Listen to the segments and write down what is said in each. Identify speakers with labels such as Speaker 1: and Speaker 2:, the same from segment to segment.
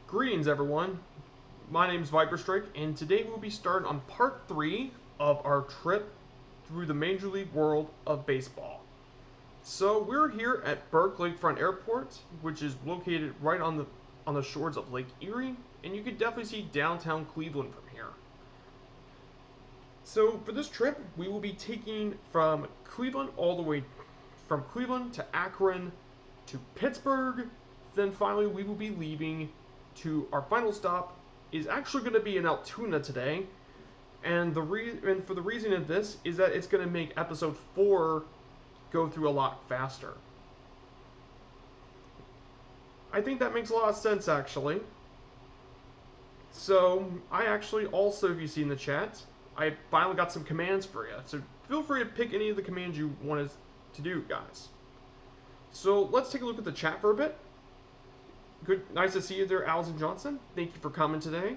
Speaker 1: Greetings, everyone. My name is Viperstrike, and today we'll be starting on part 3 of our trip through the Major League World of Baseball. So we're here at Burke Lakefront Airport, which is located right on the shores of Lake Erie, and you can definitely see downtown Cleveland from here. So for this trip, we will be taking from Cleveland all the way from Cleveland to Akron to Pittsburgh. Then finally, we will be leaving to our final stop is actually going to be in Altoona today. And for the reason of this is that it's going to make episode 4 go through a lot faster. I think that makes a lot of sense, actually. So, I actually also, if you see in the chat, I finally got some commands for you. So, feel free to pick any of the commands you want us to do, guys. So, let's take a look at the chat for a bit. Good, nice to see you there, Allison Johnson. Thank you for coming today.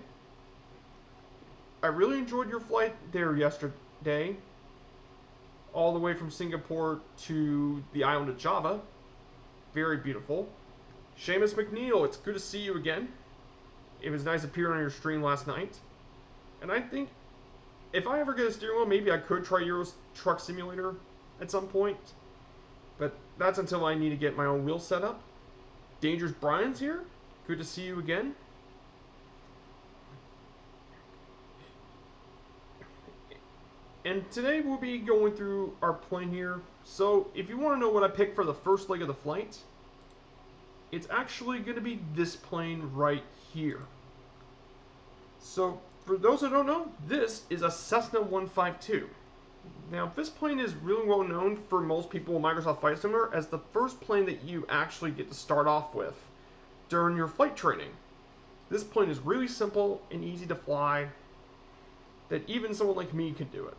Speaker 1: I really enjoyed your flight there yesterday. all the way from Singapore to the island of Java. Very beautiful. Seamus McNeil, it's good to see you again. It was nice appearing on your stream last night. And I think if I ever get a steering wheel, maybe I could try Euro Truck Simulator at some point. But that's until I need to get my own wheel set up. Dangerous Brian's here. Good to see you again. And today we'll be going through our plane here. So if you want to know what I picked for the first leg of the flight, it's actually going to be this plane right here. So for those who don't know, this is a Cessna 152. Now this plane is really well known for most people in Microsoft Flight Simulator as the first plane that you actually get to start off with during your flight training. This plane is really simple and easy to fly, that even someone like me could do it.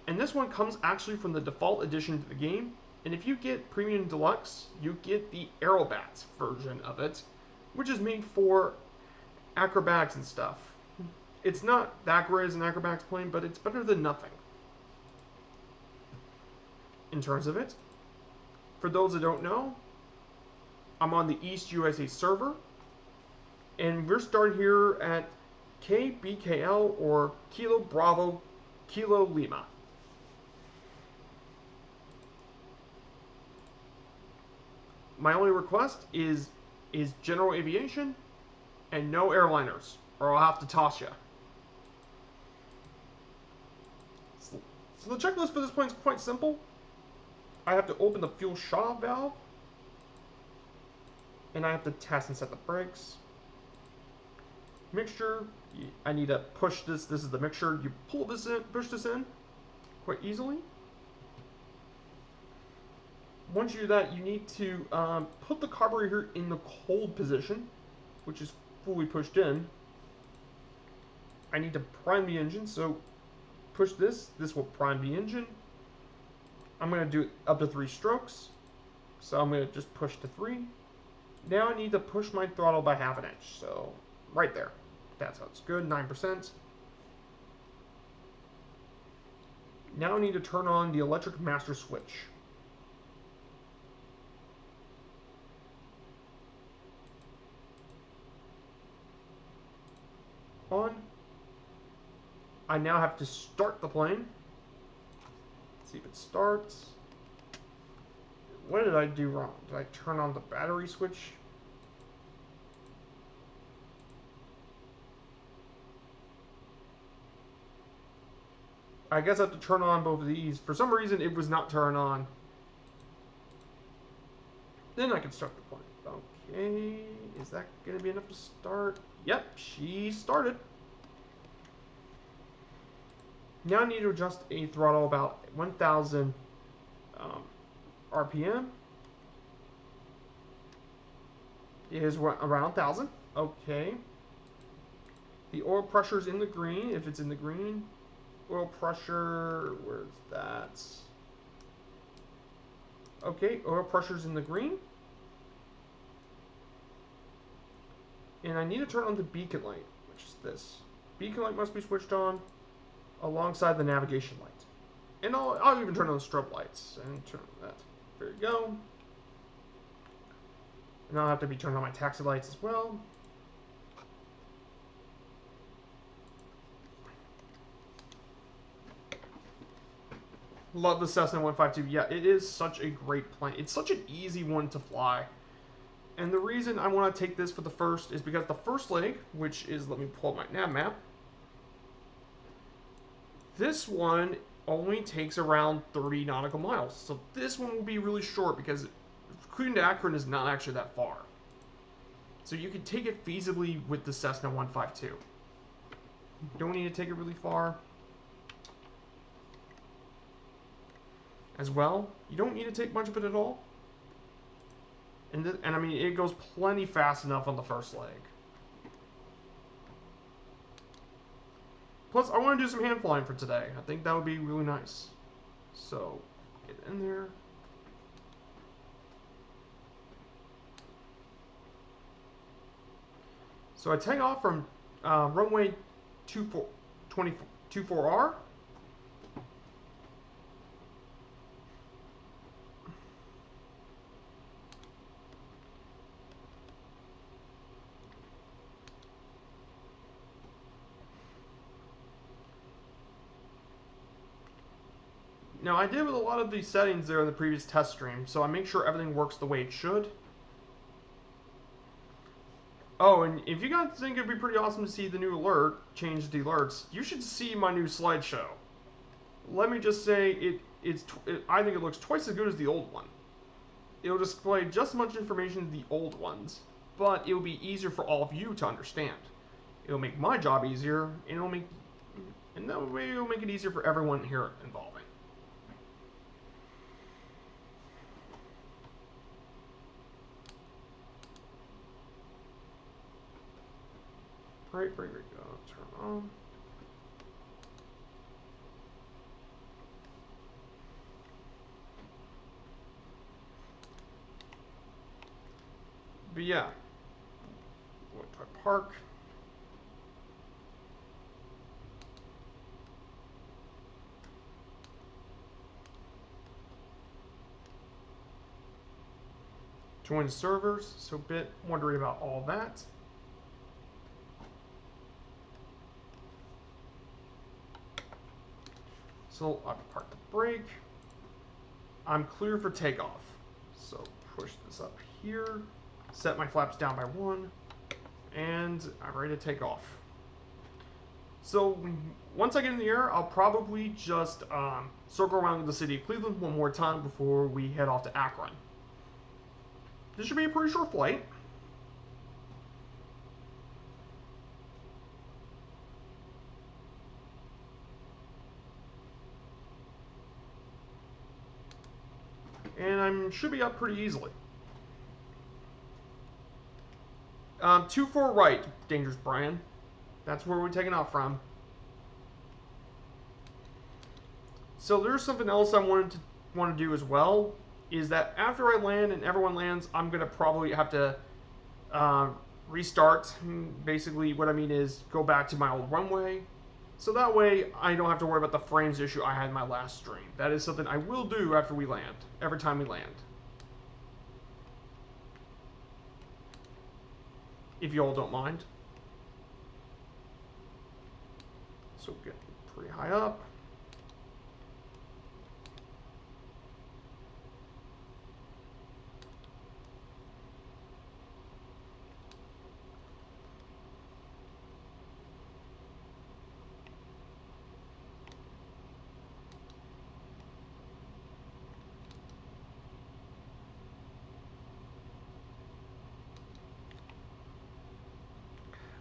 Speaker 1: And this one comes actually from the default edition to the game, and if you get Premium Deluxe, you get the Aerobat version of it, which is made for acrobatics and stuff. It's not that great as an acrobatics plane, but it's better than nothing in terms of it. For those that don't know, I'm on the East USA server, and we're starting here at KBKL, or Kilo Bravo Kilo Lima. My only request is general aviation and no airliners, or I'll have to toss you. So the checklist for this plane is quite simple. I have to open the fuel shutoff valve, and I have to test and set the brakes. Mixture, I need to push this. This is the mixture. You pull this in, push this in quite easily. Once you do that, you need to put the carburetor in the cold position, which is fully pushed in. I need to prime the engine, so push this. This will prime the engine. I'm going to do it up to 3 strokes, so I'm going to just push to 3. Now I need to push my throttle by ½ inch, so right there. That's how it's good, 9%. Now I need to turn on the electric master switch. On. I now have to start the plane. Let's see if it starts. What did I do wrong? Did I turn on the battery switch? I guess I have to turn on both of these. For some reason, it was not turned on. Then I can start the plane. Okay, is that going to be enough to start? Yep, she started. Now I need to adjust a throttle about 1,000 RPM. It is around 1,000. Okay. The oil pressure is in the green, if it's in the green. Oil pressure, where's that? Okay, oil pressure's in the green. And I need to turn on the beacon light, which is this. Beacon light must be switched on alongside the navigation light. And I'll even turn on the strobe lights and turn on that. There you go. And I'll have to be turning on my taxi lights as well. Love the Cessna 152. Yeah, it is such a great plane. It's such an easy one to fly. And the reason I want to take this for the first is because the first leg, which is, let me pull up my nav map. This one only takes around 30 nautical miles. So this one will be really short because Cleveland to Akron is not actually that far. So you can take it feasibly with the Cessna 152. You don't need to take it really far. As well, you don't need to take much of it at all. And I mean, it goes plenty fast enough on the first leg. Plus, I want to do some hand flying for today. I think that would be really nice. So, get in there. So I take off from runway 24R. Now, I did with a lot of these settings there in the previous test stream, so I make sure everything works the way it should. Oh, and if you guys think it'd be pretty awesome to see the new alert, change the alerts, you should see my new slideshow. Let me just say, I think it looks twice as good as the old one. It'll display just as much information as the old ones, but it'll be easier for all of you to understand. It'll make my job easier, and that way it'll make it easier for everyone here involving. Right, turn on. But yeah, what do I park? Join servers, so bit wondering about all that. So I park the brake. I'm clear for takeoff. So push this up here, set my flaps down by 1, and I'm ready to take off. So once I get in the air, I'll probably just circle around the city of Cleveland one more time before we head off to Akron. This should be a pretty short flight. And I should be up pretty easily. 2-4 right, Dangerous Brian. That's where we're taking off from. So there's something else I want to do as well, is that after I land and everyone lands, I'm going to probably have to restart. Basically, what I mean is go back to my old runway. So that way, I don't have to worry about the frames issue I had in my last stream. That is something I will do after we land, every time we land. If you all don't mind. So get pretty high up.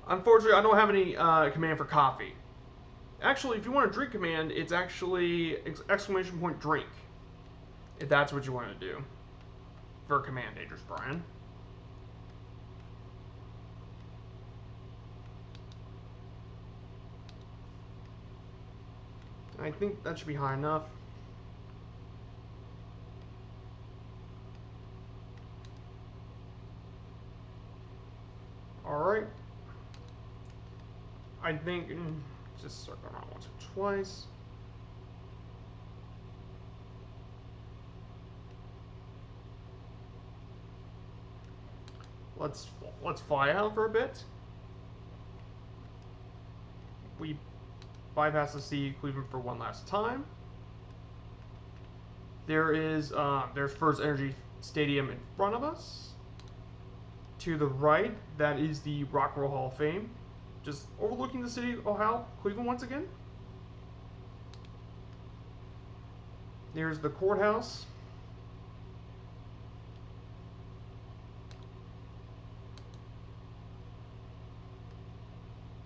Speaker 1: Unfortunately, I don't have any command for coffee. Actually, if you want a drink command, it's actually exclamation point drink. If that's what you want to do. For a command, Dangerous Brian. I think that should be high enough. Alright. I think just circle around once or twice. Let's fly out for a bit. We bypass the sea Cleveland for one last time. There's First Energy Stadium in front of us. To the right, that is the Rock and Roll Hall of Fame, just overlooking the city of Ohio, Cleveland once again. There's the courthouse.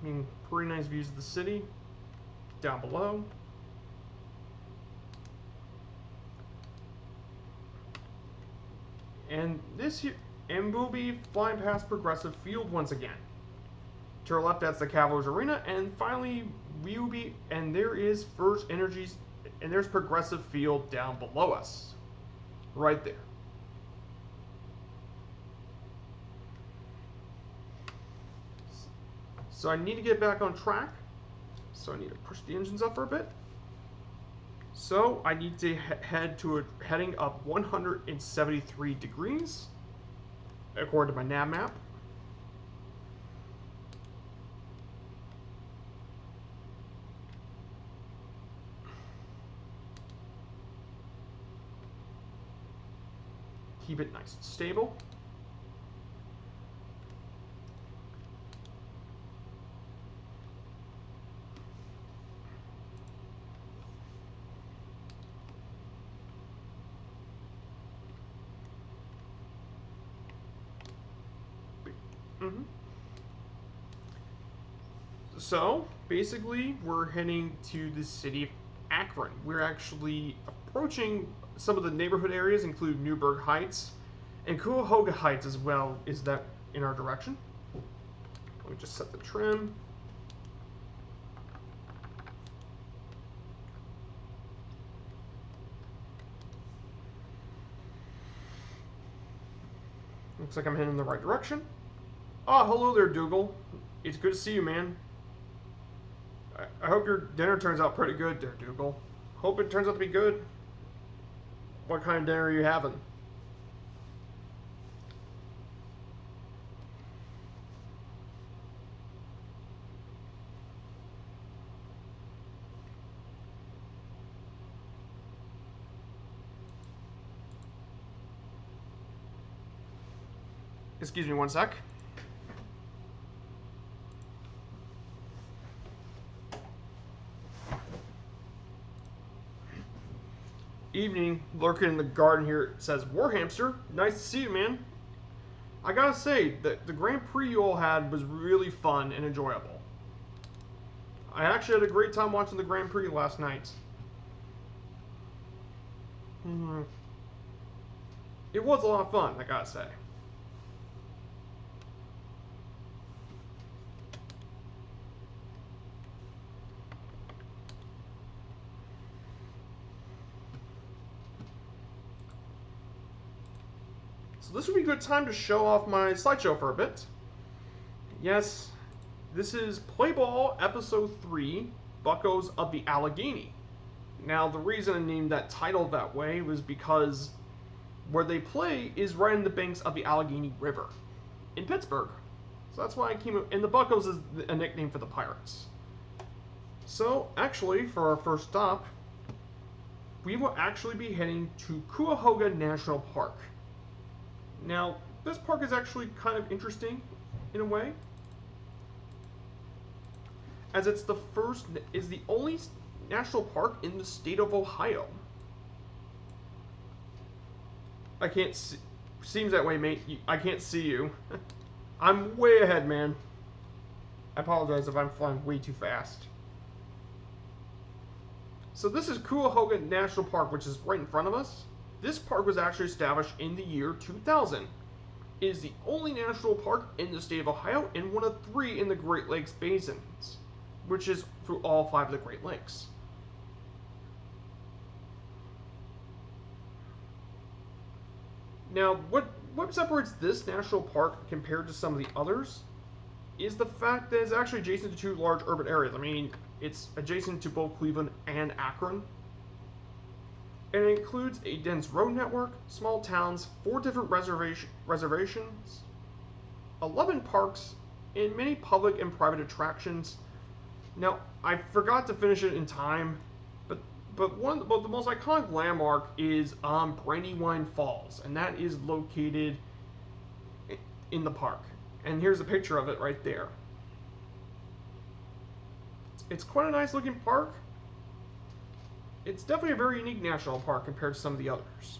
Speaker 1: I mean, pretty nice views of the city down below. And this here, and we'll be flying past Progressive Field once again. To our left, that's the Cavaliers Arena, and finally, we will be, and there is First Energy's, and there's Progressive Field down below us, right there. So I need to get back on track. So I need to push the engines up for a bit. So I need to head to a heading up 173 degrees, according to my nav map. keep it nice and stable. So, basically, we're heading to the city of Akron. We're actually approaching some of the neighborhood areas, include Newburgh Heights, and Cuyahoga Heights as well, is that in our direction. Let me just set the trim. Looks like I'm heading in the right direction. Oh, hello there, Dougal. It's good to see you, man. I hope your dinner turns out pretty good there, Dougal. Hope it turns out to be good. What kind of dinner are you having? Excuse me one sec. Evening, lurking in the garden here, says Warhamster. Nice to see you, man. I gotta say, the Grand Prix you all had was really fun and enjoyable. I actually had a great time watching the Grand Prix last night. It was a lot of fun, I gotta say. So this would be a good time to show off my slideshow for a bit. Yes, this is Play Ball Episode 3, Buccos of the Allegheny. Now, the reason I named that title that way was because where they play is right in the banks of the Allegheny River in Pittsburgh. So that's why I came up, and the Buccos is a nickname for the Pirates. So, actually, for our first stop, we will actually be heading to Cuyahoga National Park. Now, this park is actually kind of interesting in a way, as it's the only national park in the state of Ohio. I can't see, seems that way, mate. I can't see you. I'm way ahead, man. I apologize if I'm flying way too fast. So this is Cuyahoga National Park, which is right in front of us. This park was actually established in the year 2000. It is the only national park in the state of Ohio and one of 3 in the Great Lakes basins, which is through all 5 of the Great Lakes. Now, what separates this national park compared to some of the others is the fact that it's actually adjacent to 2 large urban areas. I mean, it's adjacent to both Cleveland and Akron. And it includes a dense road network, small towns, 4 different reservations, 11 parks, and many public and private attractions. Now, I forgot to finish it in time, but the most iconic landmark is Brandywine Falls, and that is located in the park. And here's a picture of it right there. It's quite a nice looking park. It's definitely a very unique national park compared to some of the others.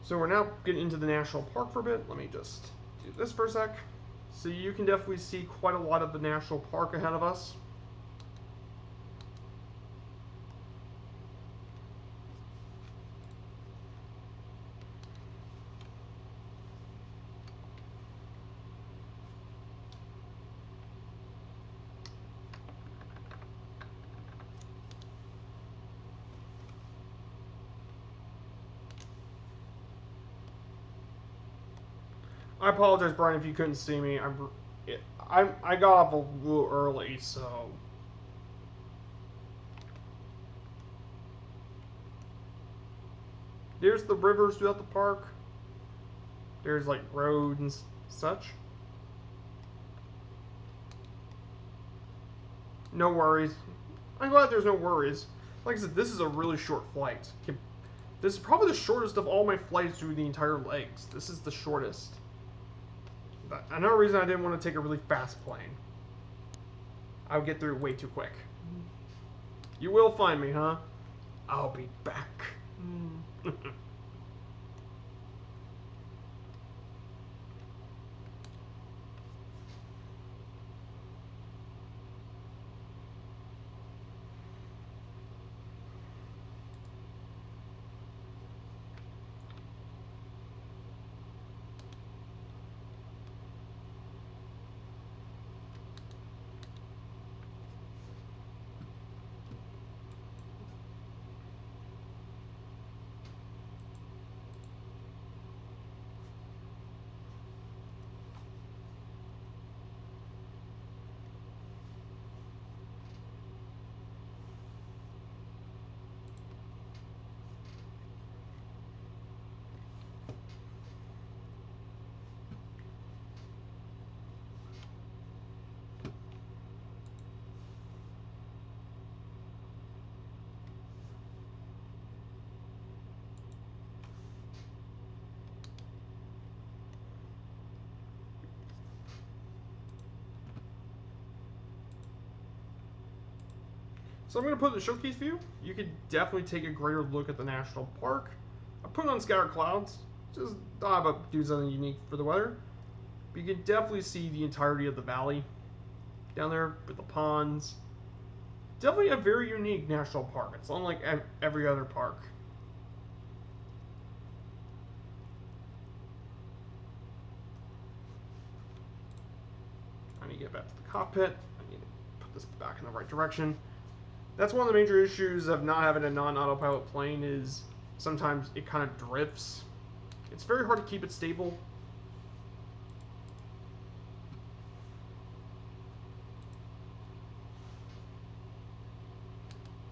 Speaker 1: So we're now getting into the national park for a bit. Let me just do this for a sec. So you can definitely see quite a lot of the national park ahead of us. I apologize, Brian, if you couldn't see me. I got off a little early, so there's the rivers throughout the park. There's like roads and such. No worries. I'm glad there's no worries. Like I said, this is a really short flight. This is probably the shortest of all my flights through the entire legs. This is the shortest. But another reason I didn't want to take a really fast plane. I would get through way too quick. You will find me, huh? I'll be back. So I'm going to put in the showcase view. You could definitely take a greater look at the national park. I put it on scattered clouds. Just thought about doing something unique for the weather. But you can definitely see the entirety of the valley down there with the ponds. Definitely a very unique national park. It's unlike every other park. I need to get back to the cockpit. I need to put this back in the right direction. That's one of the major issues of not having a non-autopilot plane is sometimes it kind of drifts. It's very hard to keep it stable.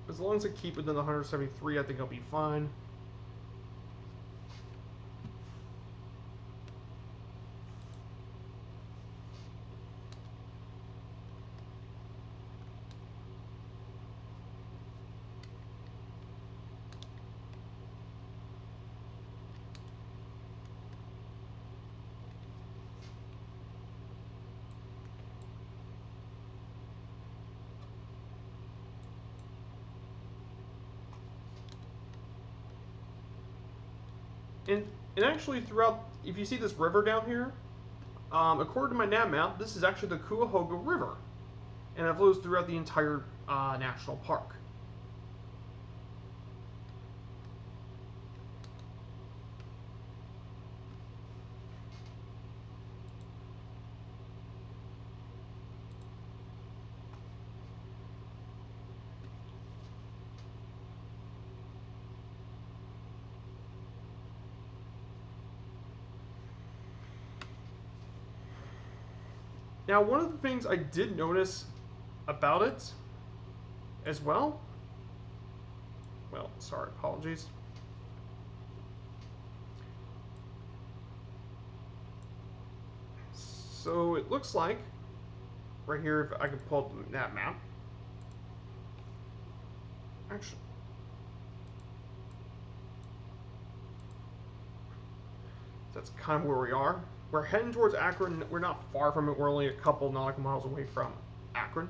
Speaker 1: As long as I keep within the 173, I think I'll be fine. And actually throughout, if you see this river down here, according to my nav map, this is actually the Cuyahoga River. And it flows throughout the entire national park. Now, one of the things I did notice about it as well, sorry, apologies. So it looks like, right here, if I can pull up that map, actually, that's kind of where we are. We're heading towards Akron. We're not far from it. We're only a couple nautical miles away from Akron.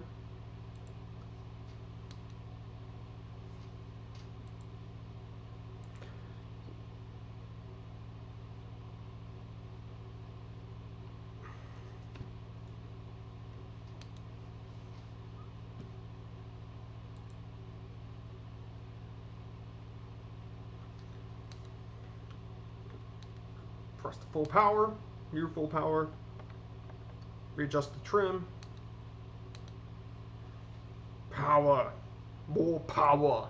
Speaker 1: Press the full power, near full power, readjust the trim. Power, more power.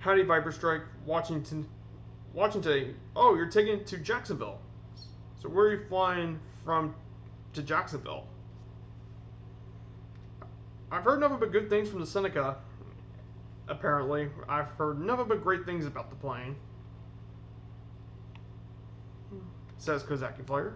Speaker 1: Howdy, Viper Strike, watching today. Oh, you're taking it to Jacksonville. So where are you flying from to Jacksonville? I've heard nothing but good things from the Seneca, apparently. I've heard nothing but great things about the plane. Says Kozaki Player.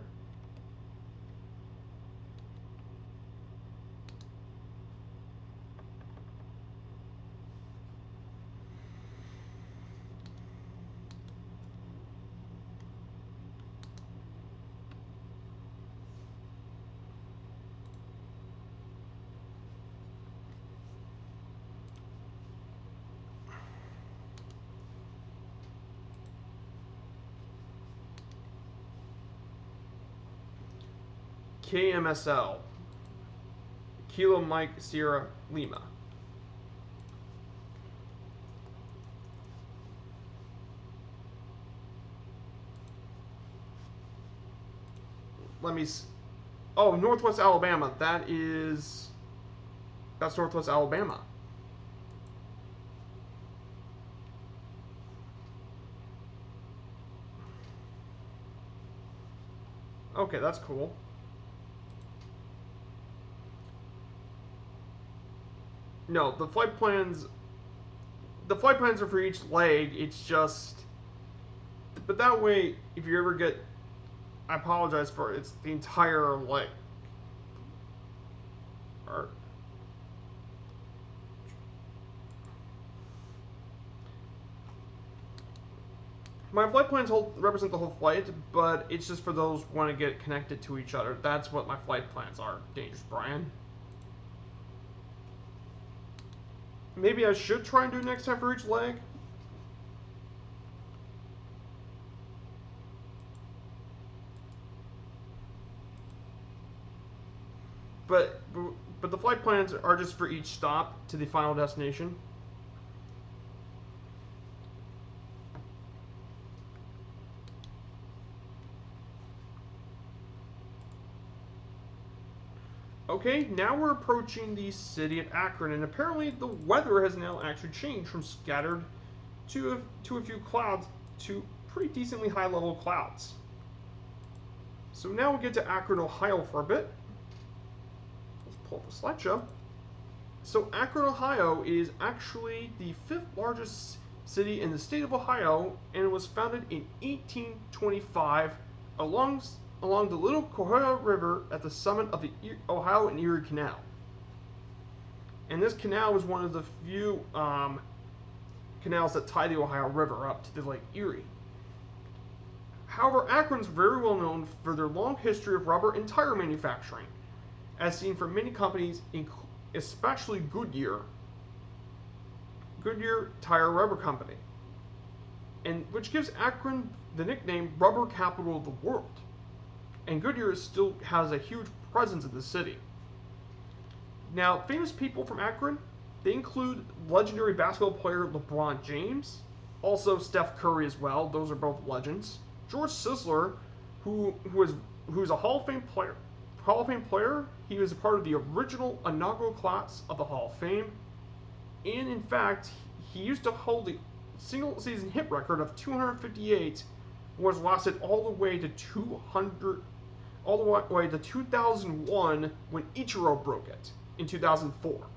Speaker 1: KMSL. Kilo Mike Sierra Lima. Let me. Oh, Northwest Alabama. That's Northwest Alabama. Okay, that's cool. No, the flight plans. The flight plans are for each leg. It's just, but that way, if you ever get, I apologize for it, it's the entire leg. Or, my flight plans represent the whole flight, but it's just for those who want to get connected to each other. That's what my flight plans are. Dangerous Brian. Maybe I should try and do it next time for each leg. But the flight plans are just for each stop to the final destination. Okay, now we're approaching the city of Akron, and apparently the weather has now actually changed from scattered to a few clouds to pretty decently high level clouds. So now we'll get to Akron, Ohio for a bit. Let's pull up the slideshow. So Akron, Ohio is actually the 5th largest city in the state of Ohio, and it was founded in 1825 along the Little Cohoa River at the summit of the Ohio and Erie Canal. And this canal was one of the few canals that tie the Ohio River up to the Lake Erie. However, Akron's very well known for their long history of rubber and tire manufacturing, as seen from many companies, especially Goodyear Tire Rubber Company, and which gives Akron the nickname Rubber Capital of the World. And Goodyear still has a huge presence in the city. Now, famous people from Akron, they include legendary basketball player LeBron James, also Steph Curry as well. Those are both legends. George Sisler, who's a Hall of Fame player. He was a part of the original inaugural class of the Hall of Fame, and in fact, he used to hold the single-season hit record of 258, was lasted all the way to 2001 when Ichiro broke it in 2004.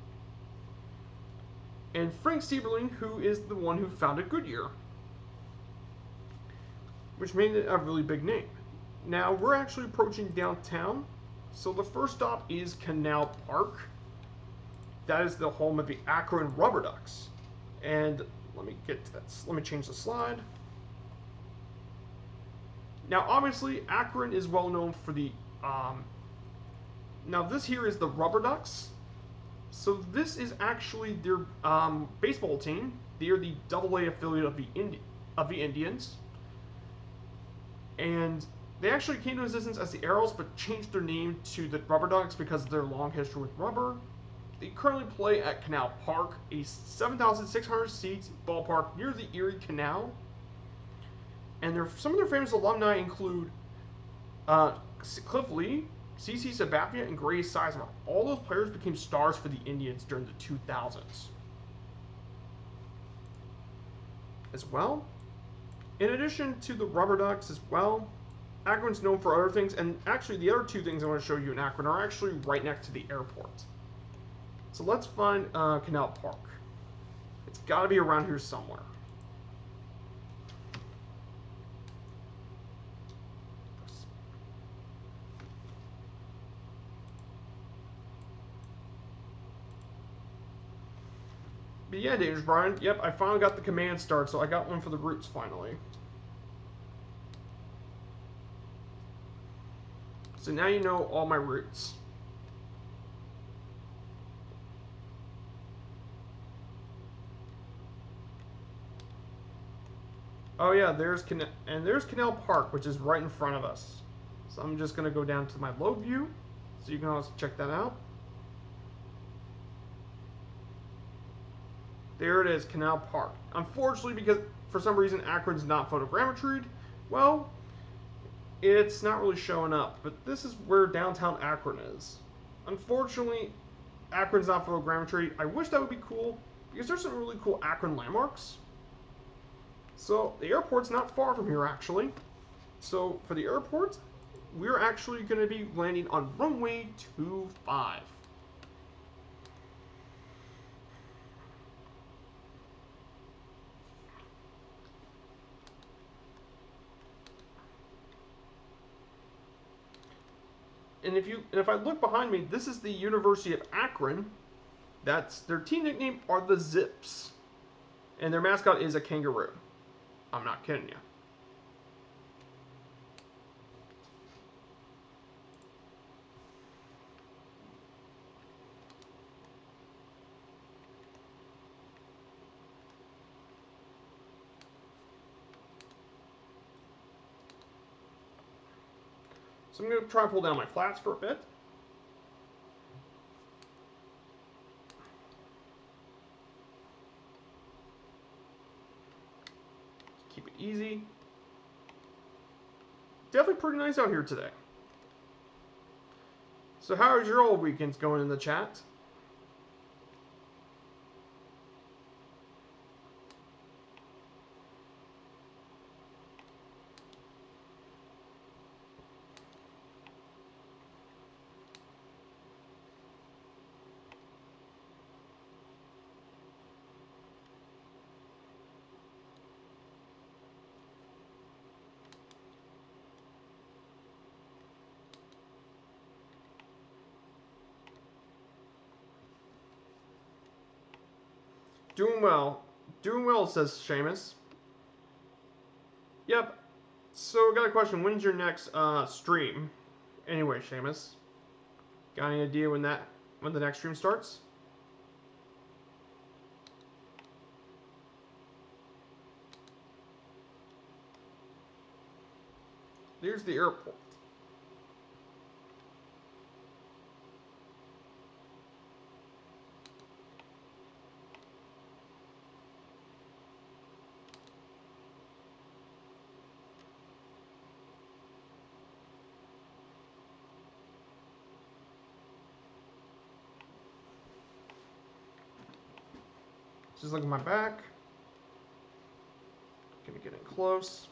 Speaker 1: And Frank Sieberling, who is the one who founded Goodyear, which made it a really big name. Now we're actually approaching downtown, so the first stop is Canal Park. That is the home of the Akron Rubber Ducks. And let me get to that. Let me change the slide. Now, obviously, Akron is well known for the. Now, this here is the Rubber Ducks. So this is actually their baseball team. They are the AA affiliate of the Indians, and they actually came to existence as the Arrows, but changed their name to the Rubber Ducks because of their long history with rubber. They currently play at Canal Park, a 7,600 seats ballpark near the Erie Canal. And some of their famous alumni include Cliff Lee, CC Sabathia, and Grace Sizemore. All those players became stars for the Indians during the 2000s. as well. In addition to the rubber ducks as well, Akron's known for other things, and actually the other two things I want to show you in Akron are actually right next to the airport. So let's find Canal Park. It's got to be around here somewhere. But yeah, Dangerous Brian, yep, I finally got the command start, so I got one for the routes finally. So now you know all my routes. Oh yeah, there's Canal Park, which is right in front of us. So I'm just gonna go down to my load view, so you can also check that out. There it is, Canal Park. Unfortunately, because for some reason Akron's not photogrammetried, well, it's not really showing up. But this is where downtown Akron is. Unfortunately, Akron's not photogrammetry. I wish that would be cool, because there's some really cool Akron landmarks. So the airport's not far from here, actually. So for the airport, we're actually going to be landing on runway 25. And if I look behind me, this is the University of Akron. That's their team nickname are the Zips, and their mascot is a kangaroo. I'm not kidding you. So I'm going to try and pull down my flats for a bit. Keep it easy. Definitely pretty nice out here today. So how is your old weekends going in the chat? Doing well. Doing well, says Seamus. Yep. So, got a question. When's your next stream? Anyway, Seamus. Got any idea when the next stream starts? There's the airport. Just look at my back. Gonna get in close.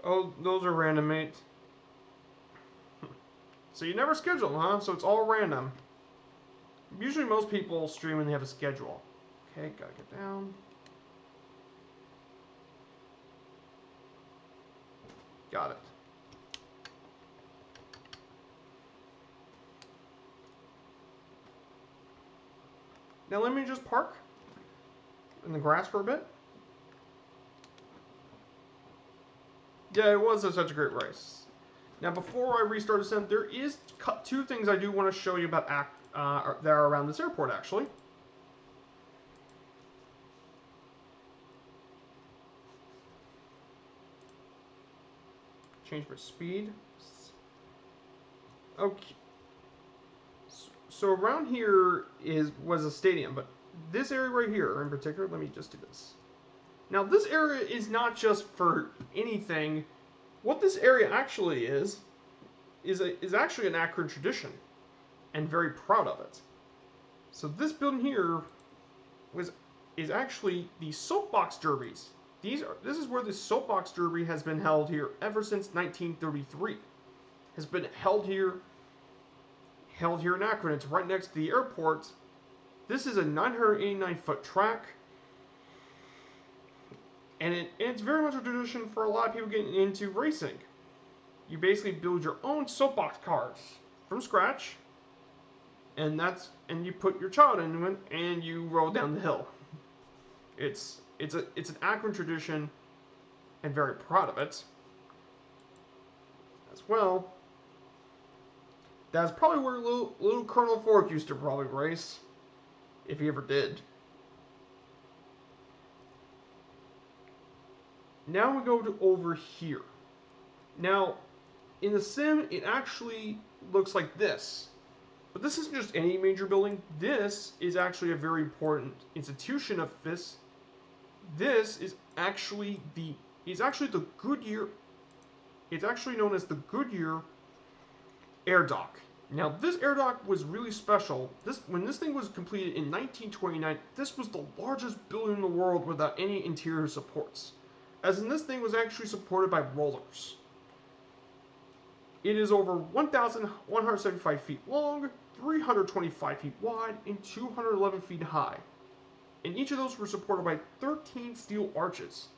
Speaker 1: Oh, those are random, mate. So you never schedule, huh? So it's all random. Usually most people stream when they have a schedule. Okay, gotta get down. Got it. Now let me just park in the grass for a bit. Yeah, it was such a great race. Now before I restart Ascent, there is two things I do want to show you about that are around this airport, actually. Change my speed. Okay. So around here was a stadium, but this area right here in particular, let me just do this. Now this area is not just for anything. What this area actually is actually an Akron tradition. and very proud of it. So this building here was is actually the soapbox derbies. This is where the soapbox derby has been held here ever since 1933. Has been held here in Akron. It's right next to the airport. This is a 989-foot track, and it's very much a tradition for a lot of people getting into racing. You basically build your own soapbox cars from scratch, and you put your child into it, and you roll down the hill. It's an Akron tradition, and very proud of it as well. That's probably where little Colonel Ford used to probably race, if he ever did. Now we go to over here. Now, in the sim, it actually looks like this. But this isn't just any major building. This is actually a very important institution of this. This is actually the Goodyear. It's actually known as the Goodyear Air Dock. Now, this air dock was really special. When this thing was completed in 1929, this was the largest building in the world without any interior supports. As in, this thing was actually supported by rollers. It is over 1,175 feet long, 325 feet wide, and 211 feet high. And each of those were supported by 13 steel arches.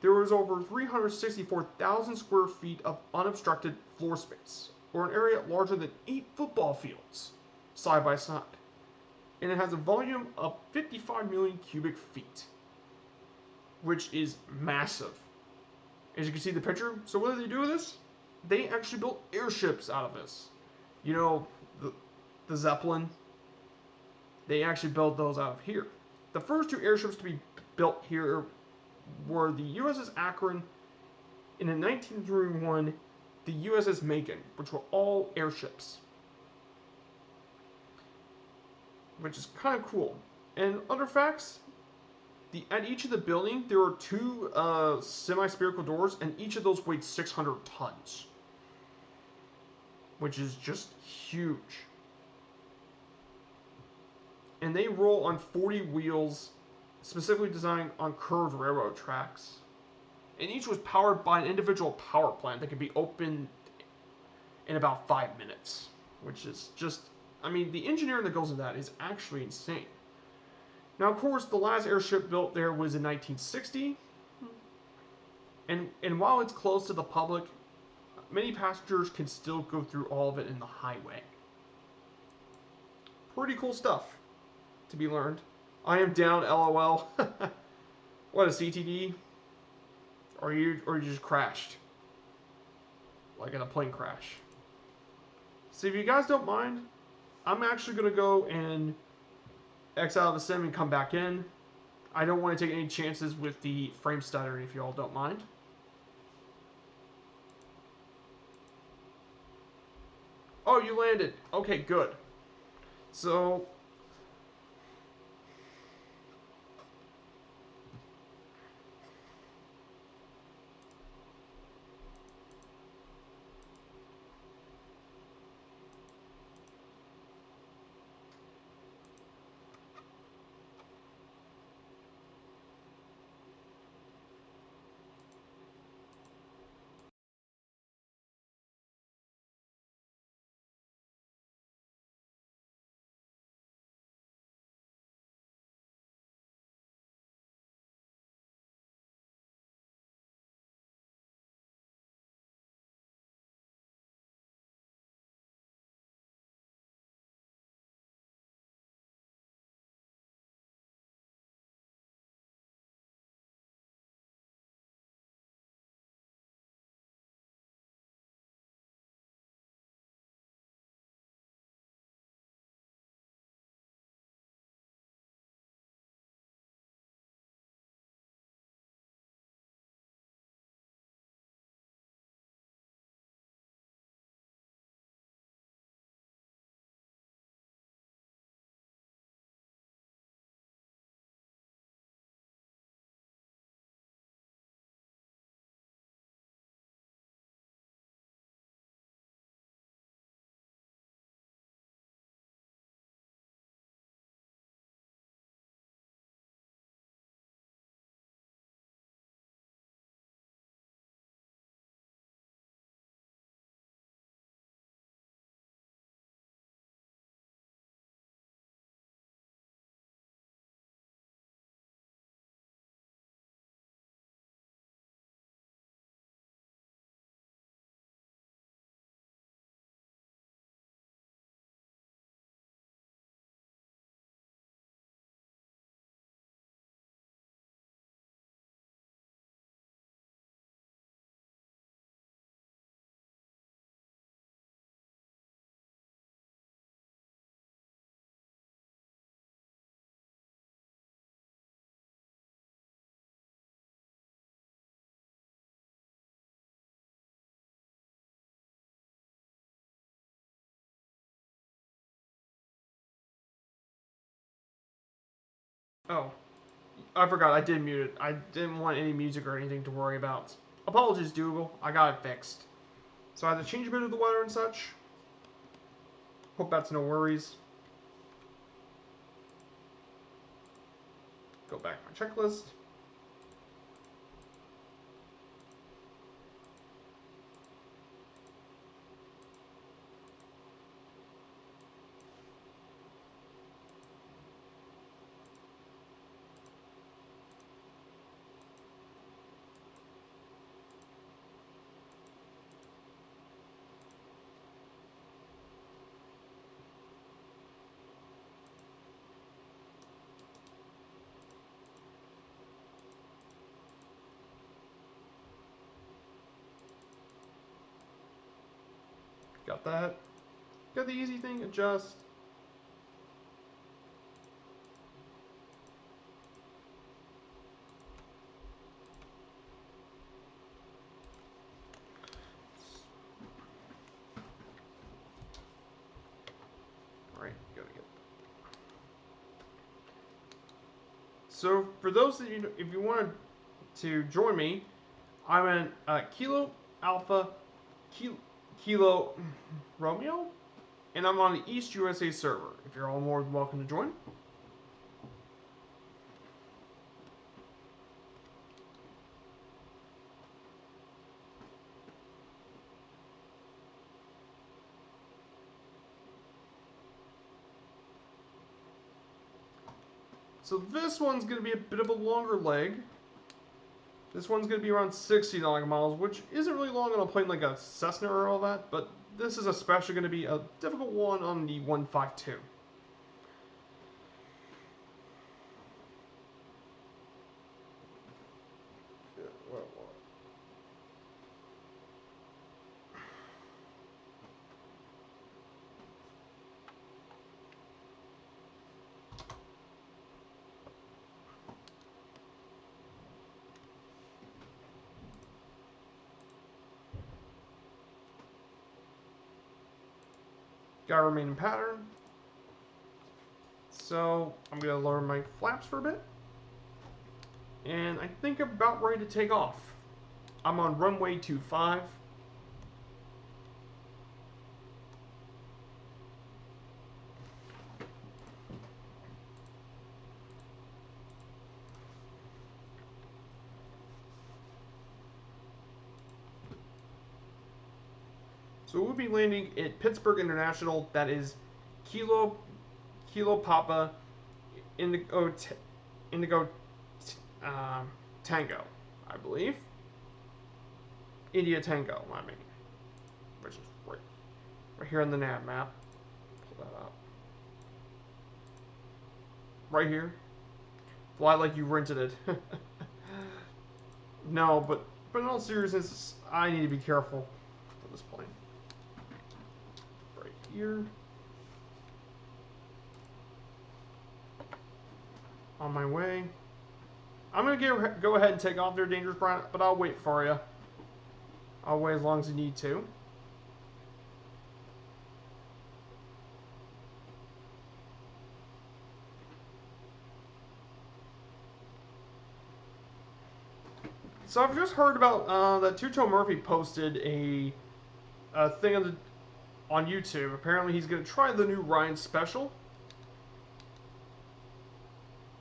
Speaker 1: There was over 364,000 square feet of unobstructed floor space, or an area larger than 8 football fields, side by side. And it has a volume of 55 million cubic feet, which is massive. As you can see in the picture, so what did they do with this? They actually built airships out of this. You know, the Zeppelin, they actually built those out of here. The first 2 airships to be built here were the USS Akron, and in 1931, the USS Macon, which were all airships. Which is kind of cool. And other facts, at each of the building, there were 2 semi-spherical doors, and each of those weighed 600 tons. Which is just huge. And they roll on 40 wheels, specifically designed on curved railroad tracks. And each was powered by an individual power plant that could be opened in about 5 minutes. Which is just, I mean, the engineering that goes into that is actually insane. Now, of course, the last airship built there was in 1960. And while it's closed to the public, many passengers can still go through all of it in the highway. Pretty cool stuff to be learned. I am down, LOL. What, a CTD? Or you just crashed? Like in a plane crash. So if you guys don't mind, I'm actually going to go and X out of the sim and come back in. I don't want to take any chances with the frame stuttering if you all don't mind. Oh, you landed. Okay, good. So Oh, I forgot. I did mute it. I didn't want any music or anything to worry about. Apologies, Dougal. I got it fixed. So I had to change a bit of the weather and such. Hope that's no worries. Go back to my checklist. Got that. Got the easy thing, adjust. Alright, gotta get. So for those of you, if you wanted to join me, I'm in Kilo Alpha Kilo Romeo, and I'm on the East USA server. If you're all more than welcome to join. So this one's going to be a bit of a longer leg. This one's going to be around 60 nautical miles, which isn't really long on a plane like a Cessna or all that, but this is especially going to be a difficult one on the 152. Gotta remain in pattern. So I'm gonna lower my flaps for a bit. And I think I'm about ready to take off. I'm on runway 25. So we'll be landing at Pittsburgh International. That is Kilo Papa Indigo Tango, I believe. India Tango, I mean, which is right here on the nav map. Pull that up. Right here. Fly like you rented it. No, but in all seriousness, I need to be careful for this plane. Right here. On my way. I'm going to go ahead and take off there, Dangerous Brian, but I'll wait for you. I'll wait as long as you need to. So I've just heard about that Two-Tone Murphy posted a thing on YouTube. Apparently he's going to try the new Ryan special.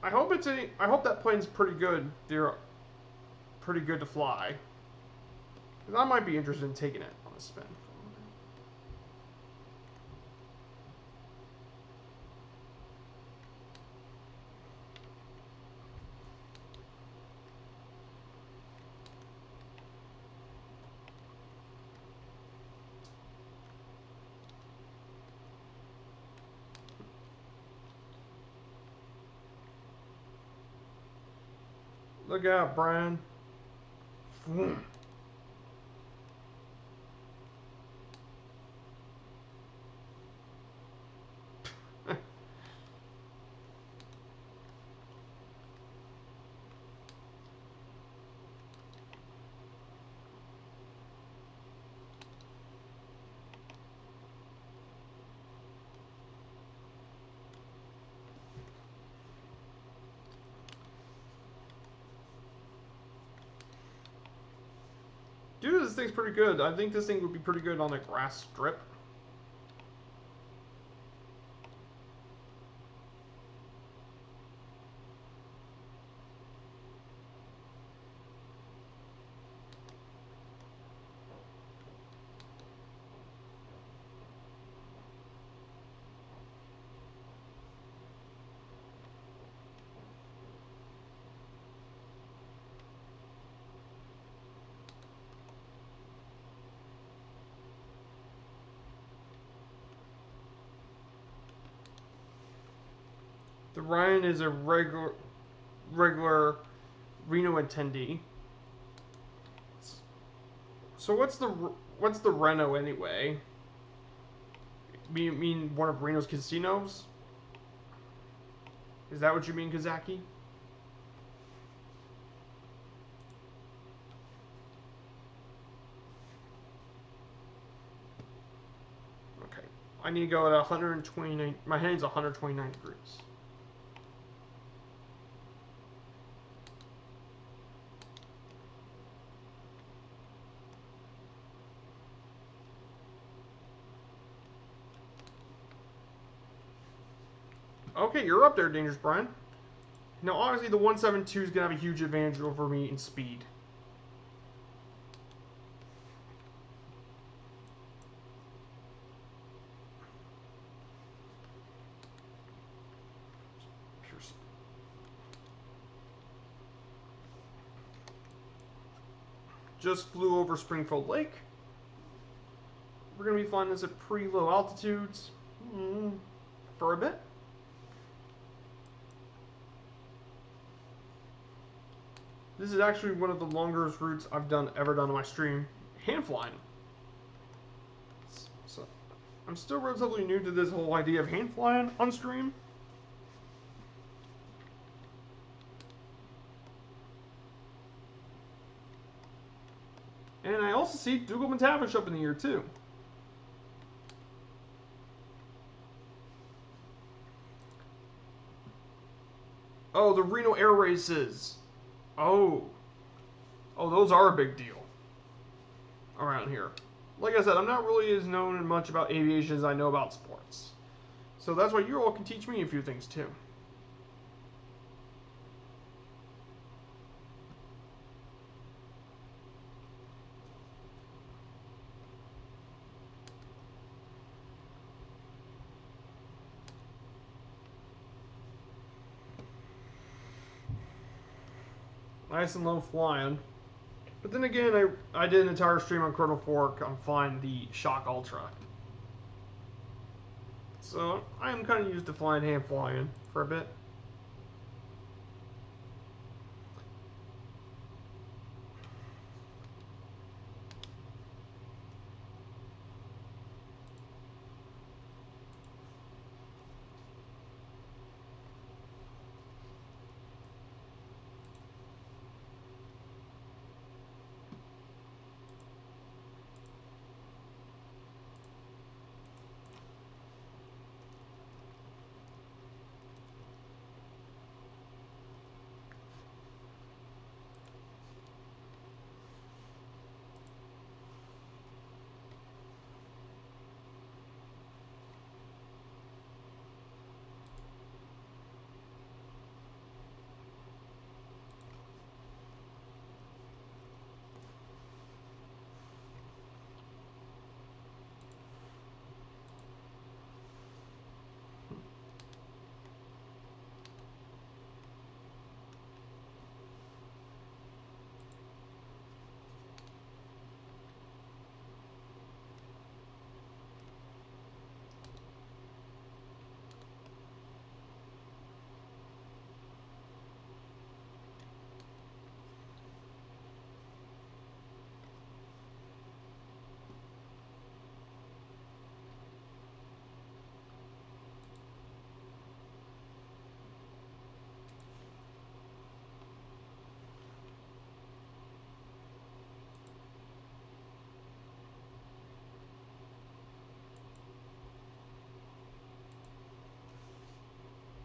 Speaker 1: I hope that plane's pretty good. They're pretty good to fly. Because I might be interested in taking it on a spin. Look out, Brian. Dude, this thing's pretty good. I think this thing would be pretty good on a grass strip. The Ryan is a regular Reno attendee. So what's the Reno anyway? You mean one of Reno's casinos? Is that what you mean, Kazaki? Okay. I need to go at 129. My heading's 129 degrees. Okay, you're up there, Dangerous Brian. Now, obviously, the 172 is going to have a huge advantage over me in speed. Just flew over Springfield Lake. We're going to be flying this at pretty low altitudes for a bit. This is actually one of the longest routes I've ever done on my stream, hand flying. So I'm still relatively new to this whole idea of hand flying on stream. And I also see Dougal McTavish up in the air too. Oh, the Reno Air Races. Oh, those are a big deal around here. Like I said, I'm not really as known much about aviation as I know about sports. So that's why you all can teach me a few things too. Nice and low flying. But then again, I did an entire stream on Chrono Fork on flying the Shock Ultra. So I am kind of used to flying hand flying for a bit.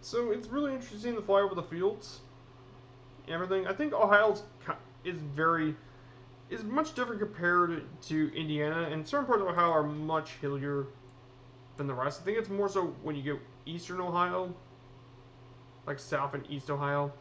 Speaker 1: So it's really interesting to fly over the fields. Everything. I think Ohio is very is much different compared to Indiana, and certain parts of Ohio are much hillier than the rest. I think it's more so when you go eastern Ohio, like South and East Ohio.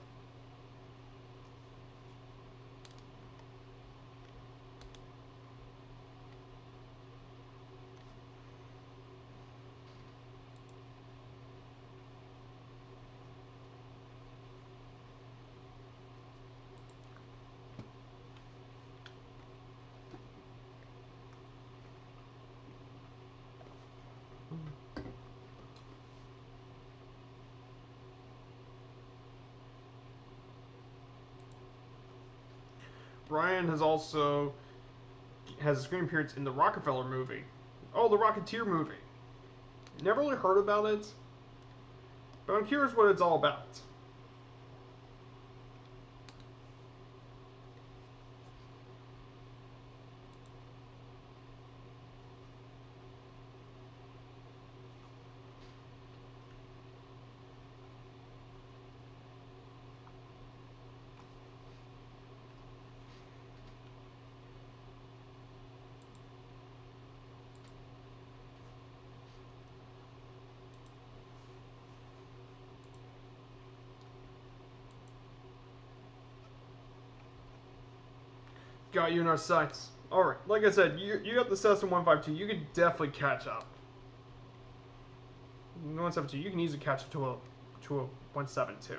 Speaker 1: Ryan has a screen appearance in the Rockefeller movie. Oh, the Rocketeer movie. Never really heard about it, but I'm curious what it's all about. Got you in our sights. Alright, like I said, you got the Cessna 152. You could definitely catch up. 172, you can easily catch up to a 172.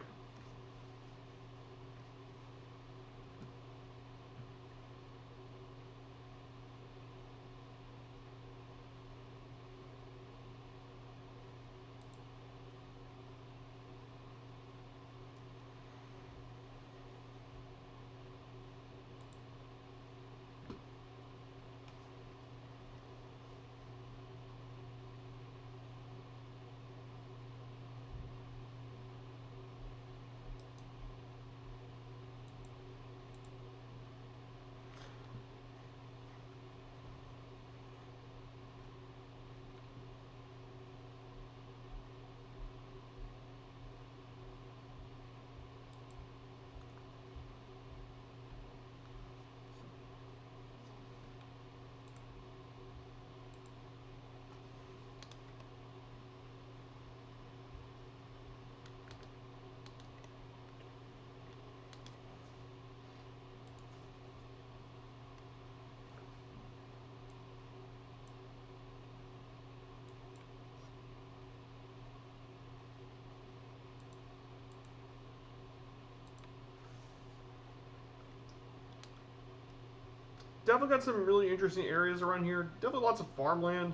Speaker 1: Definitely got some really interesting areas around here. Definitely lots of farmland.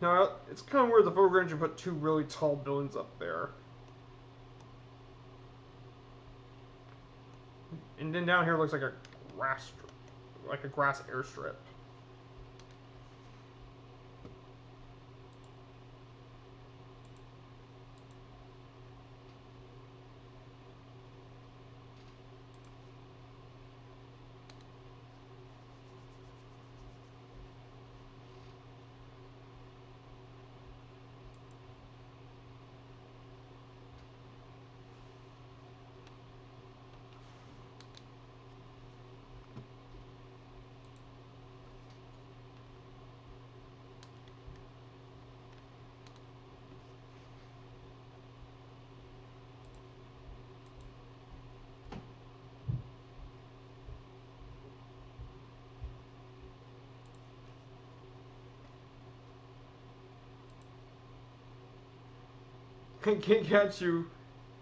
Speaker 1: Now, it's kind of weird the Vogue Range put two really tall buildings up there. And then down here looks like a grass airstrip. Can't catch you.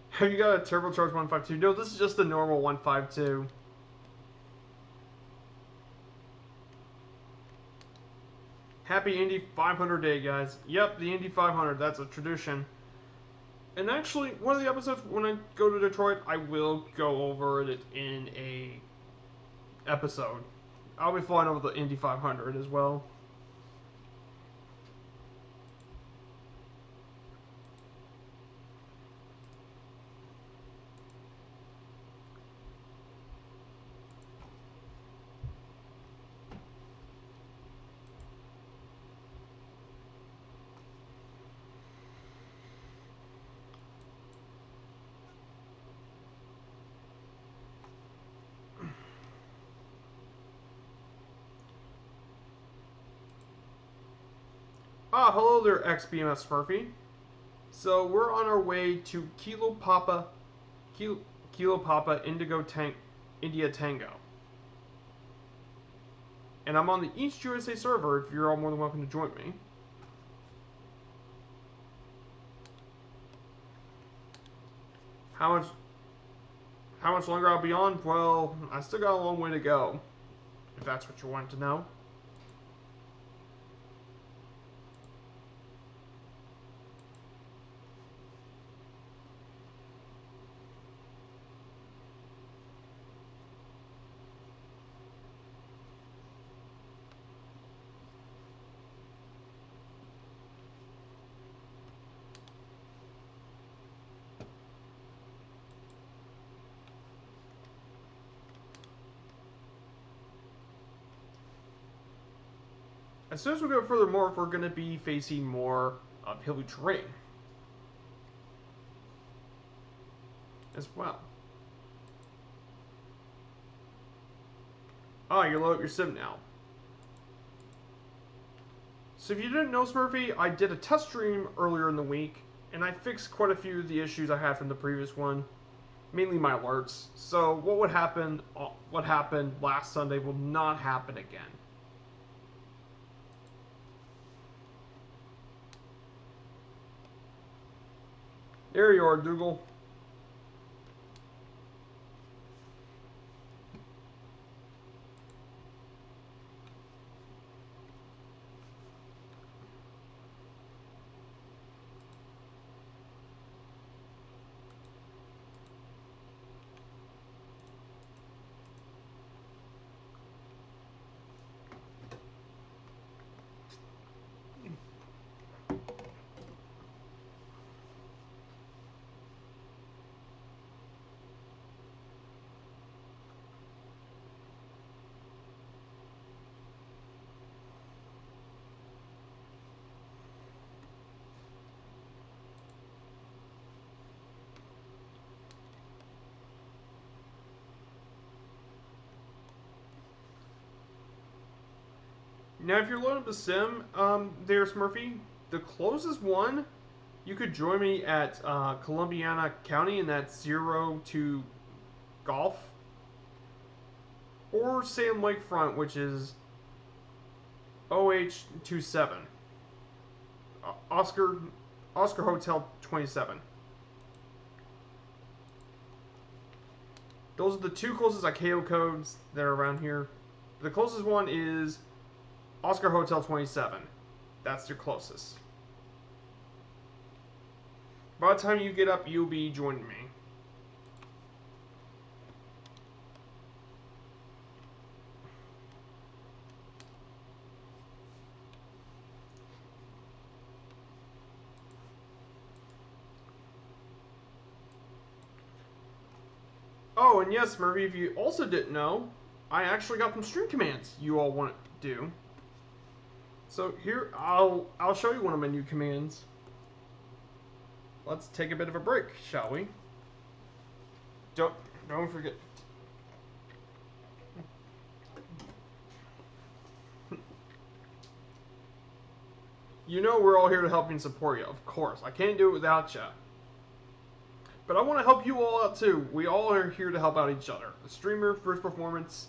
Speaker 1: Have you got a turbocharged 152? No, this is just the normal 152. Happy Indy 500 day, guys. Yep, the Indy 500. That's a tradition. And actually, one of the episodes when I go to Detroit, I will go over it in a episode. I'll be flying over the Indy 500 as well. Ah, hello there, XBMS Smurfy. So we're on our way to Kilo Papa India Tango. And I'm on the East USA server if you're all more than welcome to join me. How much longer I'll be on? Well, I still got a long way to go, if that's what you want to know. As soon as we go further north, we're going to be facing more hilly terrain as well. Ah, you're loading up your sim now. So if you didn't know, Smurfy, I did a test stream earlier in the week, and I fixed quite a few of the issues I had from the previous one, mainly my alerts. So what happened last Sunday will not happen again. There you are, Dougal. Now, if you're loading up the sim, there, Smurfy, the closest one, you could join me at Columbiana County, and that's 0 Golf. Or Sam Lakefront, which is OH27. Oscar Hotel 27. Those are the two closest ICAO codes that are around here. The closest one is Oscar Hotel 27. That's your closest. By the time you get up, you'll be joining me. Oh, and yes, Murphy, if you also didn't know, I actually got some stream commands you all want to do. So here, I'll show you one of my new commands. Let's take a bit of a break, shall we? Don't forget. You know we're all here to help and support you, of course. I can't do it without you. But I want to help you all out too. We all are here to help out each other. The streamer, first performance,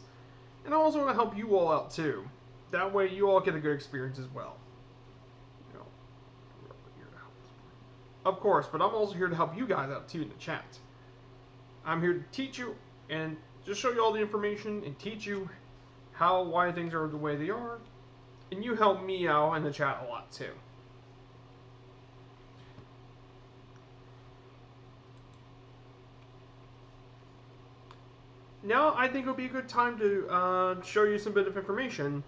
Speaker 1: and I also want to help you all out too. That way you all get a good experience as well. You know, we're here to help. Of course, but I'm also here to help you guys out too in the chat. I'm here to teach you and just show you all the information and teach you why things are the way they are. And you help me out in the chat a lot too. Now I think it'll be a good time to show you some bit of information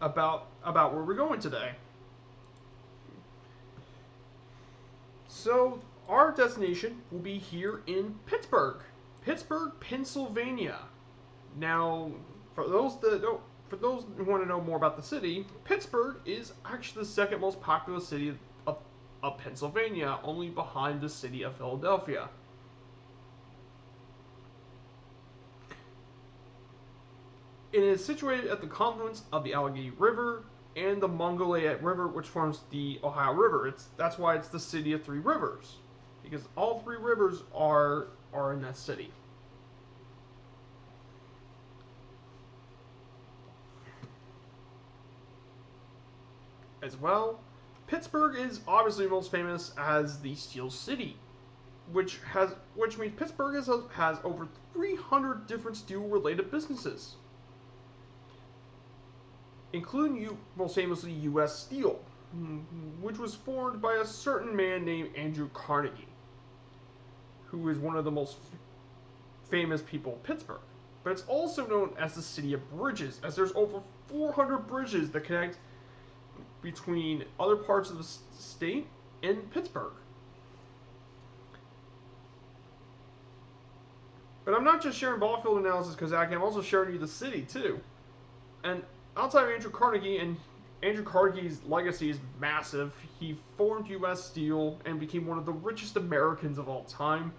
Speaker 1: about where we're going today. So our destination will be here in Pittsburgh, Pennsylvania. Now, for those who want to know more about the city, Pittsburgh is actually the second most populous city of Pennsylvania, only behind the city of Philadelphia. It is situated at the confluence of the Allegheny River and the Mongoliet River, which forms the Ohio River. That's why it's the city of three rivers, because all three rivers are in that city. As well, Pittsburgh is obviously most famous as the Steel City, which means Pittsburgh has over 300 different steel-related businesses, including most famously U.S. Steel, which was formed by a certain man named Andrew Carnegie, who is one of the most famous people in Pittsburgh. But it's also known as the City of Bridges, as there's over 400 bridges that connect between other parts of the state and Pittsburgh. But I'm not just sharing ball field analysis, Kazaki, I'm also sharing you the city, too. And outside of Andrew Carnegie, and Andrew Carnegie's legacy is massive. He formed U.S. Steel and became one of the richest Americans of all time.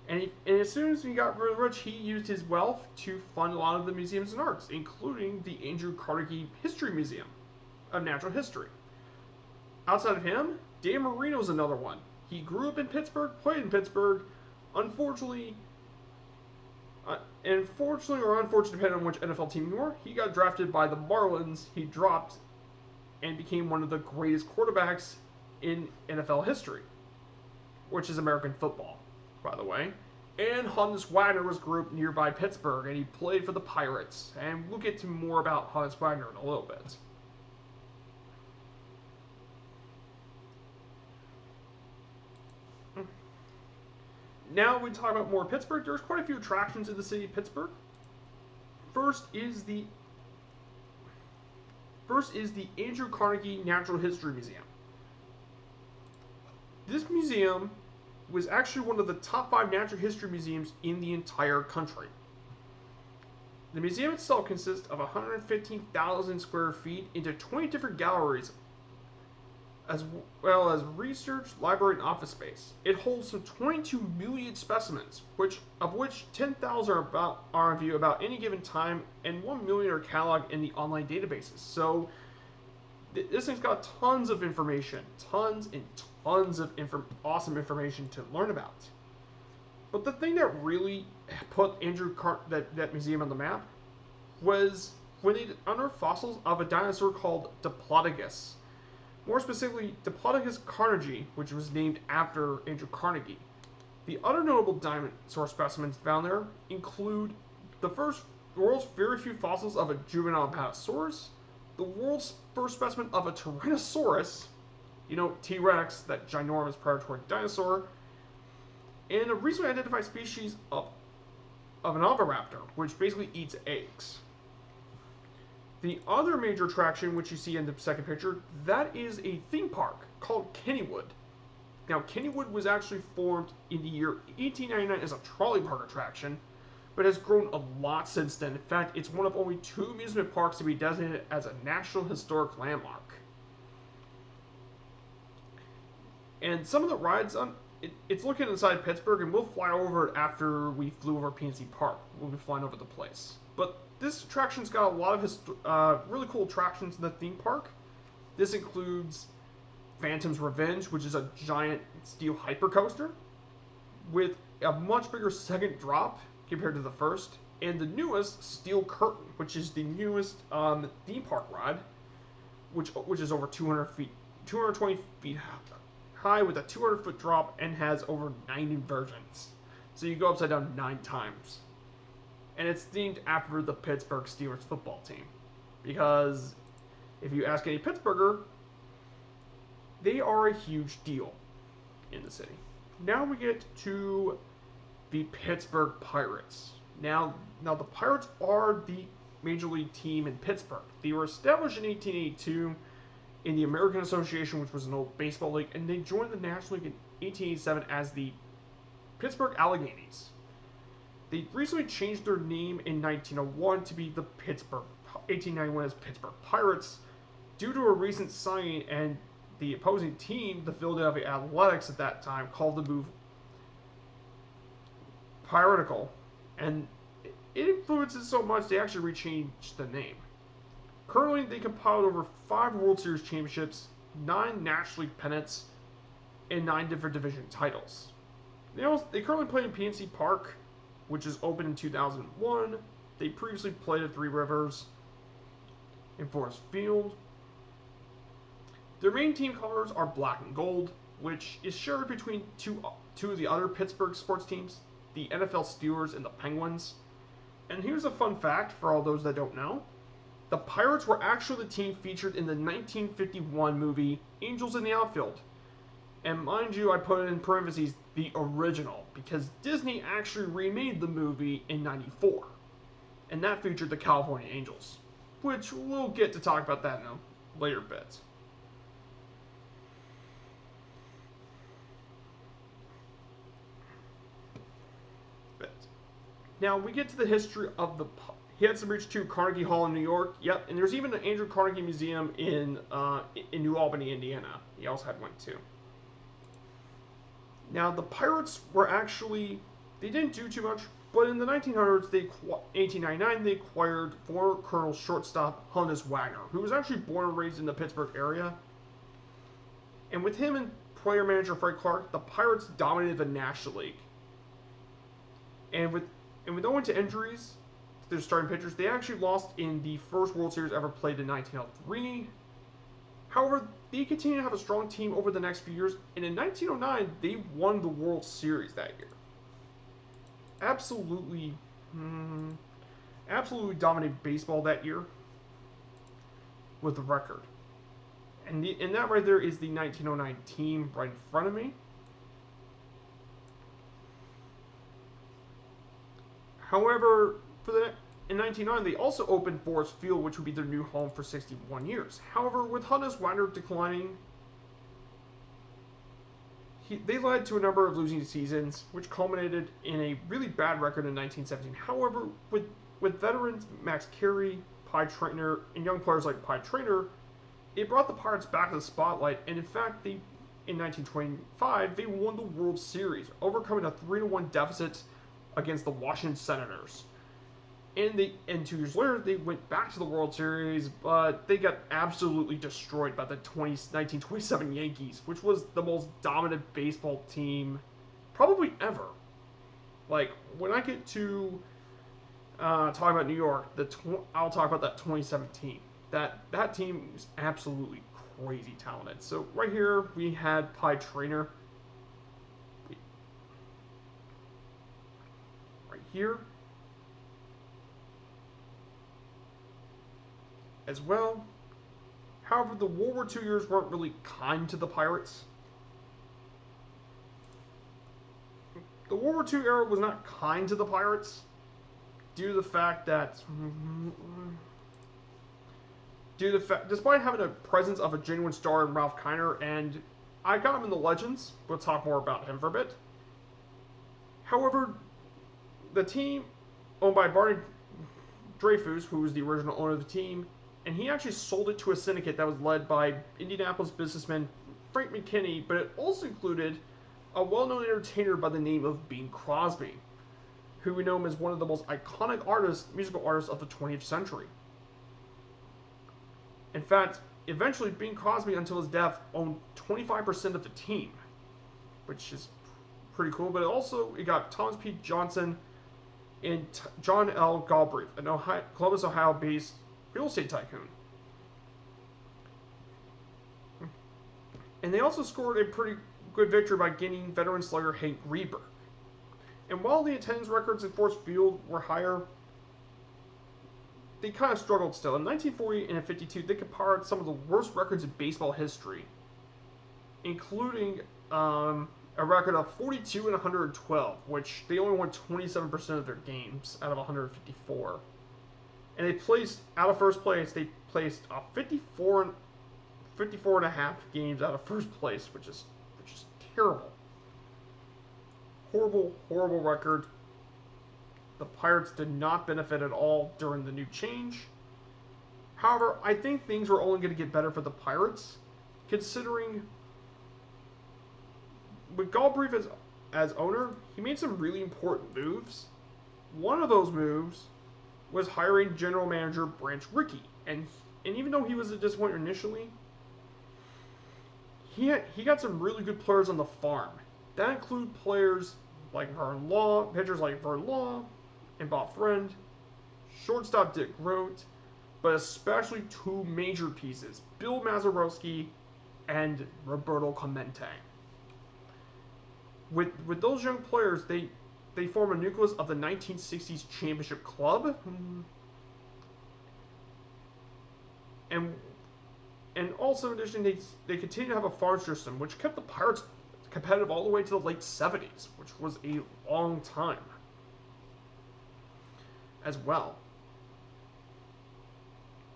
Speaker 1: And as soon as he got really rich, he used his wealth to fund a lot of the museums and arts, including the Andrew Carnegie History Museum of Natural History. Outside of him, Dan Marino's another one. He grew up in Pittsburgh, played in Pittsburgh. Unfortunately, or unfortunately, depending on which NFL team you were, he got drafted by the Marlins. He dropped and became one of the greatest quarterbacks in NFL history, which is American football, by the way. And Honus Wagner was grew up nearby Pittsburgh, and he played for the Pirates. And we'll get to more about Honus Wagner in a little bit. Now we talk about more Pittsburgh. There's quite a few attractions in the city of Pittsburgh. First is the Andrew Carnegie Natural History Museum. This museum was actually one of the top 5 natural history museums in the entire country. The museum itself consists of 115,000 square feet into 20 different galleries, as well as research, library, and office space. It holds some 22 million specimens, of which 10,000 are on view about any given time, and 1 million are cataloged in the online databases. So this thing's got tons of information, tons and tons of awesome information to learn about. But the thing that really put that museum on the map was when they unearthed fossils of a dinosaur called Diplodocus. More specifically, Diplodocus carnegie, which was named after Andrew Carnegie. The other notable dinosaur specimens found there include the world's very few fossils of a juvenile Apatosaurus, the world's first specimen of a Tyrannosaurus, T-Rex, that ginormous predatory dinosaur, and a recently identified species of an oviraptor, which basically eats eggs. The other major attraction, which you see in the second picture, that is a theme park called Kennywood. Now, Kennywood was actually formed in the year 1899 as a trolley park attraction, but has grown a lot since then. In fact, it's one of only 2 amusement parks to be designated as a National Historic Landmark. And some of the rides it's looking inside Pittsburgh, and we'll fly over it after we flew over PNC Park. We'll be flying over the place. But this attraction's got a lot of really cool attractions in the theme park. This includes Phantom's Revenge, which is a giant steel hypercoaster with a much bigger second drop compared to the first, and the newest Steel Curtain, which is the newest theme park ride, which is over 220 feet high with a 200-foot drop and has over 9 inversions. So you go upside down 9 times. And it's themed after the Pittsburgh Steelers football team. Because if you ask any Pittsburgher, they are a huge deal in the city. Now we get to the Pittsburgh Pirates. Now the Pirates are the major league team in Pittsburgh. They were established in 1882 in the American Association, which was an old baseball league, and they joined the National League in 1887 as the Pittsburgh Alleghenies. They recently changed their name in 1901 to be the 1891 as Pittsburgh Pirates, due to a recent signing, and the opposing team, the Philadelphia Athletics at that time, called the move piratical, and it influenced it so much they actually rechanged the name. Currently, they compiled over 5 World Series championships, 9 National League pennants, and 9 different division titles. They currently play in PNC Park, which is open in 2001. They previously played at Three Rivers and Forest Field. Their main team colors are black and gold, which is shared between two of the other Pittsburgh sports teams, the NFL Steelers and the Penguins. And here's a fun fact for all those that don't know. The Pirates were actually the team featured in the 1951 movie Angels in the Outfield. And mind you, I put in parentheses the original, because Disney actually remade the movie in '94. And that featured the California Angels, which we'll get to talk about that in a later bit. Now we get to the history of the. He had some reach to Carnegie Hall in New York. Yep, and there's even an Andrew Carnegie Museum in New Albany, Indiana. He also had one too. Now the Pirates were actually, they didn't do too much, but in the 1900s, 1899, they acquired former Colonel shortstop Honus Wagner, who was actually born and raised in the Pittsburgh area. And with him and player manager Fred Clark, the Pirates dominated the National League. And with owing to injuries to their starting pitchers, they actually lost in the first World Series ever played in 1903. However, they continued to have a strong team over the next few years, and in 1909, they won the World Series that year. Absolutely dominated baseball that year with the record. And that right there is the 1909 team right in front of me. However, in 1909, they also opened Forest Field, which would be their new home for 61 years. However, with Honus Wagner declining, they led to a number of losing seasons, which culminated in a really bad record in 1917. However, with veterans Max Carey, Pie Traynor, and young players like Pie Traynor, it brought the Pirates back to the spotlight, and in fact, in 1925, they won the World Series, overcoming a 3-1 deficit against the Washington Senators. And 2 years later, they went back to the World Series, but they got absolutely destroyed by the 1927 Yankees, which was the most dominant baseball team probably ever. Like, when I get to talk about New York, I'll talk about that 2017. That team was absolutely crazy talented. So right here, we had Pie Traynor. Right here. As well. However, the World War II years weren't really kind to the Pirates. The World War II era was not kind to the Pirates due to the fact that despite having a presence of a genuine star in Ralph Kiner, and I got him in the Legends, we'll talk more about him for a bit. However, the team owned by Barney Dreyfus, who was the original owner of the team, and he actually sold it to a syndicate that was led by Indianapolis businessman Frank McKinney, but it also included a well-known entertainer by the name of Bing Crosby, who we know him as one of the most iconic musical artists of the 20th century. In fact, eventually Bing Crosby, until his death, owned 25% of the team, which is pretty cool. But it got Thomas P. Johnson and John L. Galbraith, an Columbus, Ohio-based real estate tycoon. And they also scored a pretty good victory by getting veteran slugger Hank Greenberg. And while the attendance records at Forest Field were higher, they kind of struggled still. In 1940 and in 52, they compared some of the worst records in baseball history, including a record of 42 and 112, which they only won 27% of their games out of 154. And they placed, out of first place, they placed 54 and a half games out of first place, which is terrible. Horrible record. The Pirates did not benefit at all during the new change. However, I think things were only going to get better for the Pirates, considering with Galbraith as owner, he made some really important moves. One of those moves was hiring general manager Branch Rickey, and And even though he was a disappointment initially, he got some really good players on the farm. That include players like Vern Law, pitchers like Vern Law and Bob Friend, shortstop Dick Grote, but especially two major pieces, Bill Mazeroski and Roberto Clemente. With those young players, they form a nucleus of the 1960s championship club, and also in addition they continue to have a farm system which kept the Pirates competitive all the way to the late 70s, which was a long time as well.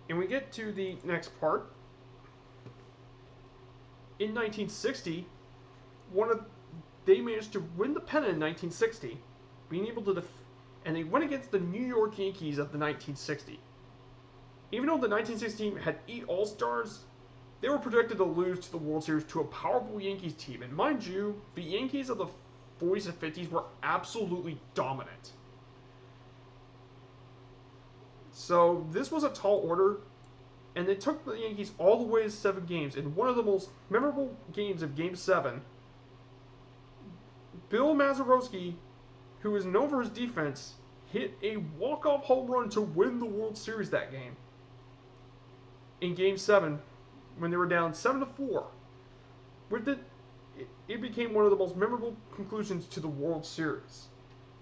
Speaker 1: And we get to the next part. In 1960, they managed to win the pennant in 1960, being able to and they went against the New York Yankees of the 1960. Even though the 1960 team had 8 All-Stars, they were projected to lose to the World Series to a powerful Yankees team. And mind you, the Yankees of the 40s and 50s were absolutely dominant. So this was a tall order, and they took the Yankees all the way to 7 games. In one of the most memorable games of Game 7, Bill Mazeroski, who is known for his defense, hit a walk-off home run to win the World Series that game. In Game 7, when they were down 7-4. With it became one of the most memorable conclusions to the World Series.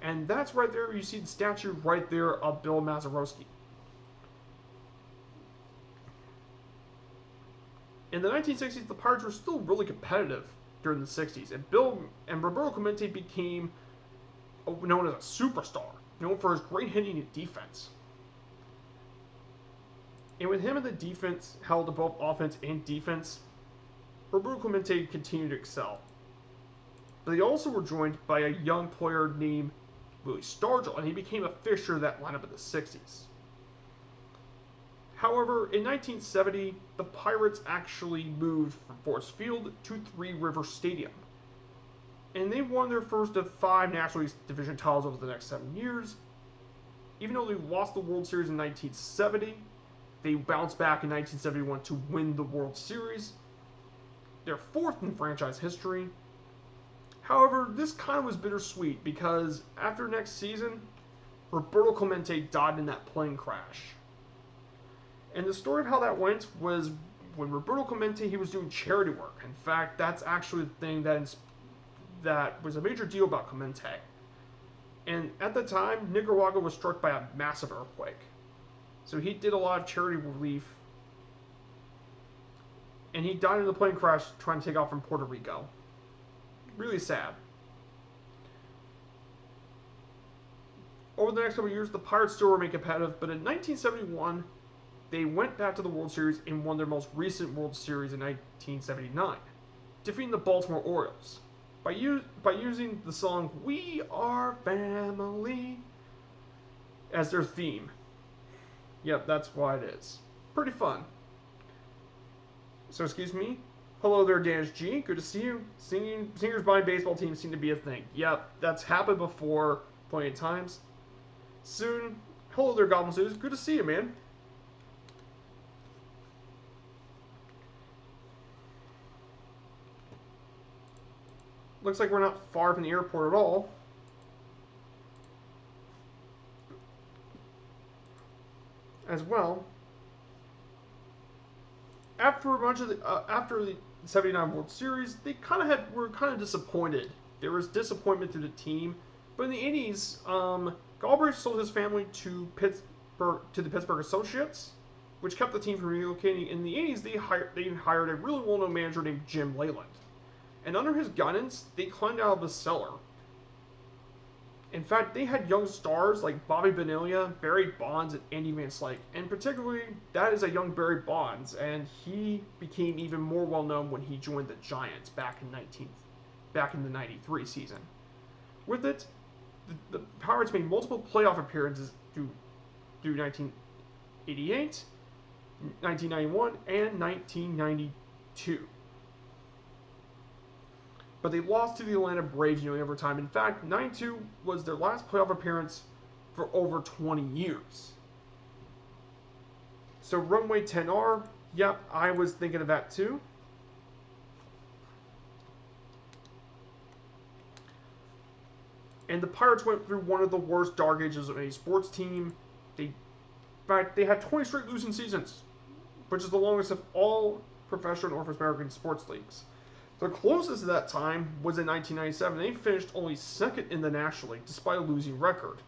Speaker 1: And that's right there, you see the statue right there of Bill Mazeroski. In the 1960s, the Pirates were still really competitive during the 60s, and Roberto Clemente became known as a superstar, known for his great hitting and defense. And with him in the defense, held to both offense and defense, Roberto Clemente continued to excel. But they also were joined by a young player named Willie Stargell, and he became a fixture of that lineup in the 60s. However, in 1970, the Pirates actually moved from Forest Field to Three River Stadium. And they won their first of 5 National League Division titles over the next 7 years. Even though they lost the World Series in 1970, they bounced back in 1971 to win the World Series, their 4th in franchise history. However, this kind of was bittersweet because after next season, Roberto Clemente died in that plane crash. And the story of how that went was when Roberto Clemente, he was doing charity work. In fact, that's actually the thing that was a major deal about Clemente. And at the time, Nicaragua was struck by a massive earthquake. So he did a lot of charity relief. And he died in the plane crash trying to take off from Puerto Rico. Really sad. Over the next couple of years, the Pirates still remained competitive, but in 1971, they went back to the World Series and won their most recent World Series in 1979, defeating the Baltimore Orioles by using the song "We Are Family" as their theme. Yep, that's why it is. Pretty fun. So, excuse me. Hello there, Danish G. Good to see you. Singers buying baseball teams seem to be a thing. Yep, that's happened before plenty of times. Soon. Hello there, Goblin Suits. Good to see you, man. Looks like we're not far from the airport at all. As well. After the '79 World Series, they were kind of disappointed. There was disappointment through the team, but in the '80s, Galbraith sold his family to the Pittsburgh Associates, which kept the team from relocating. In the '80s, they hired a really well-known manager named Jim Leyland, and under his guidance, they climbed out of the cellar. In fact, they had young stars like Bobby Bonilla, Barry Bonds, and Andy Van Slyke. And particularly, that is a young Barry Bonds, and he became even more well-known when he joined the Giants back in the '93 season. With it, the Pirates made multiple playoff appearances through 1988, 1991, and 1992. But they lost to the Atlanta Braves in overtime. In fact, 92 was their last playoff appearance for over 20 years. So runway 10R, yep, I was thinking of that too. And the Pirates went through one of the worst dark ages of any sports team. In fact, they had 20 straight losing seasons, which is the longest of all professional North American sports leagues. The closest to that time was in 1997. They finished only second in the National League, despite a losing record.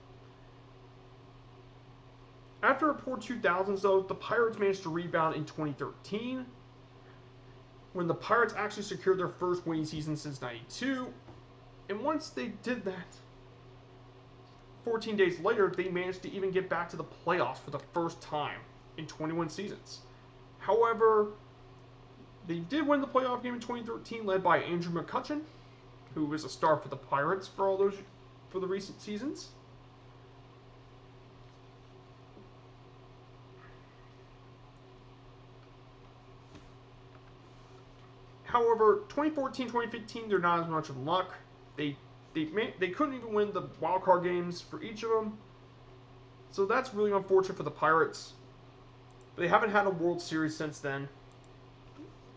Speaker 1: After a poor 2000s, though, the Pirates managed to rebound in 2013, when the Pirates actually secured their first winning season since '92. And once they did that, 14 days later, they managed to even get back to the playoffs for the first time in 21 seasons. However, they did win the playoff game in 2013, led by Andrew McCutchen, who was a star for the Pirates for the recent seasons. However, 2014-2015, they're not as much in luck. They couldn't even win the wild card games for each of them. So that's really unfortunate for the Pirates. They haven't had a World Series since then.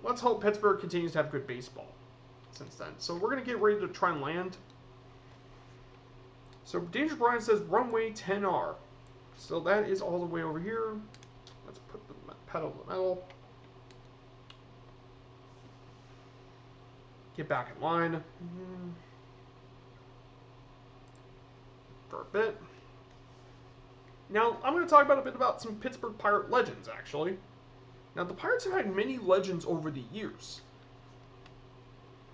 Speaker 1: Let's hope Pittsburgh continues to have good baseball since then. So we're going to get ready to try and land. So Danger Brian says runway 10R. So that is all the way over here. Let's put the pedal to the metal. Get back in line for a bit. Now, I'm going to talk a bit about some Pittsburgh Pirate legends, actually. Now, the Pirates have had many legends over the years.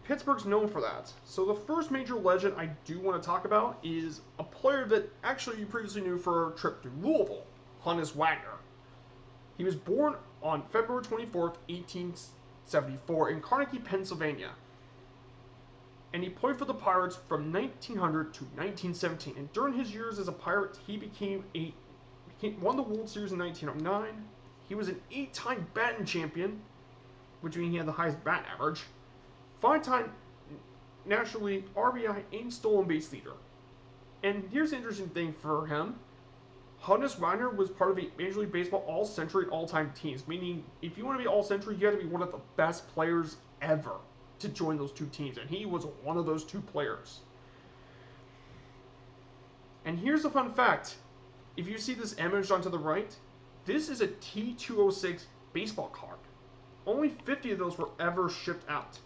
Speaker 1: Pittsburgh's known for that. So the first major legend I do want to talk about is a player that actually you previously knew for a trip to Louisville, Honus Wagner. He was born on February 24th, 1874 in Carnegie, Pennsylvania. And he played for the Pirates from 1900 to 1917. And during his years as a Pirate, he won the World Series in 1909. He was an 8-time batting champion, which means he had the highest bat average. 5-time National League RBI and stolen base leader. And here's the interesting thing for him. Honus Wagner was part of a Major League Baseball All-Century all-time teams, meaning if you want to be All-Century, you have to be one of the best players ever to join those two teams, and he was one of those two players. And here's a fun fact. If you see this image on to the right, this is a T206 baseball card. Only 50 of those were ever shipped out.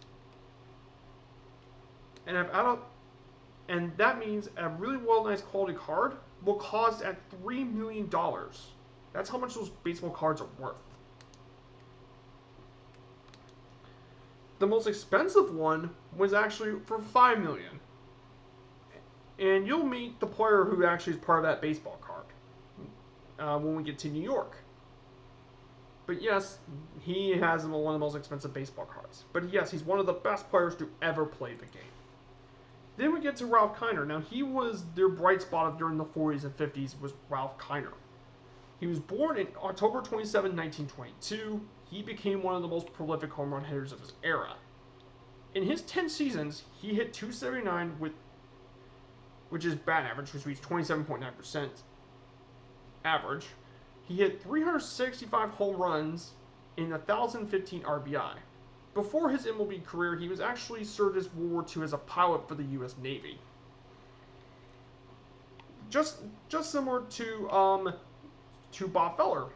Speaker 1: And that means a really nice quality card will cost at $3 million. That's how much those baseball cards are worth. The most expensive one was actually for $5 million. And you'll meet the player who actually is part of that baseball card when we get to New York. But yes, he has one of the most expensive baseball cards. But yes, he's one of the best players to ever play the game. Then we get to Ralph Kiner. Now, he was their bright spot during the 40s and 50s was Ralph Kiner. He was born in October 27, 1922. He became one of the most prolific home run hitters of his era. In his 10 seasons, he hit .279 which is bat average, which reached 27.9% average. He hit 365 home runs in 1,015 RBI. Before his MLB career, he was actually served as World War II as a pilot for the U.S. Navy. Just similar to Bob Feller.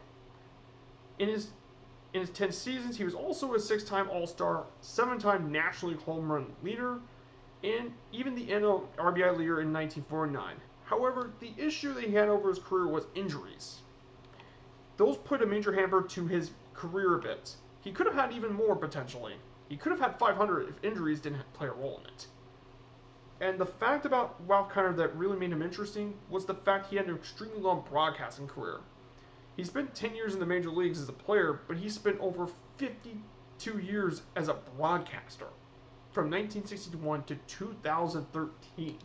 Speaker 1: In his 10 seasons, he was also a 6-time All-Star, 7-time National League home run leader, and even the NL RBI leader in 1949. However, the issue that he had over his career was injuries. Those put a major hamper to his career a bit. He could have had even more, potentially. He could have had 500 if injuries didn't play a role in it. And the fact about Ralph Kiner that really made him interesting was the fact he had an extremely long broadcasting career. He spent 10 years in the major leagues as a player, but he spent over 52 years as a broadcaster, from 1961 to 2013.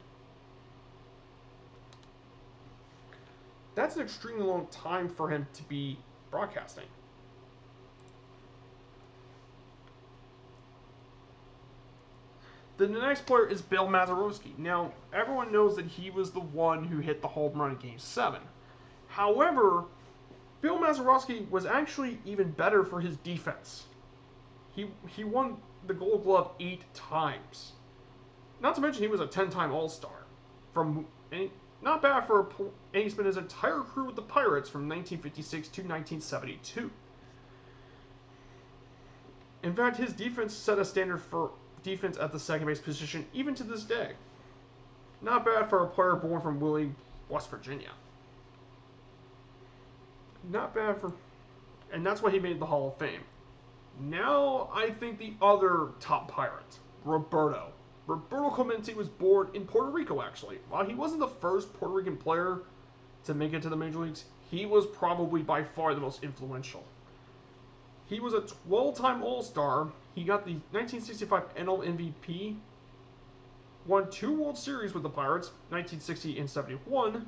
Speaker 1: That's an extremely long time for him to be broadcasting. Then the next player is Bill Mazeroski. Now, everyone knows that he was the one who hit the home run in Game 7. However, Bill Mazeroski was actually even better for his defense. He won the Gold Glove 8 times. Not to mention he was a 10-time All-Star. Not bad for and he spent his entire career with the Pirates from 1956 to 1972. In fact, his defense set a standard for defense at the second base position even to this day. Not bad for a player born from Wheeling, West Virginia. Not bad for... And that's why he made the Hall of Fame. Now, I think the other top Pirate, Roberto. Roberto Clemente was born in Puerto Rico, actually. While he wasn't the first Puerto Rican player to make it to the Major Leagues, he was probably by far the most influential. He was a 12-time All-Star. He got the 1965 NL MVP, won 2 World Series with the Pirates, 1960 and 71,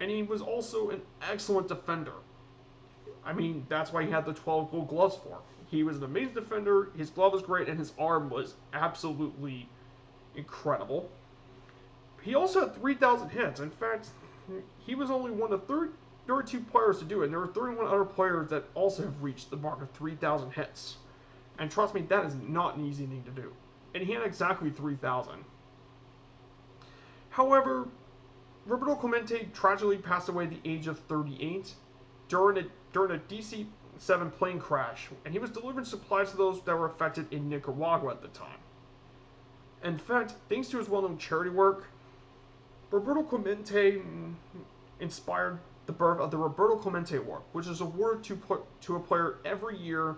Speaker 1: and he was also an excellent defender. I mean, that's why he had the 12 Gold Gloves for. He was an amazing defender, his glove was great, and his arm was absolutely incredible. He also had 3,000 hits. In fact, he was only one of 32 players to do it, and there were 31 other players that also have reached the mark of 3,000 hits. And trust me, that is not an easy thing to do. And he had exactly 3,000. However, Roberto Clemente tragically passed away at the age of 38 during a DC-7 plane crash, and he was delivering supplies to those that were affected in Nicaragua at the time. In fact, thanks to his well-known charity work, Roberto Clemente inspired the birth of the Roberto Clemente Award, which is awarded to a player every year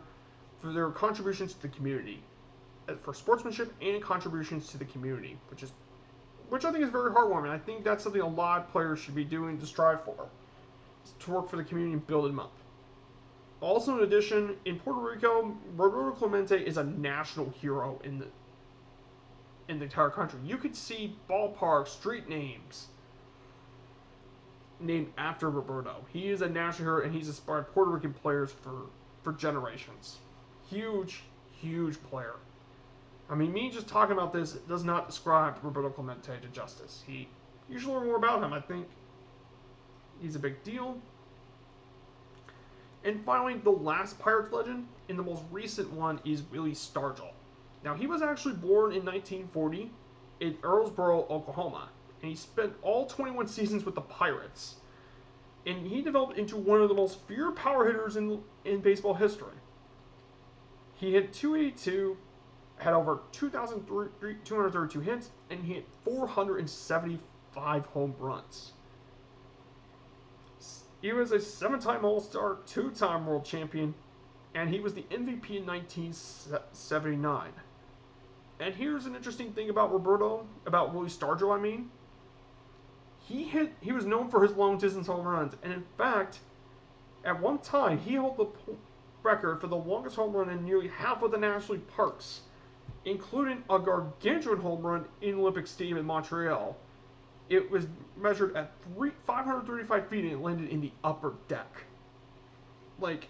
Speaker 1: for their contributions to the community, for sportsmanship and contributions to the community, which I think is very heartwarming. I think that's something a lot of players should be doing to strive for, to work for the community and build them up. Also, in addition, in Puerto Rico, Roberto Clemente is a national hero in the entire country. You could see ballparks, street names named after Roberto. He is a national hero, and he's inspired Puerto Rican players for generations. Huge, huge player. I mean, me just talking about this does not describe Roberto Clemente to justice. You should learn more about him. I think he's a big deal. And finally, the last Pirates legend, and the most recent one, is Willie Stargell. Now, he was actually born in 1940 in Earlsboro, Oklahoma, and he spent all 21 seasons with the Pirates. And he developed into one of the most feared power hitters in baseball history. He hit .282, had over 232 hits, and he hit 475 home runs. He was a 7-time All-Star, 2-time World Champion, and he was the MVP in 1979. And here's an interesting thing about Willie Stargell, I mean. He was known for his long-distance home runs, and in fact, at one time, he held the record for the longest home run in nearly half of the National League parks, including a gargantuan home run in Olympic Stadium in Montreal. It was measured at 535 feet, and it landed in the upper deck. Like,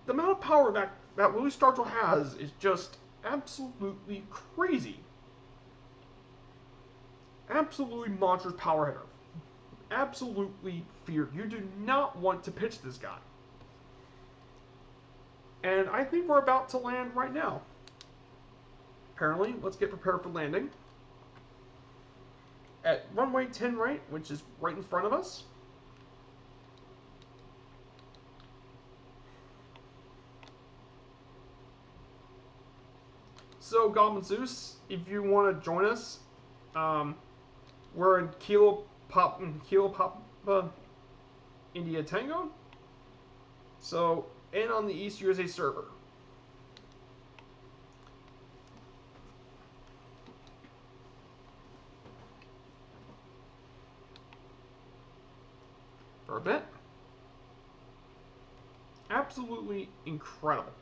Speaker 1: the amount of power that Willie Stargell has is just absolutely crazy. Absolutely monstrous power hitter. Absolutely feared. You do not want to pitch this guy. And I think we're about to land right now. Apparently, let's get prepared for landing. At runway 10 right, which is right in front of us. So, Goblin Zeus, if you want to join us, we're in Kilo Papa, India Tango. So, and on the East USA server. For a bit. Absolutely incredible.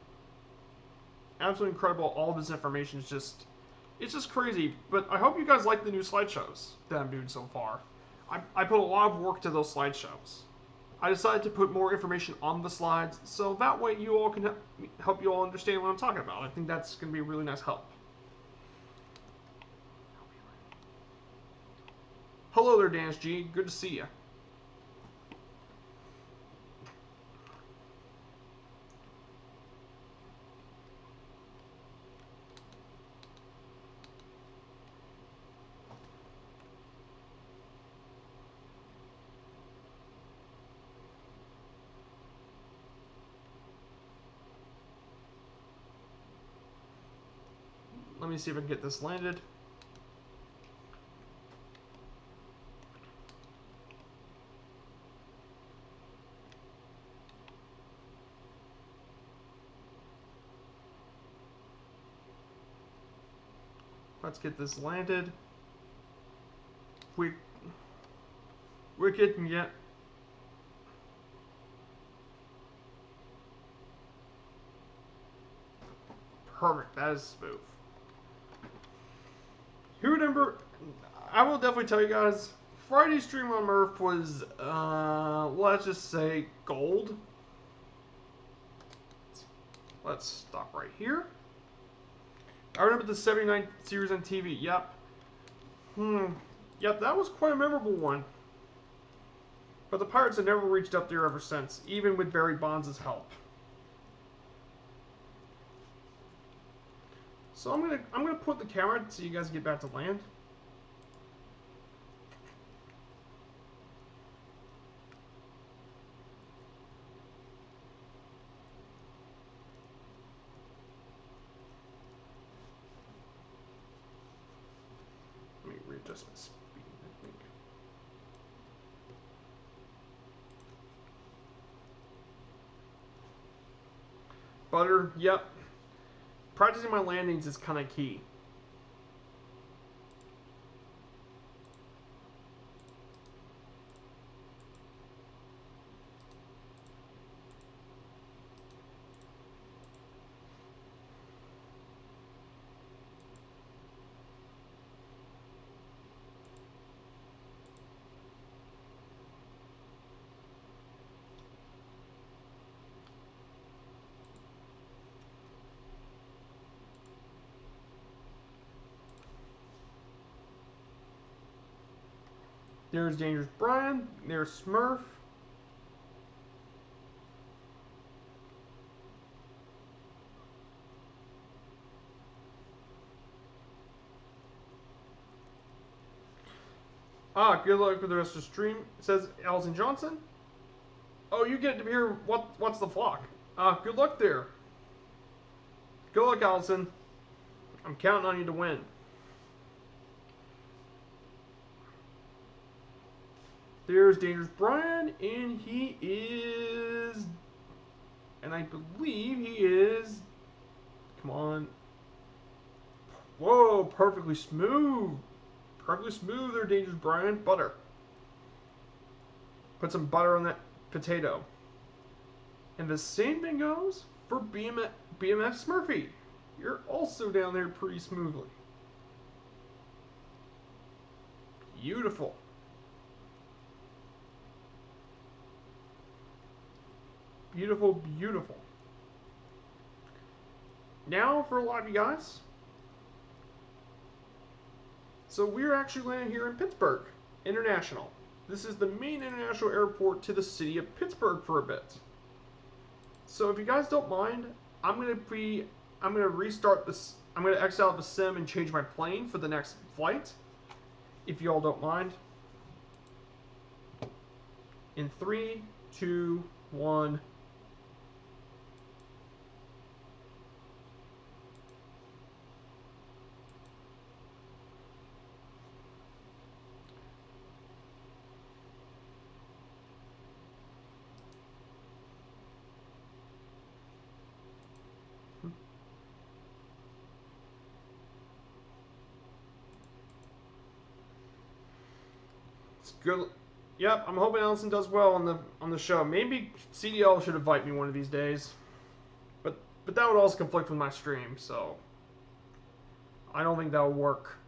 Speaker 1: Absolutely incredible. All of this information is it's just crazy. But I hope you guys like the new slideshows that I'm doing so far. I put a lot of work to those slideshows. I decided to put more information on the slides, so that way you all can help you all understand what I'm talking about. I think that's going to be a really nice help. Hello there, Dance G. Good to see you. Let me see if I can get this landed. Let's get this landed. We can get. Perfect. That is smooth. Who remember? I will definitely tell you guys. Friday's stream on Murph was, let's just say, gold. Let's stop right here. I remember the 79 series on TV. Yep. Yep, that was quite a memorable one. But the Pirates have never reached up there ever since, even with Barry Bonds' help. So I'm gonna put the camera so you guys get back to land. Let me readjust my speed, I think. Butter, yep. Practicing my landings is kind of key. There's Dangerous Brian. There's Smurf. Good luck with the rest of the stream. It says Allison Johnson. Oh, you get to hear what's the flock. Good luck there. Good luck, Allison. I'm counting on you to win. There's Dangerous Brian, and he is... And I believe he is... Come on. Whoa, perfectly smooth. Perfectly smooth there, Dangerous Brian. Butter. Put some butter on that potato. And the same thing goes for BMX Smurfy. You're also down there pretty smoothly. Beautiful. Beautiful, beautiful. Now for a lot of you guys. So we're actually landing here in Pittsburgh International. This is the main international airport to the city of Pittsburgh for a bit. So if you guys don't mind, I'm gonna restart this. I'm gonna exit out the sim and change my plane for the next flight. If you all don't mind. In 3, 2, 1. It's good. Yep, I'm hoping Allison does well on the show. Maybe CDL should invite me one of these days. But that would also conflict with my stream, so I don't think that would work.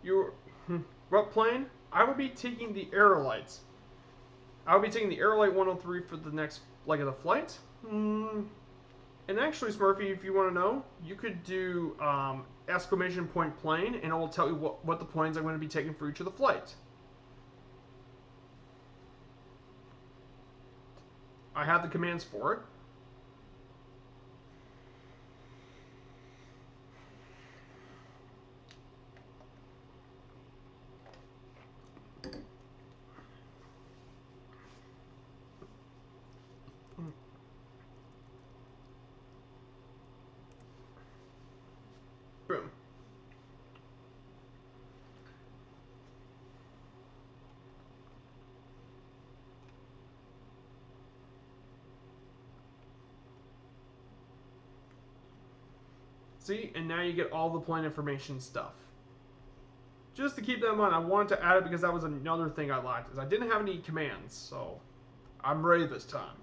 Speaker 1: You, what plane? I will be taking the Aerolites. I will be taking the Aerolite 103 for the next leg of the flight. And actually, Smurfy, if you want to know, you could do exclamation point plane, and it will tell you what the planes I'm going to be taking for each of the flights. I have the commands for it. Boom. See, and now you get all the plane information stuff. Just to keep that in mind, I wanted to add it because that was another thing I liked, is I didn't have any commands, so I'm ready this time.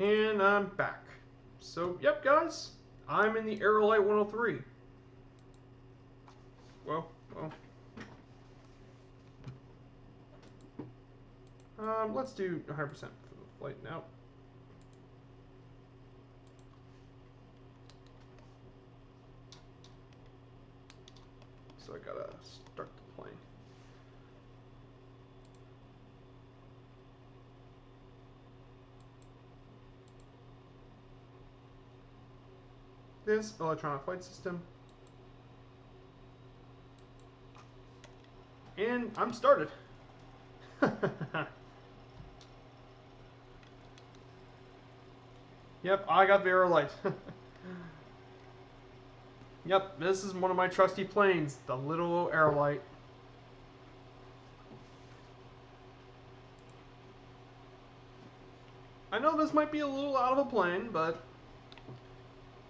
Speaker 1: And I'm back. So, yep, guys, I'm in the Aerolite 103. Well. Let's do 100% for the flight now. So I gotta start the plane. This electronic flight system. And I'm started. Yep, I got the Aerolite. Yep, this is one of my trusty planes, the little Aerolite. I know this might be a little out of a plane, but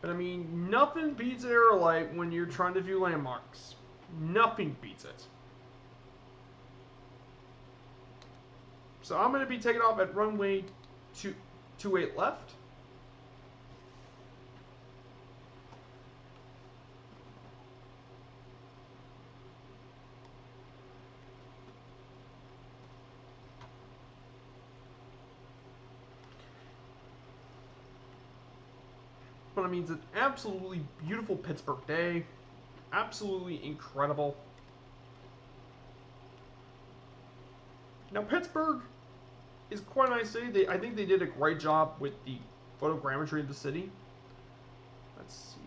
Speaker 1: I mean, nothing beats an Aerolite when you're trying to view landmarks. Nothing beats it. So I'm going to be taking off at runway 28 left. But I mean, it's an absolutely beautiful Pittsburgh day. Absolutely incredible. Now, Pittsburgh is quite a nice city. I think they did a great job with the photogrammetry of the city. Let's see.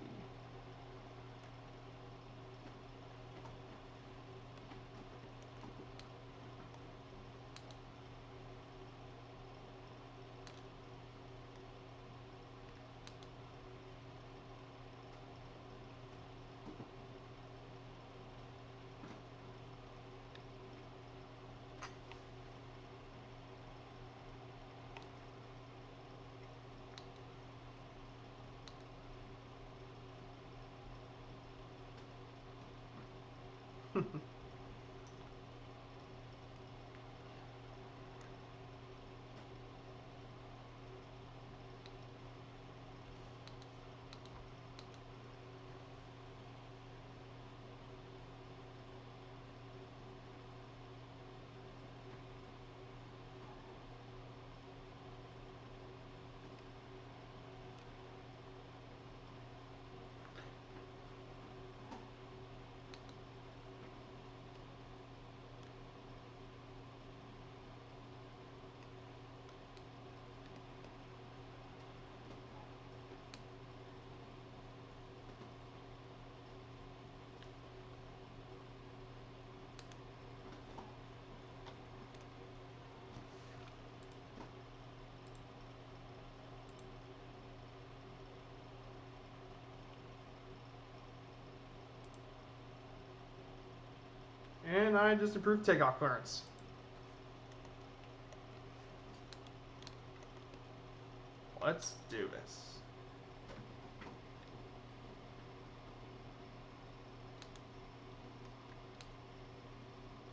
Speaker 1: And I just improved takeoff clearance. Let's do this.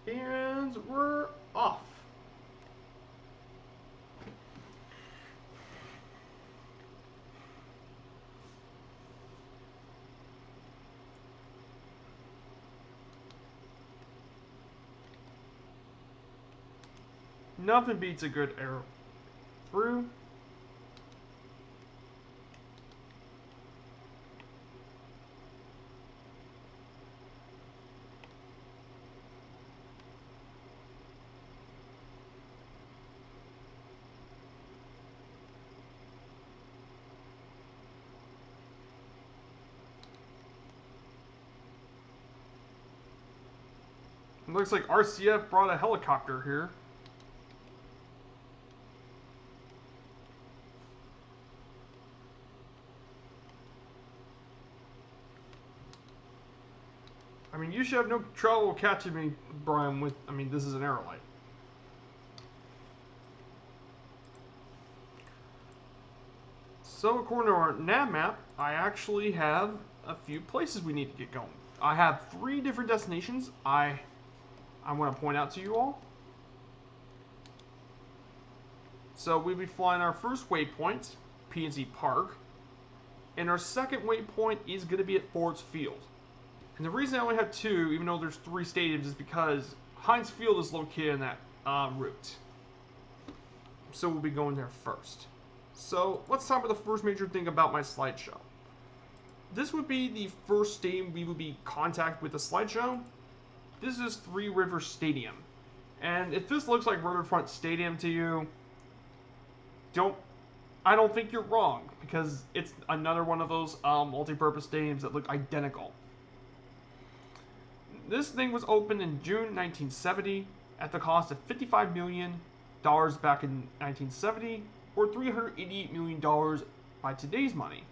Speaker 1: And we're off. Nothing beats a good arrow through. It looks like RCF brought a helicopter here. I mean, you should have no trouble catching me, Brian, with... I mean, this is an aerolite. So, according to our nav map, I actually have a few places we need to get going. I have 3 different destinations I want to point out to you all. So, we'll be flying our first waypoint, PNC Park. And our second waypoint is going to be at Ford's Field. And the reason I only have 2, even though there's 3 stadiums, is because Heinz Field is located in that route. So we'll be going there first. So let's talk about the first major thing about my slideshow. This would be the first stadium we would be contact with the slideshow. This is Three Rivers Stadium. And if this looks like Riverfront Stadium to you, I don't think you're wrong, because it's another one of those multi-purpose stadiums that look identical. This thing was opened in June 1970 at the cost of $55 million back in 1970, or $388 million by today's money.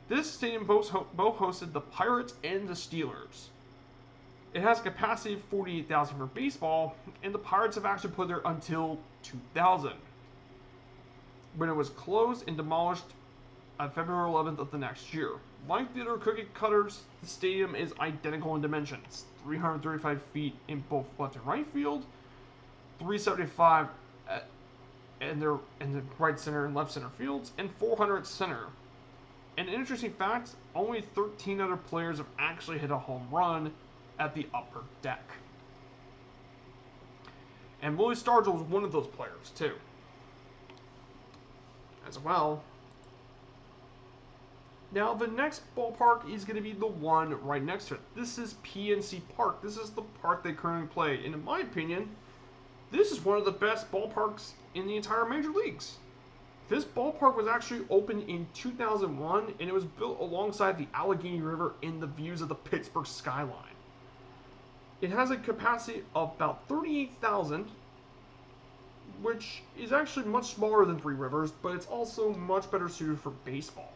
Speaker 1: This stadium both hosted the Pirates and the Steelers. It has a capacity of 48,000 for baseball, and the Pirates have actually put there until 2000, when it was closed and demolished on February 11th of the next year. Like the other cookie cutters, the stadium is identical in dimensions. 335 feet in both left and right field, 375 in the right center and left center fields, and 400 at center. And an interesting fact, only 13 other players have actually hit a home run at the upper deck. And Willie Stargell was one of those players, too. As well. Now, the next ballpark is going to be the one right next to it. This is PNC Park. This is the park they currently play. And in my opinion, this is one of the best ballparks in the entire major leagues. This ballpark was actually opened in 2001, and it was built alongside the Allegheny River in the views of the Pittsburgh skyline. It has a capacity of about 38,000, which is actually much smaller than Three Rivers, but it's also much better suited for baseball.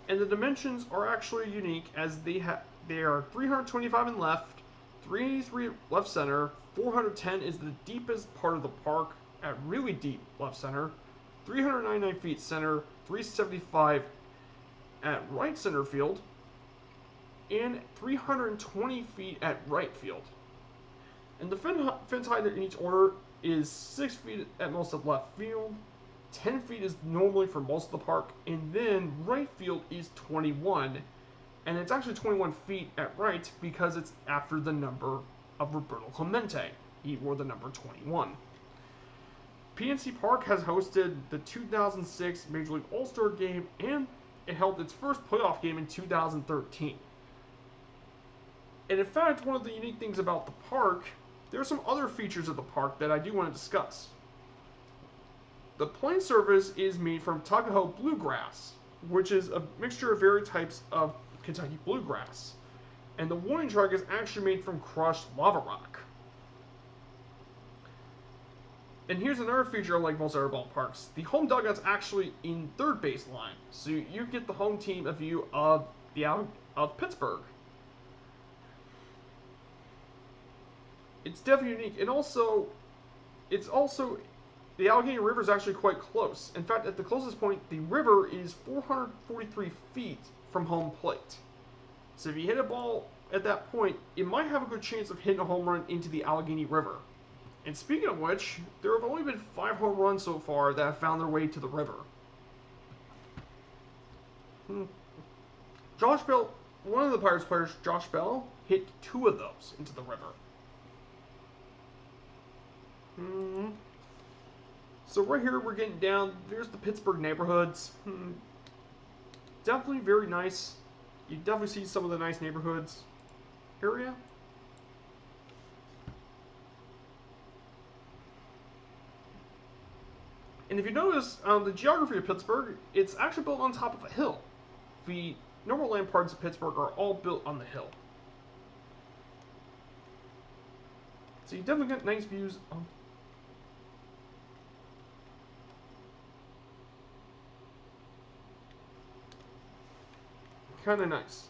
Speaker 1: And the dimensions are actually unique, as they are 325 in left, 383 left center, 410 is the deepest part of the park at really deep left center, 399 feet center, 375 at right center field, and 320 feet at right field. And the fence height in each order is 6 feet at most of left field, 10 feet is normally for most of the park, and then right field is 21, and it's actually 21 feet at right because it's after the number of Roberto Clemente. He wore the number 21. PNC Park has hosted the 2006 Major League All-Star Game, and it held its first playoff game in 2013. And in fact, one of the unique things about the park, there are some other features of the park that I do want to discuss. The playing surface is made from Tuckahoe bluegrass, which is a mixture of various types of Kentucky bluegrass. And the warning track is actually made from crushed lava rock. And here's another feature like most other ballparks. The home dugout's actually in third base line, so you get the home team a view of Pittsburgh. It's definitely unique, and also it's also the Allegheny River is actually quite close. In fact, at the closest point, the river is 443 feet from home plate. So if you hit a ball at that point, it might have a good chance of hitting a home run into the Allegheny River. And speaking of which, there have only been 5 home runs so far that have found their way to the river. Josh Bell, one of the Pirates players, Josh Bell, hit 2 of those into the river. So right here we're getting down, there's the Pittsburgh neighborhoods. Definitely very nice. You definitely see some of the nice neighborhoods area. And if you notice, the geography of Pittsburgh, it's actually built on top of a hill. The normal land parts of Pittsburgh are all built on the hill. So you definitely get nice views. Kind of nice.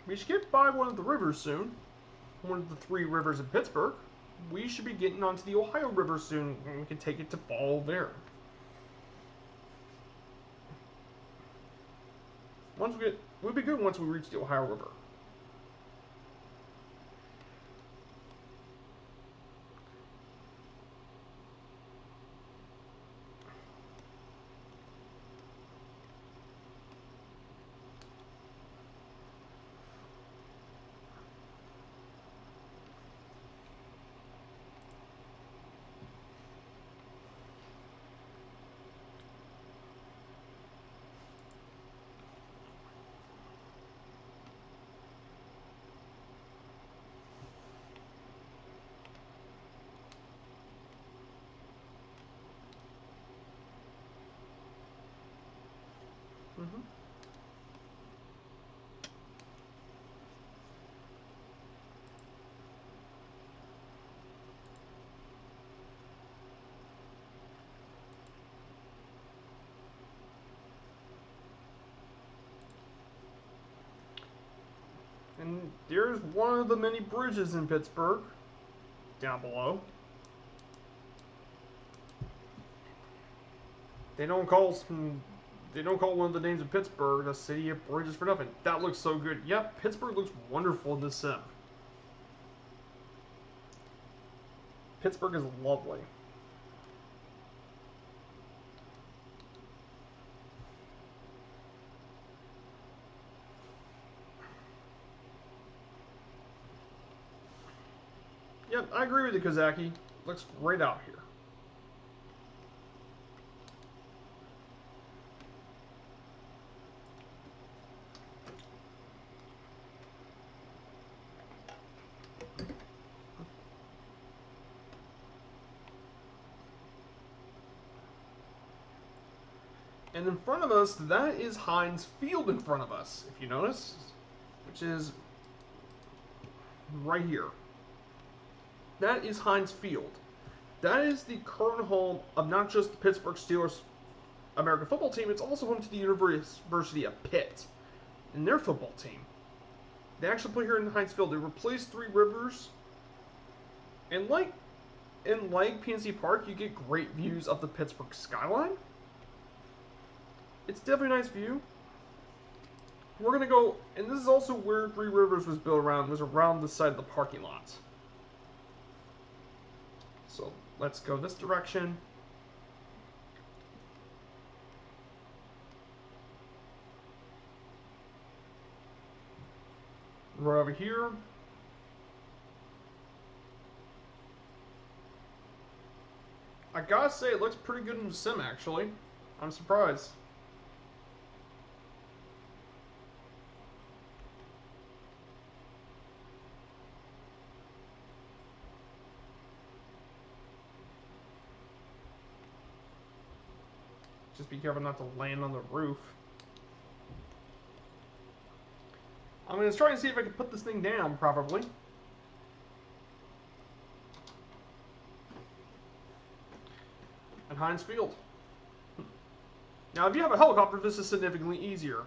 Speaker 1: We should get by one of the rivers soon. One of the 3 rivers in Pittsburgh. We should be getting onto the Ohio River soon, and we can take it to fall there. We'll be good once we reach the Ohio River. Mm-hmm. And there's one of the many bridges in Pittsburgh, down below. They don't call one of the names of Pittsburgh the city of bridges for nothing. That looks so good. Yep, Pittsburgh looks wonderful in this sim. Pittsburgh is lovely. Yep, I agree with you, Kozaki. Looks great out here. And in front of us, that is Heinz Field in front of us, if you notice, which is right here. That is Heinz Field. That is the current home of not just the Pittsburgh Steelers American football team, it's also home to the University of Pitt. in their football team. They actually play here in Heinz Field. They replaced Three Rivers, and like PNC Park, you get great views of the Pittsburgh skyline. It's definitely a nice view. We're gonna go, and this is also where Three Rivers was built around. It was around the side of the parking lot. So let's go this direction. Right over here. I gotta say, it looks pretty good in the sim, actually. I'm surprised. Just be careful not to land on the roof. I'm going to try and see if I can put this thing down properly. At Heinz Field. Now, if you have a helicopter, this is significantly easier.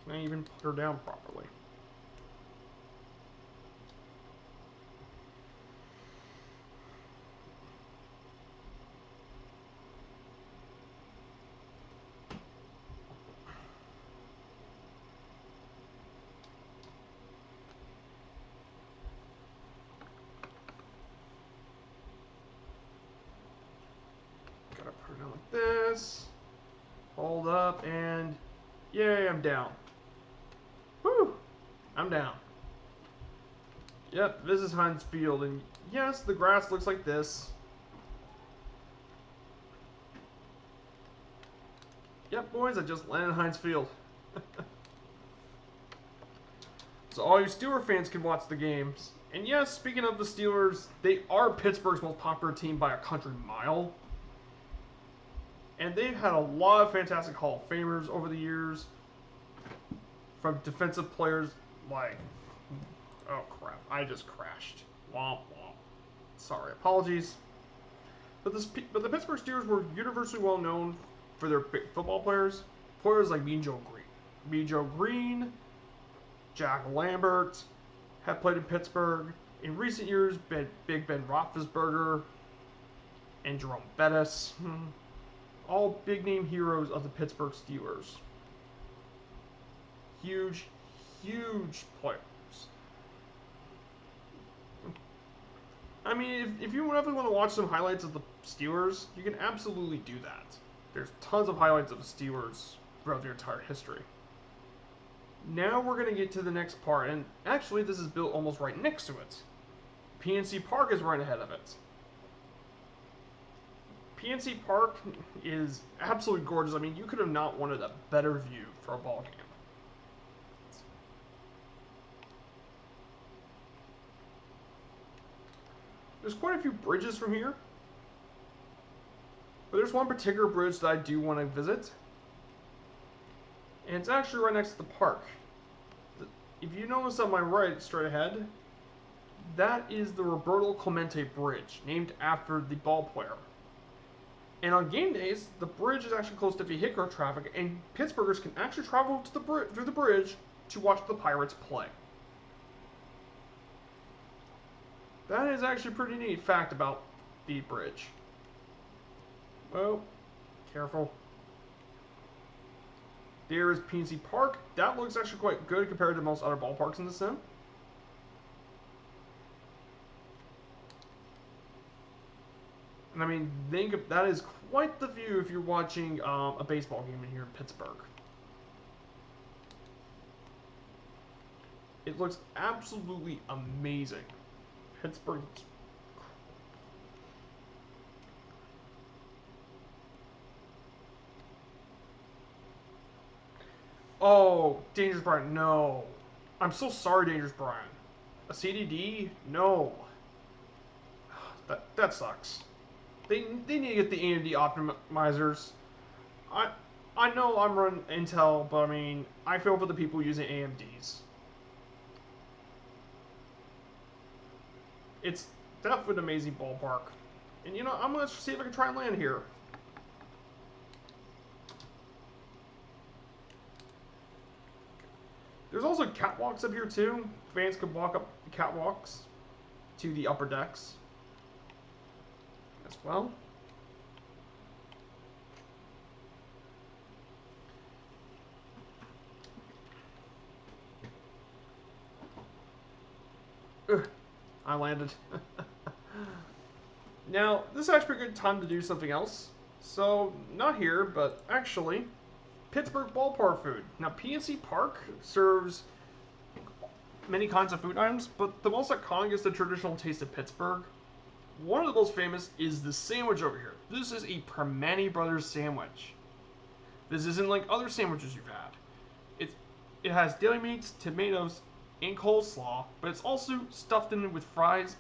Speaker 1: Can I even put her down properly? Gotta put it down like this. Hold up, and yay, I'm down. Woo! I'm down. Yep, this is Heinz Field, and yes, the grass looks like this. Yep, boys, I just landed Heinz Field. So all you Steelers fans can watch the games. And yes, speaking of the Steelers, they are Pittsburgh's most popular team by a country mile. And they've had a lot of fantastic Hall of Famers over the years. From defensive players like... Oh crap, I just crashed. Womp womp. Sorry, apologies. But the Pittsburgh Steelers were universally well known for their big football players. Players like Mean Joe Green, Jack Lambert have played in Pittsburgh. In recent years, Big Ben Roethlisberger and Jerome Bettis. All big-name heroes of the Pittsburgh Steelers. Huge, huge players. I mean, if you definitely want to watch some highlights of the Steelers, you can absolutely do that. There's tons of highlights of the Steelers throughout their entire history. Now we're going to get to the next part, and actually this is built almost right next to it. PNC Park is right ahead of it. PNC Park is absolutely gorgeous. I mean, you could have not wanted a better view for a ball game. There's quite a few bridges from here. But there's one particular bridge that I do want to visit. And it's actually right next to the park. If you notice on my right, straight ahead, that is the Roberto Clemente Bridge, named after the ball player. And on game days, the bridge is actually close to vehicular traffic, and Pittsburghers can actually travel to through the bridge to watch the Pirates play. That is actually a pretty neat fact about the bridge. Well, careful. There is PNC Park. That looks actually quite good compared to most other ballparks in the sim. And I mean, think of, that is quite the view if you're watching a baseball game in here in Pittsburgh. It looks absolutely amazing. Pittsburgh. Oh, Dangerous Brian, no. I'm so sorry, Dangerous Brian. A CDD? No. That sucks. They need to get the AMD optimizers. I know I'm running Intel, but I mean, I feel for the people using AMDs. It's definitely an amazing ballpark. And you know, I'm going to see if I can try and land here. There's also catwalks up here too. Fans can walk up the catwalks to the upper decks as well. Ugh, I landed. Now, this is actually a good time to do something else. So, not here, but actually, Pittsburgh ballpark food. Now, PNC Park serves many kinds of food items, but the most iconic is the traditional taste of Pittsburgh. One of the most famous is the sandwich over here. This is a Permane Brothers sandwich. This isn't like other sandwiches you've had. It has deli meats, tomatoes, and coleslaw, but it's also stuffed in with fries.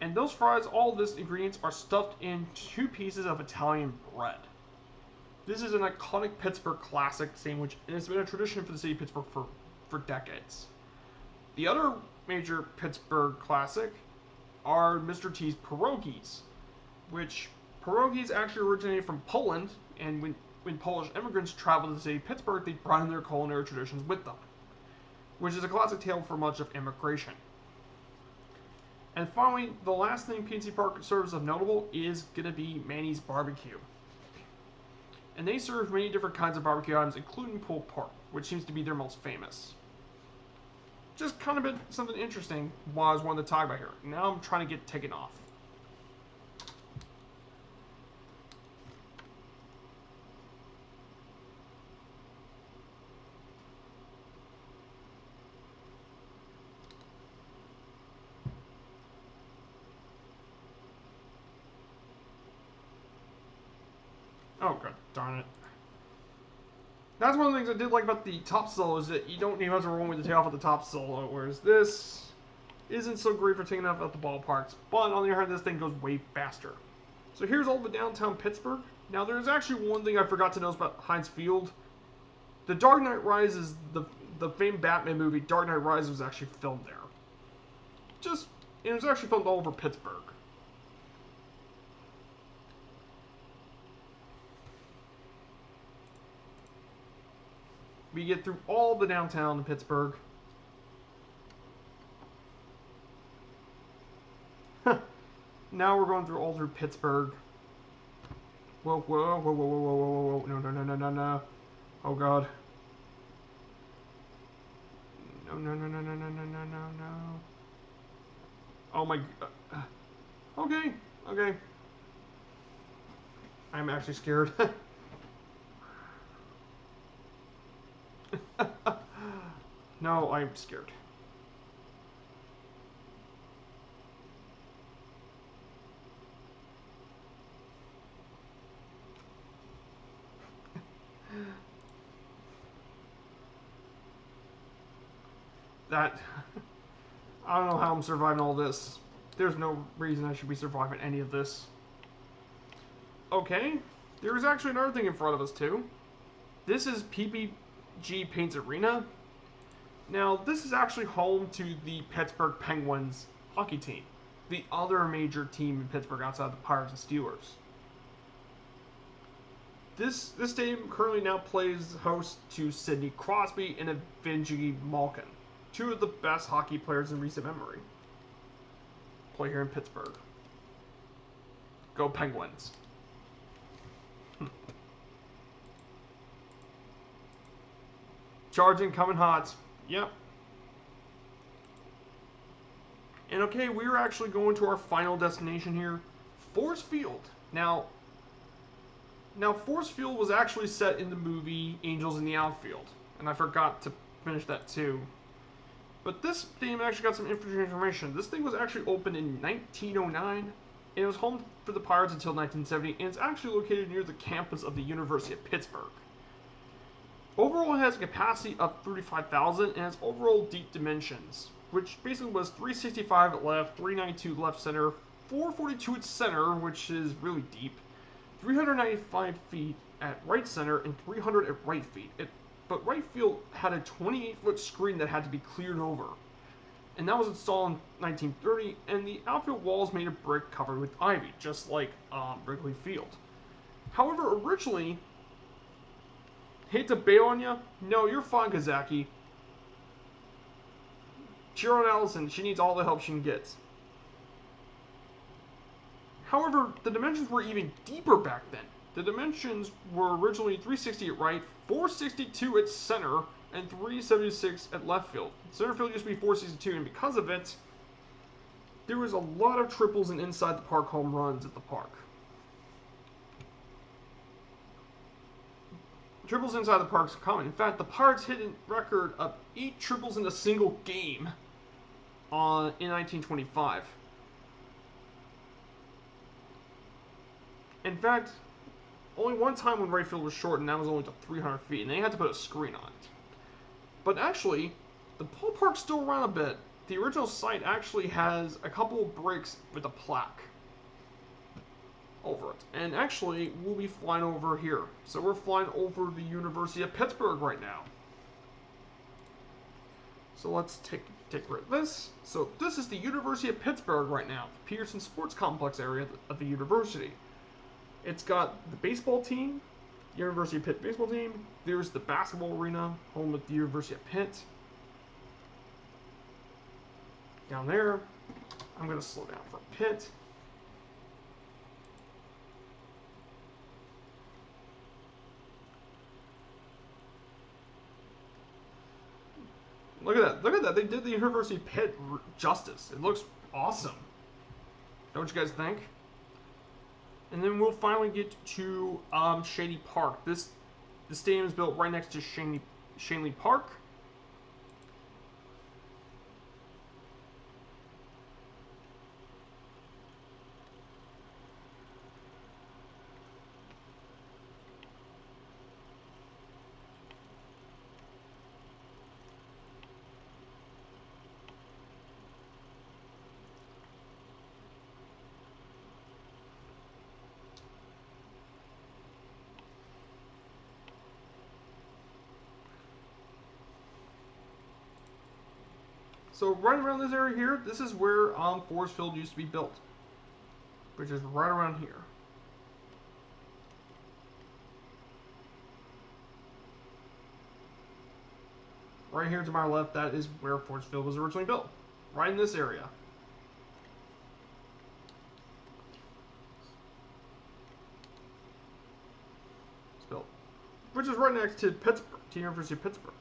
Speaker 1: And those fries, all of these ingredients are stuffed in 2 pieces of Italian bread. This is an iconic Pittsburgh classic sandwich, and it's been a tradition for the city of Pittsburgh for decades. The other major Pittsburgh classic are Mr. T's pierogies, which pierogies actually originated from Poland, and when Polish immigrants traveled to the city of Pittsburgh, they brought in their culinary traditions with them, which is a classic tale for much of immigration. And finally, the last thing PNC Park serves of notable is going to be Manny's Barbecue. And they serve many different kinds of barbecue items, including pulled pork, which seems to be their most famous. Just kind of been something interesting while I was wanting to talk about here. Now I'm trying to get taken off. Oh, god darn it. That's one of the things I did like about the top solo, is that you don't even have to roll with the tail off at the top solo, whereas this isn't so great for taking off at the ballparks, but on the other hand, this thing goes way faster. So here's all the downtown Pittsburgh. Now, there's actually one thing I forgot to notice about Heinz Field. The Dark Knight Rises, the famed Batman movie, Dark Knight Rises, was actually filmed there. It was actually filmed all over Pittsburgh. We get through all the downtown in Pittsburgh. Now we're going through all through Pittsburgh. Whoa, whoa, whoa, whoa, whoa, whoa, whoa, whoa, no, no, no, no, no, no. Oh, God. No, no, no, no, no, no, no, no, no, no. Oh, my God. Okay, okay. I'm actually scared. No, I'm scared. That... I don't know how I'm surviving all this. There's no reason I should be surviving any of this. Okay, there's actually another thing in front of us, too. This is PPG Paints Arena. Now, this is actually home to the Pittsburgh Penguins hockey team, the other major team in Pittsburgh outside the Pirates and Steelers. This stadium currently now plays host to Sidney Crosby and Evgeny Malkin, 2 of the best hockey players in recent memory. Play here in Pittsburgh. Go Penguins. Charging, coming hot. Yep. And okay, we're actually going to our final destination here, Force Field. Now, Force Field was actually set in the movie Angels in the Outfield, and I forgot to finish that too. But this theme actually got some interesting information. This thing was actually opened in 1909, and it was home for the Pirates until 1970, and it's actually located near the campus of the University of Pittsburgh. Overall, it has a capacity of 35,000, and its overall deep dimensions, which basically was 365 at left, 392 left center, 442 at center, which is really deep, 395 feet at right center, and 300 at right feet. But right field had a 28-foot screen that had to be cleared over, and that was installed in 1930, and the outfield wall is made of brick covered with ivy, just like Wrigley Field. However, originally, hate to bail on you, no, you're fine, Kazaki. cheer on Allison. She needs all the help she can get. However, the dimensions were even deeper back then. The dimensions were originally 360 at right, 462 at center, and 376 at left field. Center field used to be 462, and because of it, there was a lot of triples and inside the park home runs at the park. Triples inside the park is common. In fact, the Pirates hit a record of 8 triples in a single game in 1925. In fact, only one time when right field was short, and that was only to 300 feet, and they had to put a screen on it. But actually, the ballpark's still around a bit. The original site actually has a couple of bricks with a plaque over it. And actually, we'll be flying over here. So we're flying over the University of Pittsburgh right now. So let's take rid of this. So this is the University of Pittsburgh right now, the Peterson Sports Complex area of the university. It's got the baseball team, University of Pitt baseball team. There's the basketball arena, home of the University of Pitt. Down there, I'm going to slow down for Pitt. Look at that. Look at that. They did the University of Pitt justice. It looks awesome. Don't you guys think? And then we'll finally get to Shady Park. The stadium is built right next to Shanley Park. So right around this area here, this is where Forest Field used to be built, which is right around here. Right here to my left, that is where Forest Field was originally built, right in this area. It's built, which is right next to Pittsburgh, to the University of Pittsburgh.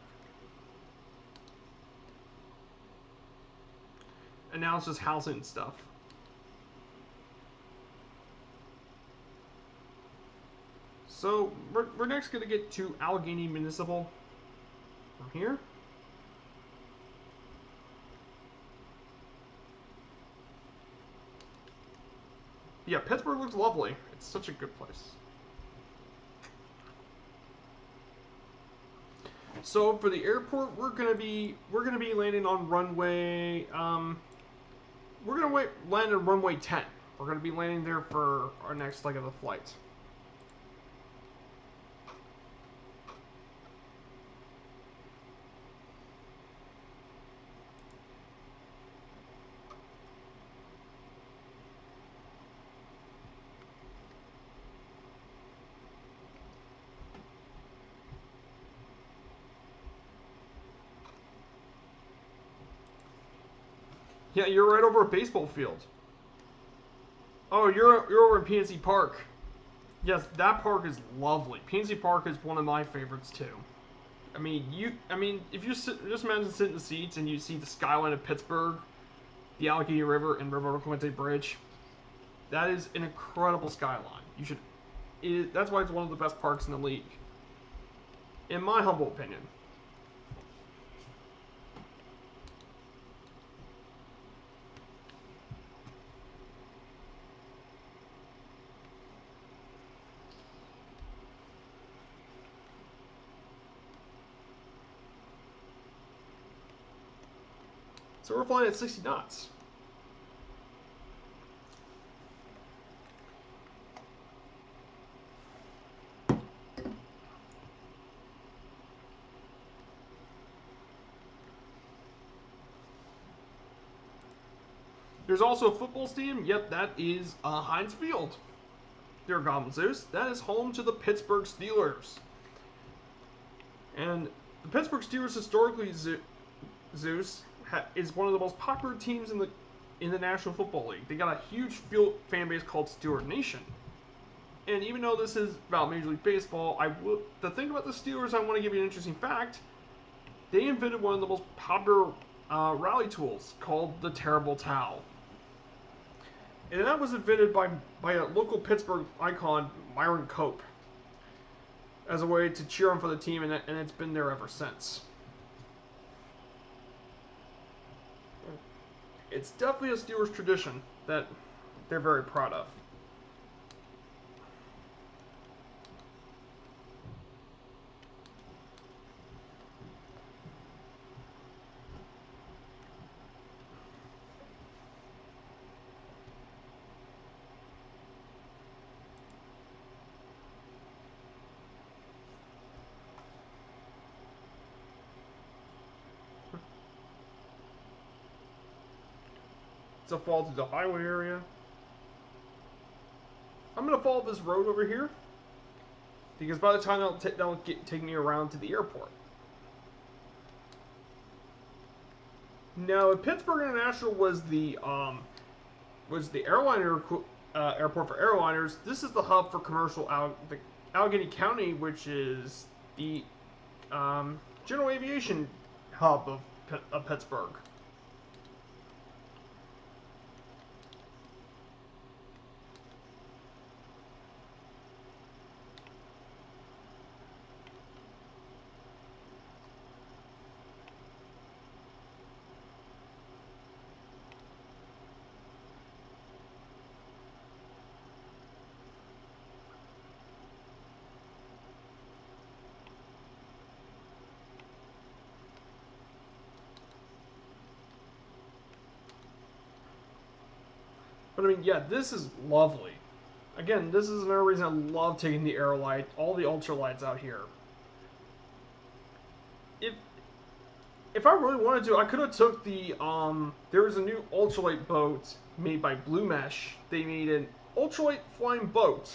Speaker 1: And now it's just housing and stuff. So we're next going to get to Allegheny Municipal from here. Yeah, Pittsburgh looks lovely. It's such a good place. So for the airport, we're gonna be landing on runway. We're gonna land on runway 10. We're gonna be landing there for our next leg of the flight. Yeah, you're right over a baseball field. Oh, you're over in PNC Park. Yes, that park is lovely. PNC Park is one of my favorites too. I mean, if you just imagine sitting in the seats and you see the skyline of Pittsburgh, the Allegheny River, and River Clemente Bridge. That is an incredible skyline. That's why it's one of the best parks in the league, in my humble opinion. So we're flying at 60 knots. There's also a football stadium. Yep, that is Heinz Field. Dear Goblin Zeus, that is home to the Pittsburgh Steelers. And the Pittsburgh Steelers historically, Zeus, is one of the most popular teams in the National Football League. They got a huge fan base called Steeler Nation. And even though this is about Major League Baseball, the thing about the Steelers, I want to give you an interesting fact. They invented one of the most popular rally tools called the Terrible Towel. And that was invented by a local Pittsburgh icon, Myron Cope, as a way to cheer on for the team, and it's been there ever since. It's definitely a Steelers tradition that they're very proud of. It's a fall through the highway area. I'm going to follow this road over here, because by the time that'll take me around to the airport. Now, if Pittsburgh International was the airliner airport for airliners, this is the hub for commercial the Allegheny County, which is the general aviation hub of Pittsburgh. But I mean, yeah, this is lovely. Again, this is another reason I love taking the Aerolite, all the ultralights out here. If if I really wanted to, I could have took the there was a new ultralight boat made by Blue Mesh. They made an ultralight flying boat,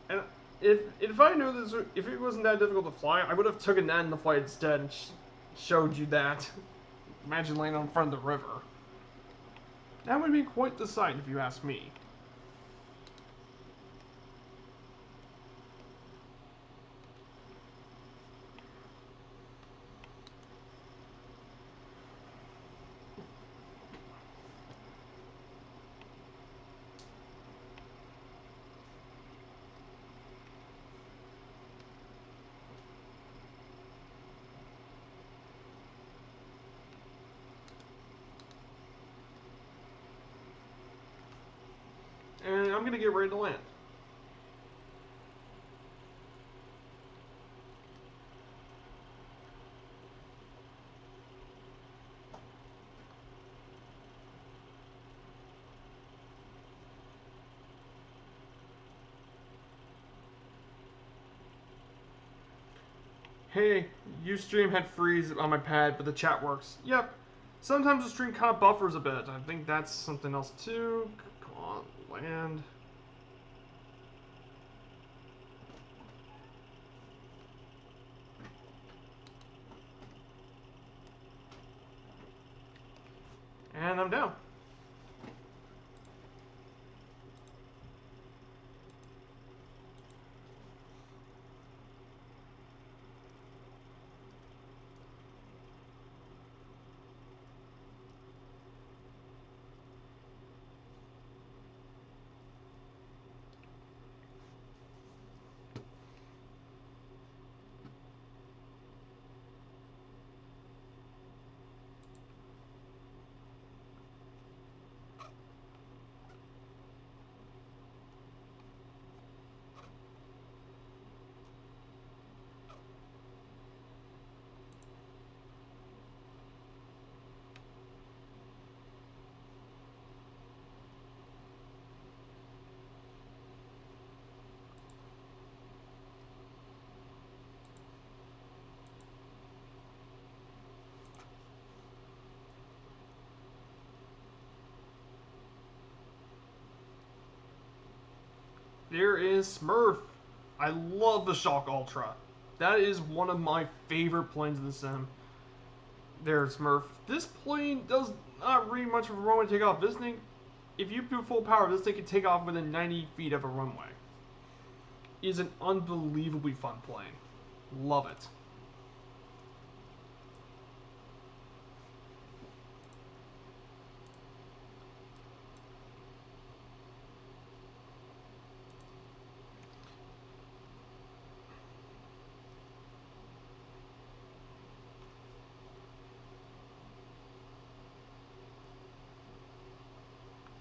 Speaker 1: and if I knew this, if it wasn't that difficult to fly, I would have taken that in the flight instead and showed you that. Imagine landing in front of the river. That would be quite the sight, if you ask me. And I'm gonna get ready to land. Hey, Ustream had freeze on my pad, but the chat works. Yep. Sometimes the stream kind of buffers a bit. I think that's something else too. Come on, land. And I'm down. There is Smurf. I love the Shock Ultra. That is one of my favorite planes in the sim. There's Smurf. This plane does not really much of a runway take off. This thing, if you do full power, this thing can take off within 90 feet of a runway. It is an unbelievably fun plane. Love it.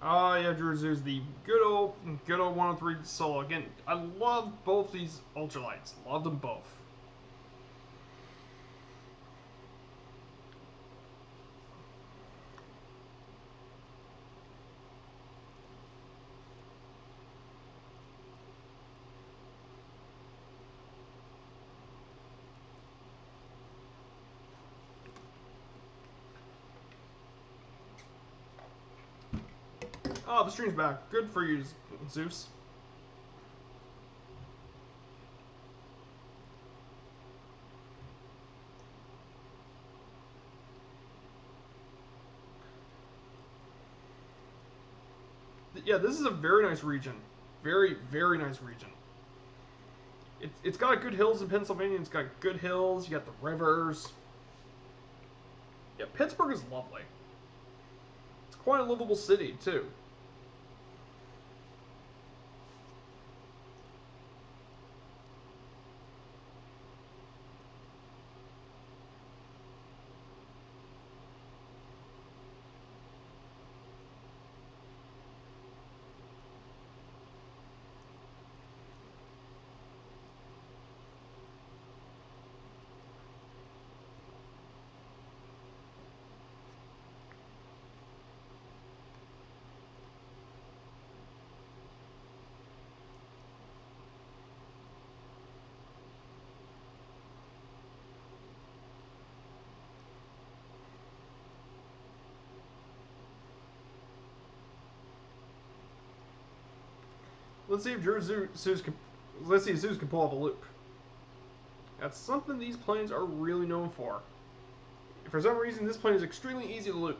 Speaker 1: Oh yeah, Drew Zeus, the good old 103 solo. Again, I love both these ultralights. Love them both. Oh, the stream's back. Good for you, Zeus. Yeah, this is a very nice region. Very, very nice region. It's got good hills in Pennsylvania. It's got good hills. You got the rivers. Yeah, Pittsburgh is lovely. It's quite a livable city, too. Let's see if Zeus can. Let's see if Zeus can pull off a loop. That's something these planes are really known for. For some reason, this plane is extremely easy to loop.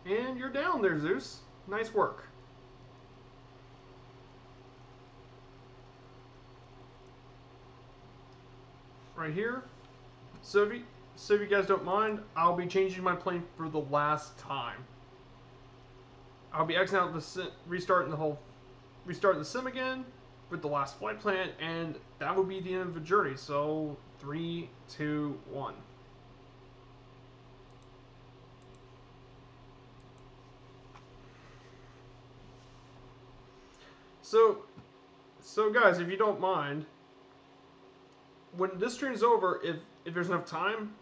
Speaker 1: And you're down there, Zeus. Nice work. Right here. So if you guys don't mind, I'll be changing my plane for the last time. I'll be exiting out the sim, restarting the sim again with the last flight plan, and that will be the end of the journey. So 3, 2, 1. So guys, if you don't mind, when this stream is over, if there's enough time,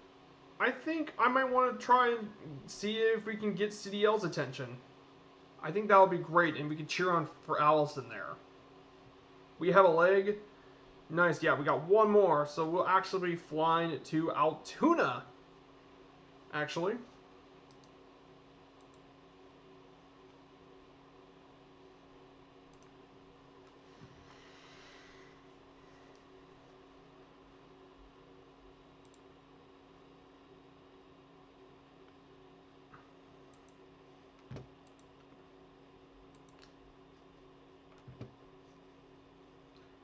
Speaker 1: I think I might want to try and see if we can get CDL's attention. I think that would be great, and we can cheer on for Allison there. We have a leg. Nice, yeah, we got one more, so we'll actually be flying to Altoona, actually.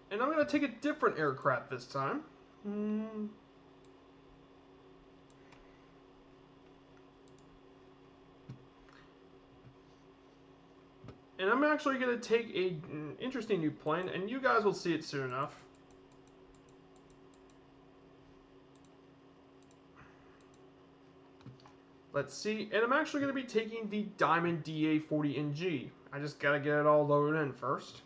Speaker 1: And I'm going to take a different aircraft this time. And I'm actually going to take an interesting new plane, and you guys will see it soon enough. Let's see, and I'm actually going to be taking the Diamond DA40NG. I just got to get it all loaded in first.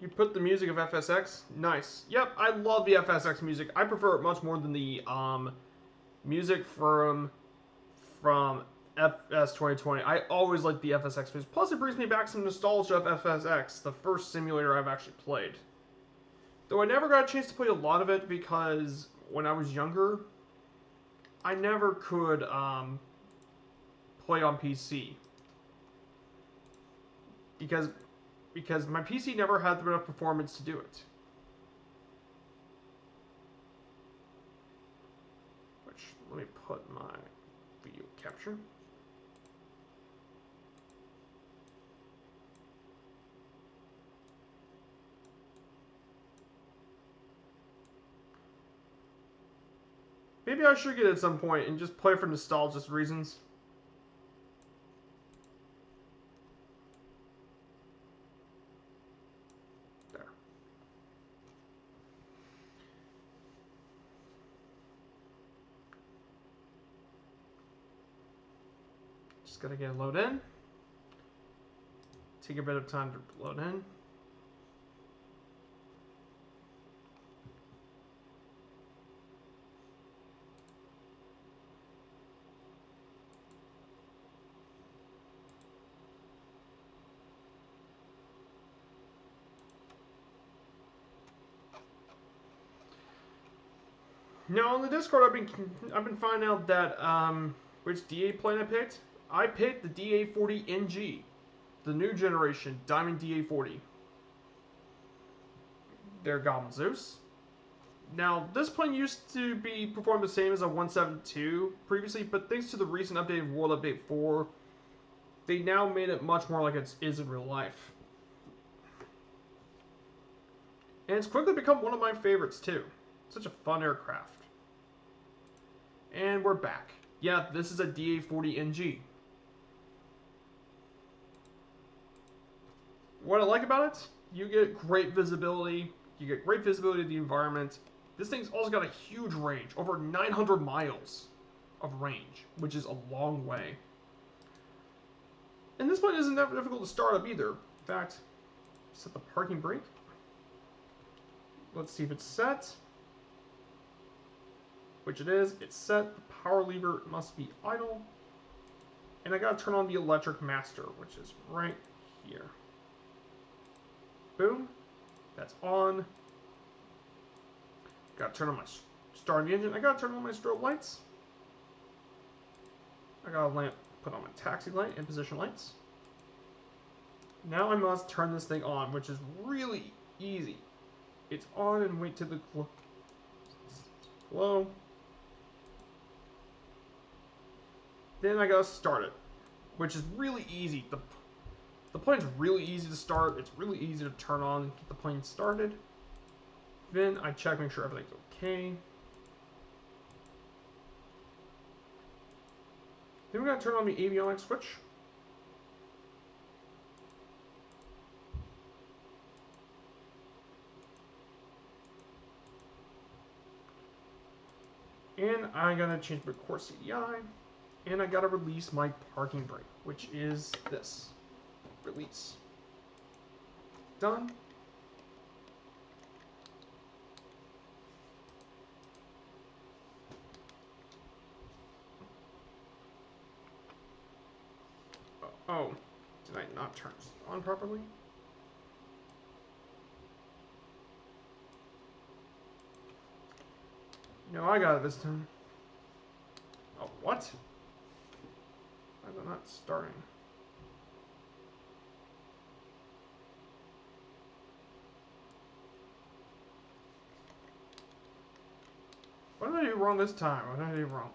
Speaker 1: You put the music of FSX? Nice. Yep, I love the FSX music. I prefer it much more than the music from FS 2020. I always like the FSX music. Plus, it brings me back some nostalgia of FSX, the first simulator I've actually played. Though I never got a chance to play a lot of it because when I was younger, I never could play on PC because my PC never had enough performance to do it. Which, let me put my video capture. Maybe I should get it at some point and just play for nostalgia reasons. There. Just gotta get it load in. Take a bit of time to load in. Now on the Discord, I've been finding out that which DA plane I picked. I picked the DA40NG, the new generation Diamond DA40. They're Goblin Zeus. Now this plane used to be performed the same as a 172 previously, but thanks to the recent update of World Update 4, they now made it much more like it is in real life. And it's quickly become one of my favorites too. Such a fun aircraft. And we're back. Yeah, this is a DA40NG. What I like about it, you get great visibility. You get great visibility of the environment. This thing's also got a huge range, over 900 miles of range, which is a long way. And this plane isn't that difficult to start up either. In fact, set the parking brake. Let's see if it's set. Which it is. It's set. The power lever must be idle. And I gotta turn on the electric master, which is right here. Boom. That's on. Gotta turn on my start the engine. I gotta turn on my strobe lights. I gotta put on my taxi light and position lights. Now I must turn this thing on, which is really easy. It's on and wait till the glow. Then I gotta start it, which is really easy. The plane's really easy to start. It's really easy to turn on and get the plane started. Then I check, make sure everything's okay. Then we gotta turn on the avionics switch. And I gotta change my core CDI. And I gotta release my parking brake, which is this. Release. Done. Oh, did I not turn this on properly? No, I got it this time. Oh, what? Why is it not starting? What did I do wrong this time? What did I do wrong?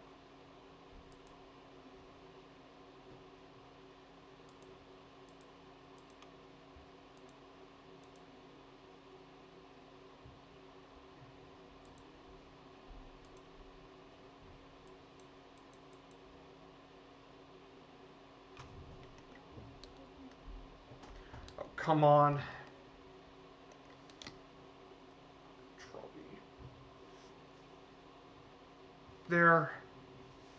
Speaker 1: Oh, come on. Control E. There.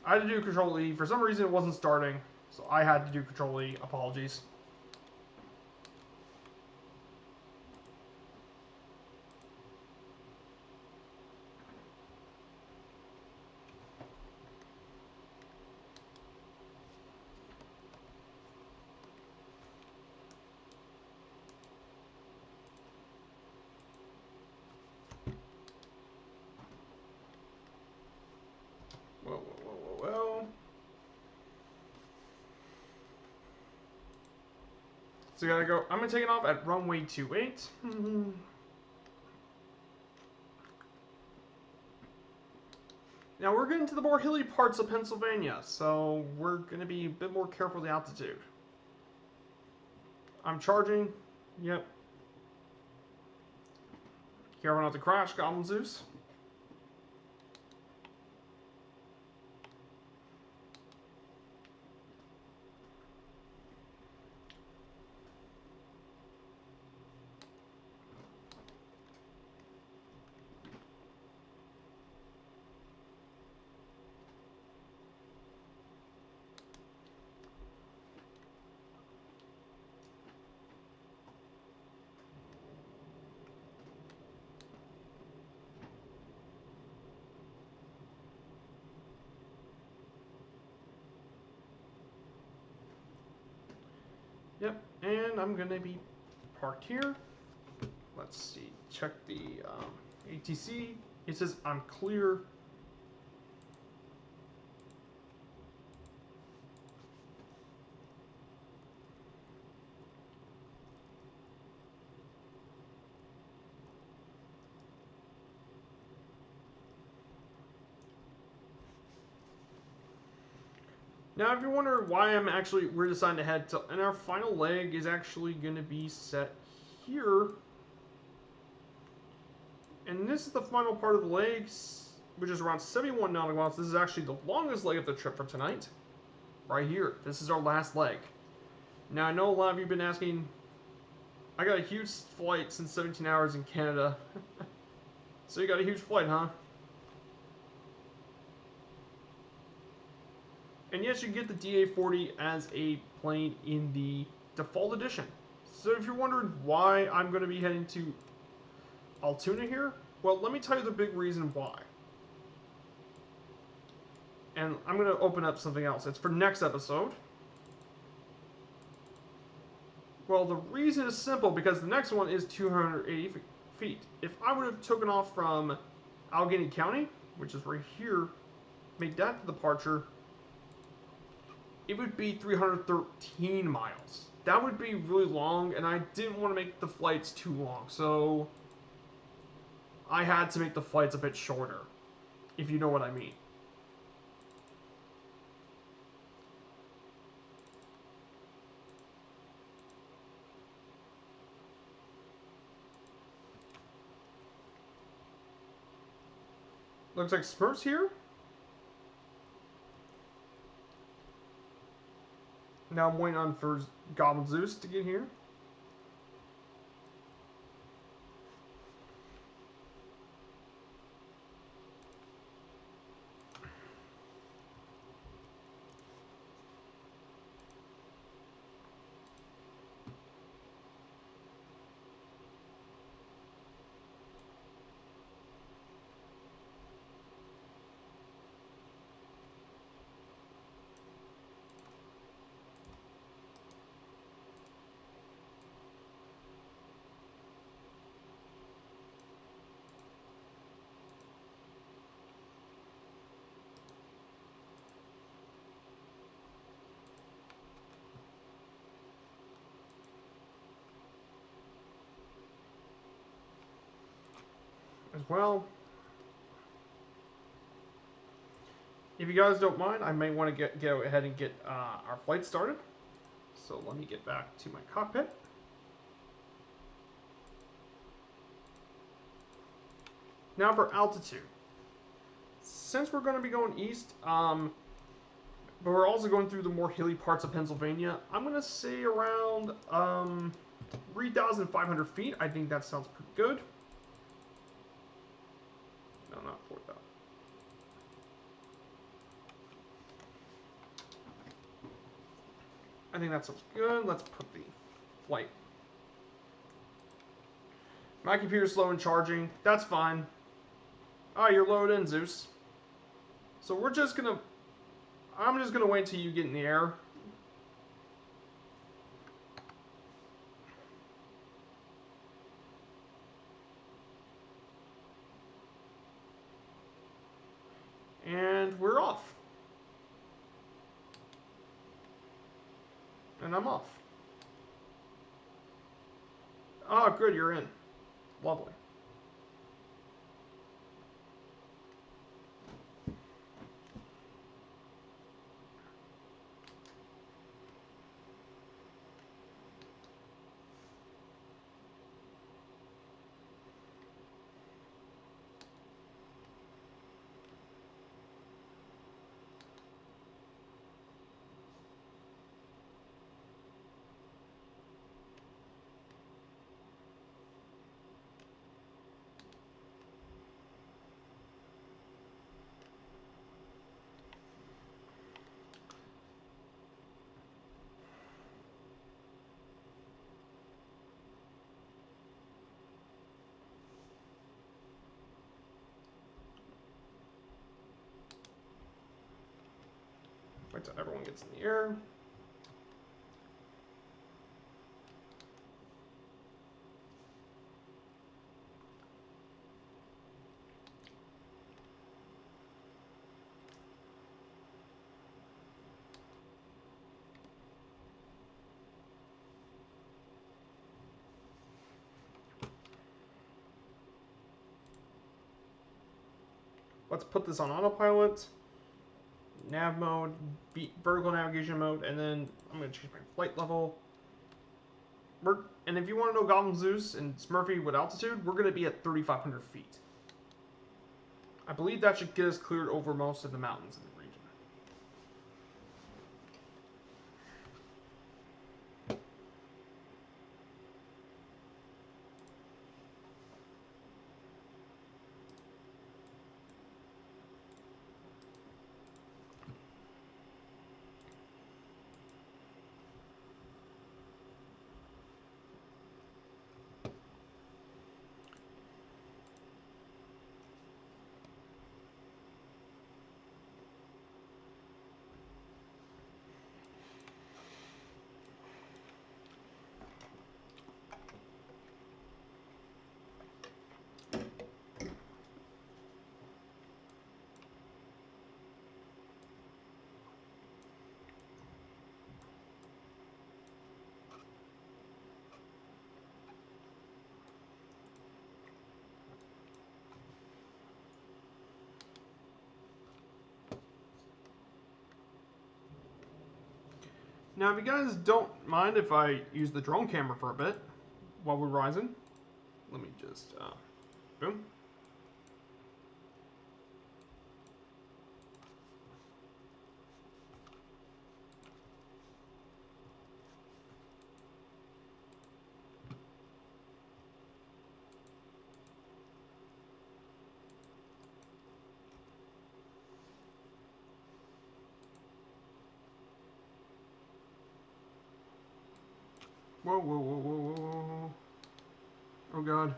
Speaker 1: I had to do Control E. For some reason, it wasn't starting, so I had to do Control E. Apologies. So gotta go. I'm gonna take it off at runway 28. Now we're getting to the more hilly parts of Pennsylvania, so we're gonna be a bit more careful with the altitude. I'm charging. Yep. Careful not to crash, Goblin Zeus. Yep, and I'm gonna be parked here. Let's see, check the ATC. It says I'm clear. Now, if you wonder why we're deciding to head to, and our final leg is actually going to be set here. And this is the final part of the legs, which is around 71 nautical miles. This is actually the longest leg of the trip for tonight. Right here. This is our last leg. Now, I know a lot of you have been asking, I got a huge flight since 17 hours in Canada. So you got a huge flight, huh? And yes, you get the DA-40 as a plane in the default edition. So if you're wondering why I'm going to be heading to Altoona here, well, let me tell you the big reason why. And I'm going to open up something else. It's for next episode. Well, the reason is simple, because the next one is 280 feet. If I would have taken off from Allegheny County, which is right here, made that the departure, it would be 313 miles. That would be really long, and I didn't want to make the flights too long, so I had to make the flights a bit shorter, if you know what I mean. Looks like Smurf's here. Now I'm waiting on for Goblin Zeus to get here. As well. If you guys don't mind, I may want to go ahead and get our flight started. So let me get back to my cockpit. Now for altitude. Since we're going to be going east, but we're also going through the more hilly parts of Pennsylvania, I'm going to say around 3,500 feet. I think that sounds pretty good. No, not 4,000. I think that sounds good. Let's put the flight. My computer's slow in charging. That's fine. Oh, you're loaded in, Zeus. So we're just gonna... I'm just gonna wait until you get in the air. And we're off. And I'm off. Oh, good, you're in. Lovely. Wait till everyone gets in the air. Let's put this on autopilot, nav mode, vertical navigation mode, and then I'm going to change my flight level. And if you want to know Goblin Zeus and Smurfy with altitude, we're going to be at 3,500 feet. I believe that should get us cleared over most of the mountains in the region. Now, if you guys don't mind if I use the drone camera for a bit while we're rising, let me just, boom. Whoa, whoa, whoa, whoa, whoa, whoa. Oh, God.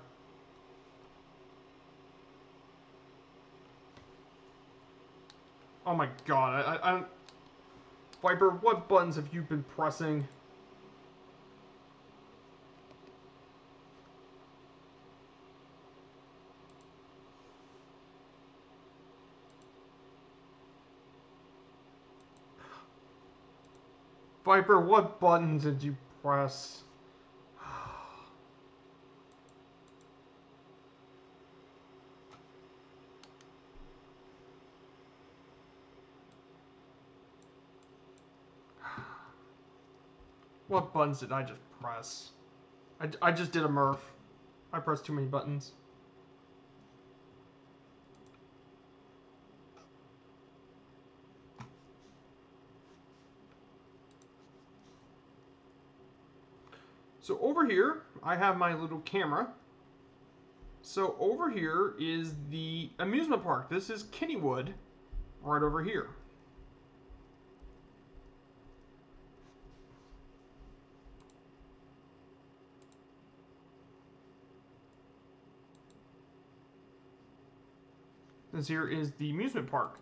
Speaker 1: Oh, my God. I Viper, what buttons have you been pressing? Viper, what buttons did you press? What buttons did I just press? I just did a Murph. I pressed too many buttons. So over here, I have my little camera. So over here is the amusement park. This is Kennywood, right over here. This here is the amusement park.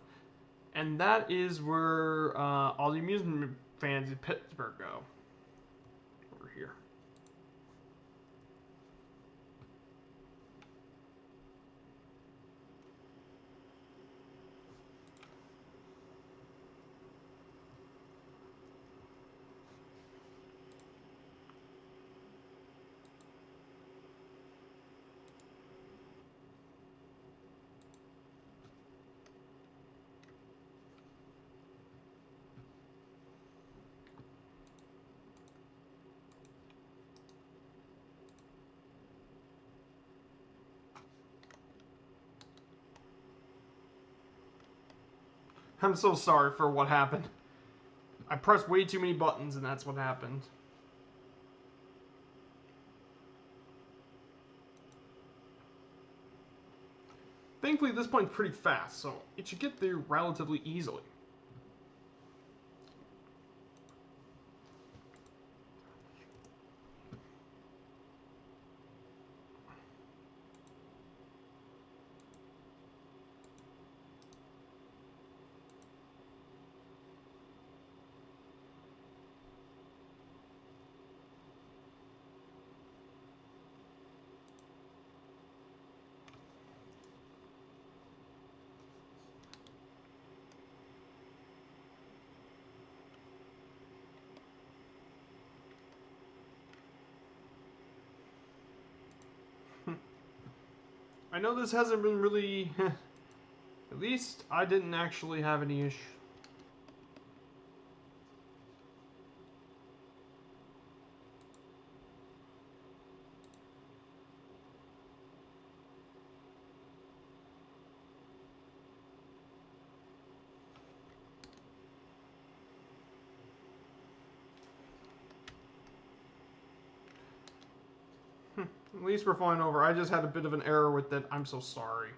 Speaker 1: And that is where all the amusement fans in Pittsburgh go. Over here. I'm so sorry for what happened. I pressed way too many buttons and that's what happened. Thankfully, this point's pretty fast, so it should get there relatively easily. I know this hasn't been really... At least I didn't actually have any issue. At least we're flying over. I just had a bit of an error with it. I'm so sorry.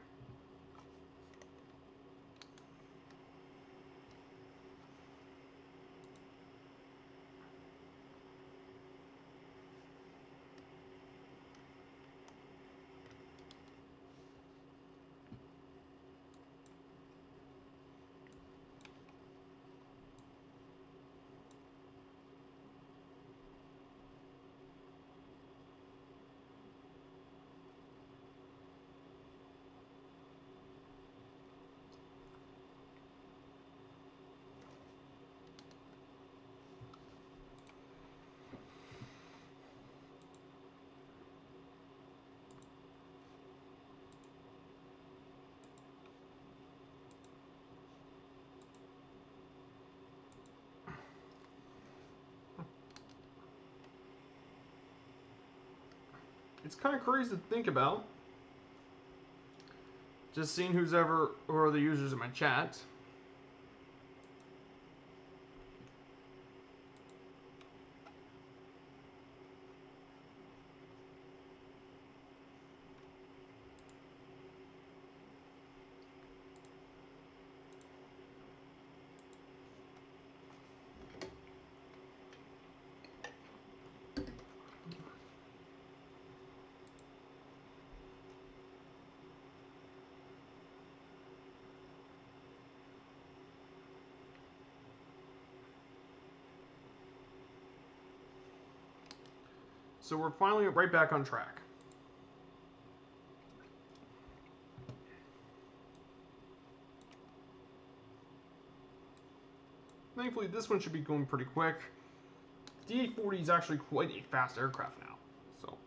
Speaker 1: It's kind of crazy to think about. Just seeing who are the users in my chat. So we're finally right back on track. Thankfully, this one should be going pretty quick. The 840 is actually quite a fast aircraft now. So.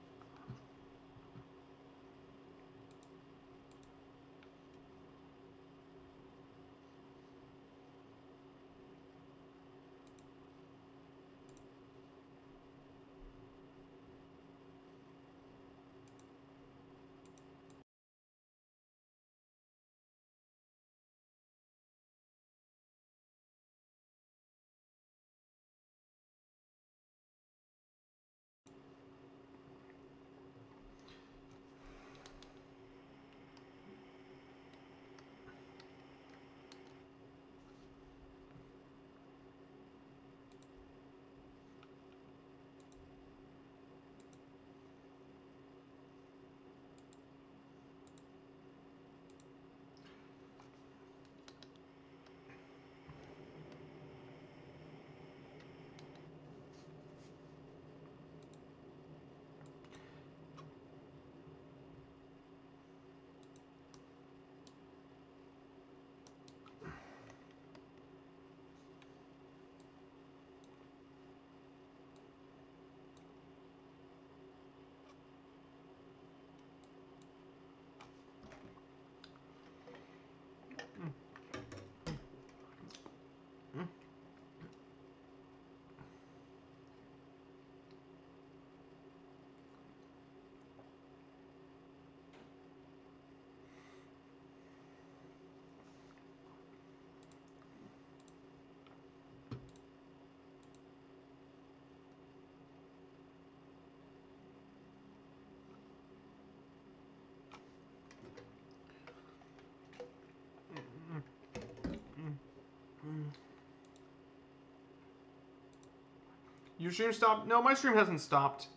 Speaker 1: Your stream stopped? No, my stream hasn't stopped.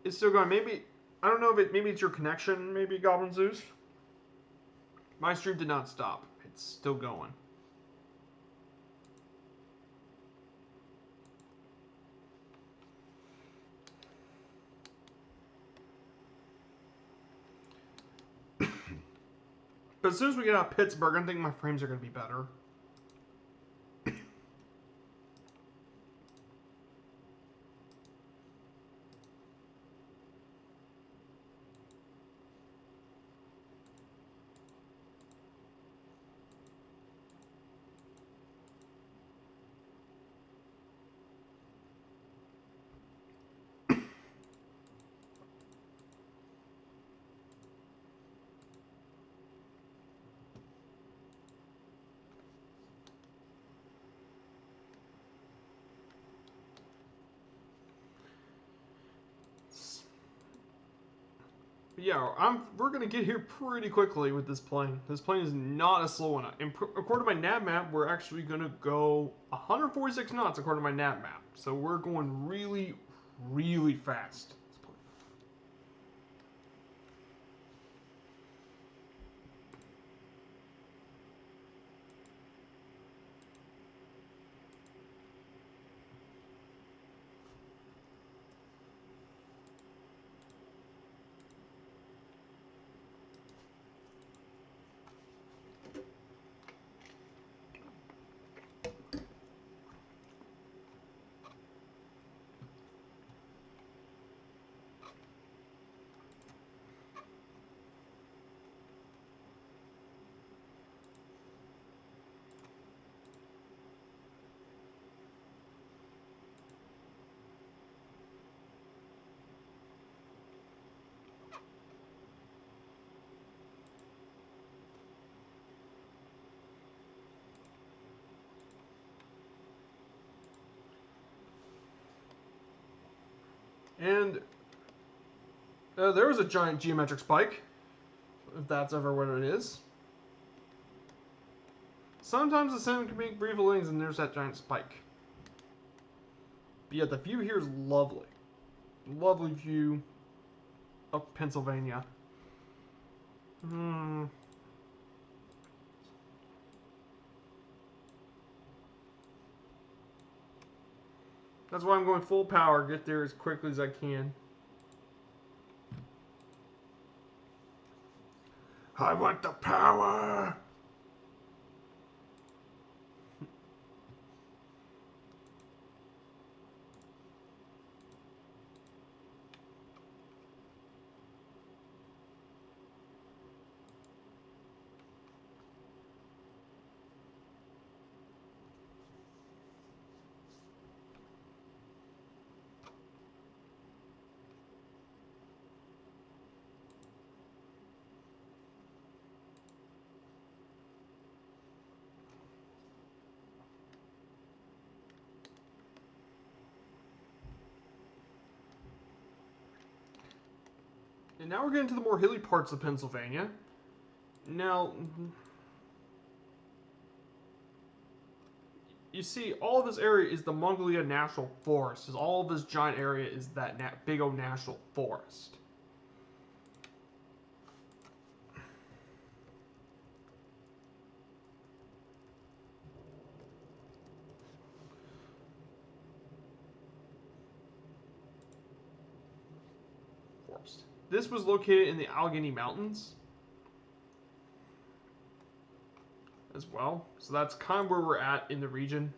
Speaker 1: It's still going. Maybe, I don't know if it, maybe it's your connection, maybe Goblin Zeus. My stream did not stop. It's still going. But as soon as we get out of Pittsburgh, I think my frames are going to be better. Yeah, we're gonna get here pretty quickly with this plane. This plane is not a slow one. And according to my nav map, we're actually gonna go 146 knots according to my nav map. So we're going really, really fast. And there was a giant geometric spike, if that's ever what it is. Sometimes the sim can make brief links and there's that giant spike. But yeah, the view here is lovely. Lovely view of Pennsylvania. That's why I'm going full power, get there as quickly as I can. I want the power! And now we're getting to the more hilly parts of Pennsylvania. Now, you see, all of this area is the Mongolia National Forest. All of this giant area is that big old national forest. This was located in the Allegheny Mountains as well. So that's kind of where we're at in the region.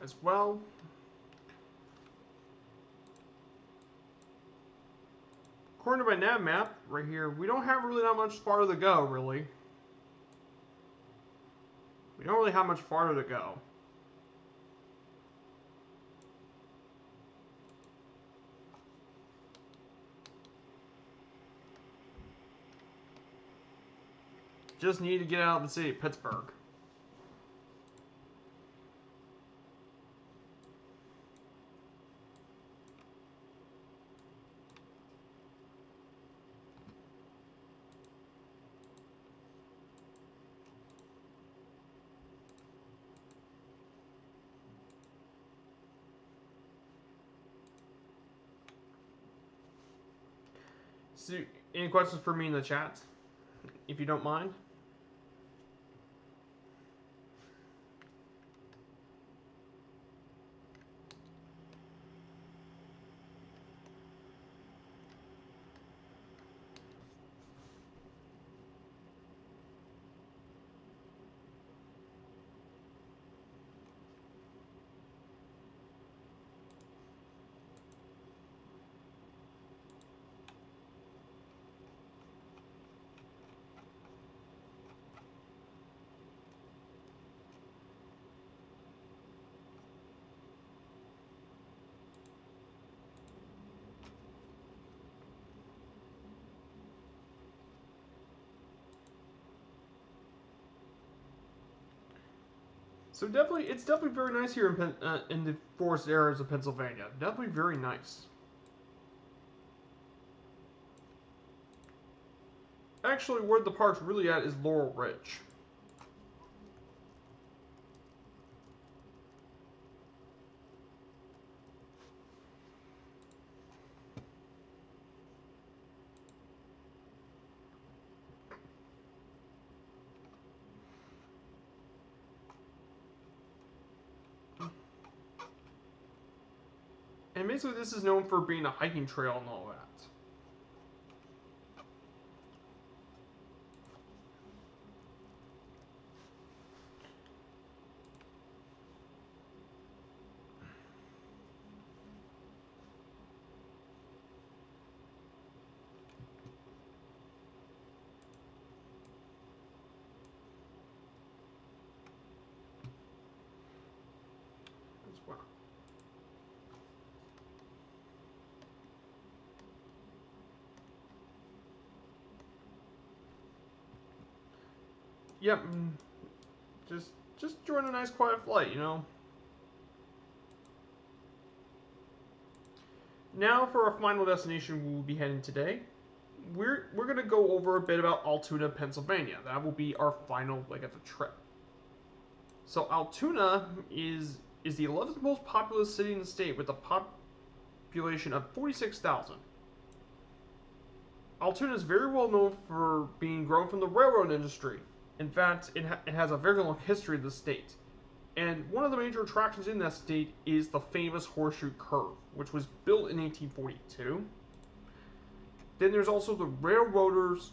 Speaker 1: As well. according to my nav map right here, we don't have really that much farther to go, really. We don't really have much farther to go. Just need to get out of the city of Pittsburgh. So, any questions for me in the chat, if you don't mind? So definitely, it's definitely very nice here in the forest areas of Pennsylvania. Definitely very nice. Actually, where the park's really at is Laurel Ridge. And basically, this is known for being a hiking trail and all that. As well. Yep. Just enjoying a nice quiet flight, you know. Now for our final destination we will be heading today. We're gonna go over a bit about Altoona, Pennsylvania. That will be our final leg of the trip. So Altoona is the 11th most populous city in the state with a population of 46,000. Altoona is very well known for being grown from the railroad industry. In fact, it has a very long history in the state. And one of the major attractions in that state is the famous Horseshoe Curve, which was built in 1842. Then there's also the Railroaders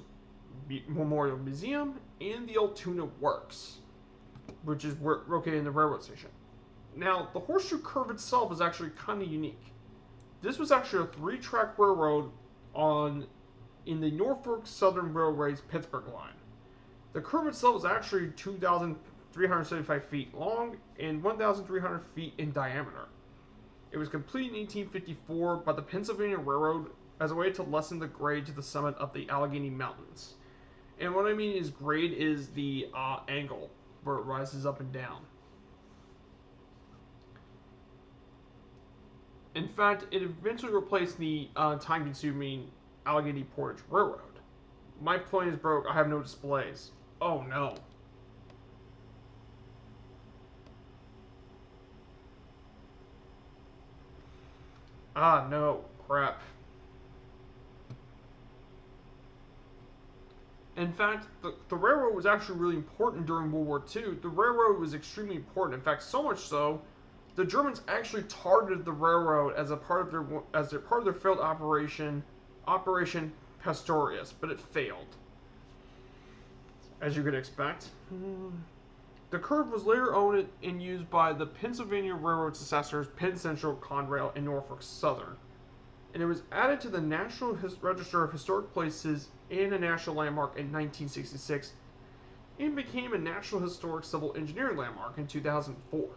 Speaker 1: Memorial Museum and the Altoona Works, which is located in the railroad station. Now, the Horseshoe Curve itself is actually kind of unique. This was actually a 3-track railroad in the Norfolk Southern Railway's Pittsburgh line. The curve itself is actually 2,375 feet long and 1,300 feet in diameter. It was completed in 1854 by the Pennsylvania Railroad as a way to lessen the grade to the summit of the Allegheny Mountains. And what I mean is grade is the angle where it rises up and down. In fact, it eventually replaced the time-consuming Allegheny Portage Railroad. My plane is broke. I have no displays. Oh no. Ah no. Crap. In fact, the railroad was actually really important during World War II. The railroad was extremely important. In fact, so much so, the Germans actually targeted the railroad as part of their failed Operation Pastorius, but it failed, as you could expect. The curve was later owned and used by the Pennsylvania Railroad successors Penn Central, Conrail, and Norfolk Southern. and it was added to the National Register of Historic Places and a National Landmark in 1966, and became a National Historic Civil Engineering Landmark in 2004.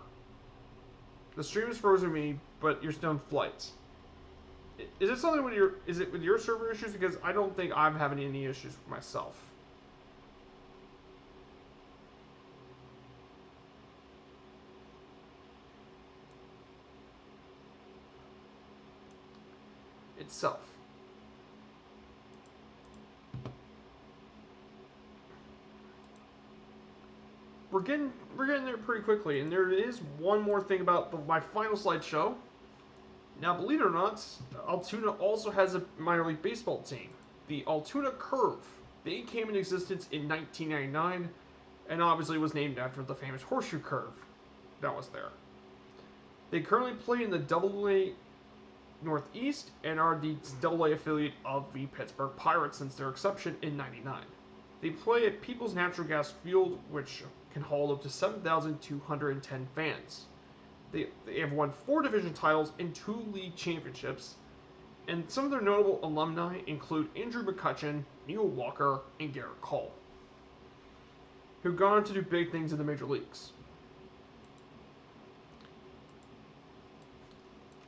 Speaker 1: The stream is frozen me, but you're still in flight. Is it something with your? Is it with your server issues? Because I don't think I'm having any issues with myself. Itself. We're getting there pretty quickly, and there is one more thing about my final slideshow. Now, believe it or not, Altoona also has a minor league baseball team, the Altoona Curve. They came into existence in 1999, and obviously was named after the famous horseshoe curve that was there. They currently play in the AA Northeast and are the AA affiliate of the Pittsburgh Pirates since their inception in '99. They play at People's Natural Gas Field, which can hold up to 7,210 fans. They have won 4 division titles and 2 league championships, and some of their notable alumni include Andrew McCutchen, Neil Walker, and Garrett Cole, who've gone on to do big things in the major leagues.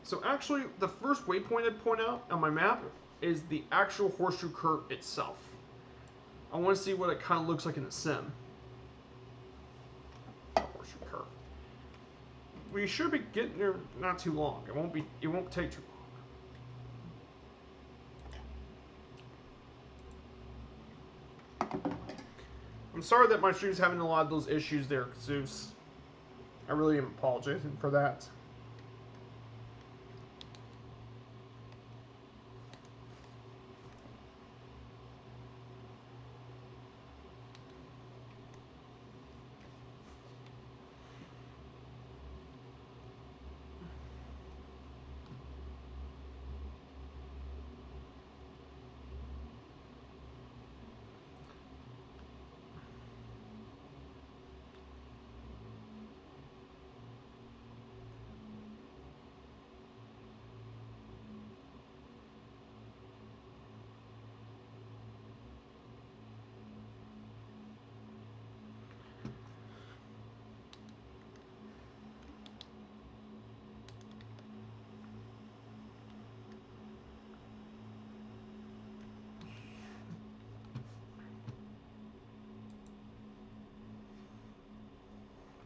Speaker 1: So actually, the first waypoint I'd point out on my map is the actual horseshoe curve itself. I want to see what it kind of looks like in the sim. Horseshoe curve. We should be getting there not too long. It won't take too long. I'm sorry that my stream's having a lot of those issues there, Zeus. I really am apologizing for that.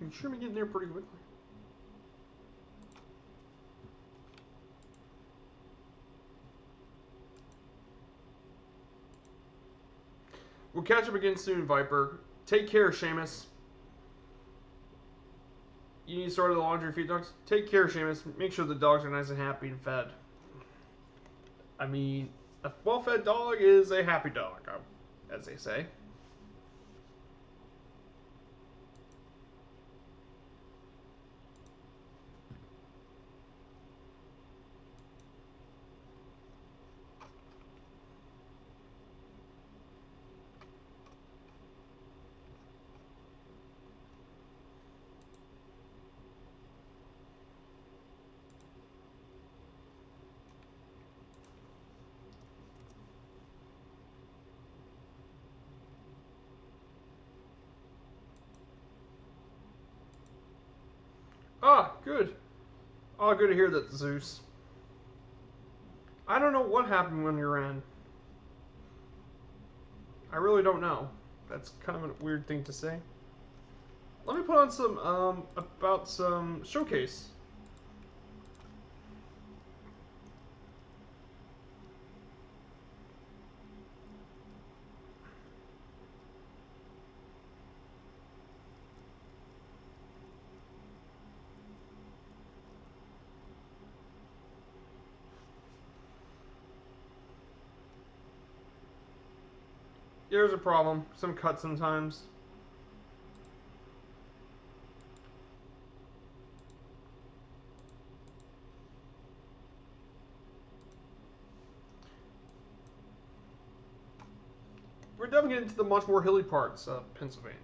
Speaker 1: You should be getting there pretty quickly. We'll catch up again soon, Viper. Take care, Seamus. You need to start the laundry feed dogs? Take care, Seamus. Make sure the dogs are nice and happy and fed. I mean, a well-fed dog is a happy dog, as they say. Ah, good. Oh, good to hear that, Zeus. I don't know what happened when you ran. I really don't know. That's kind of a weird thing to say. Let me put on some, about some showcase. There's a problem. Some cuts sometimes. We're definitely getting to the much more hilly parts of Pennsylvania.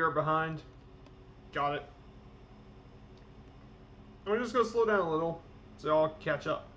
Speaker 1: are behind. Got it. I'm just going to slow down a little so I'll catch up.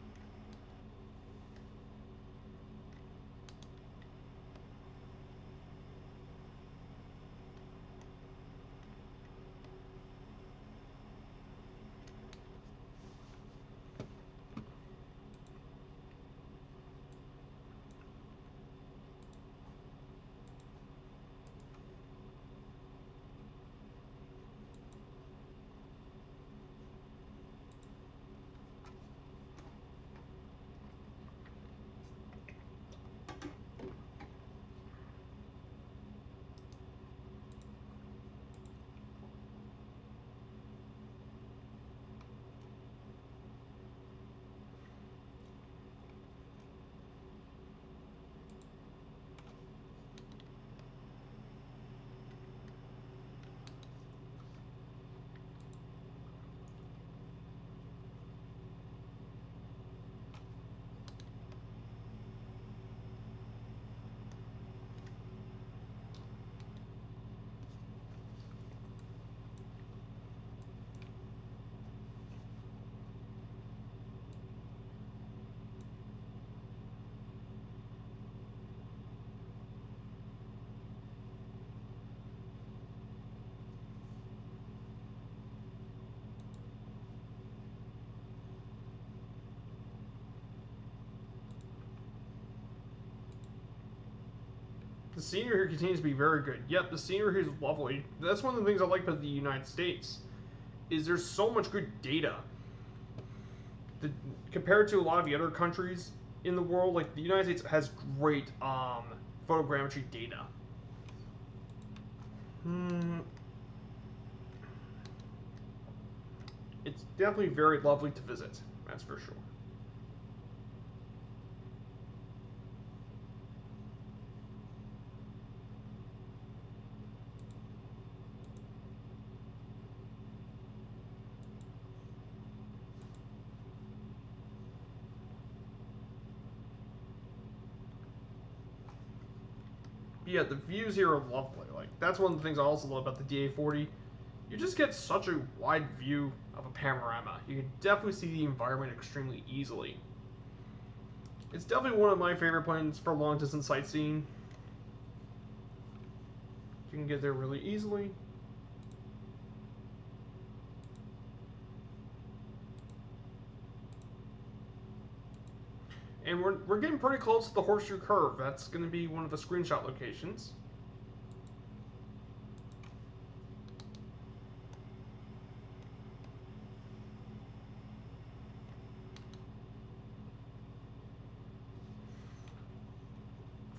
Speaker 1: The scenery here continues to be very good. Yep, the scenery here is lovely. That's one of the things I like about the United States, is there's so much good data. Compared to a lot of the other countries in the world, like the United States has great photogrammetry data. It's definitely very lovely to visit, that's for sure. Yeah, the views here are lovely. Like, that's one of the things I also love about the DA40. You just get such a wide view of a panorama. You can definitely see the environment extremely easily. It's definitely one of my favorite planes for long distance sightseeing. You can get there really easily. And we're getting pretty close to the Horseshoe Curve. That's going to be one of the screenshot locations.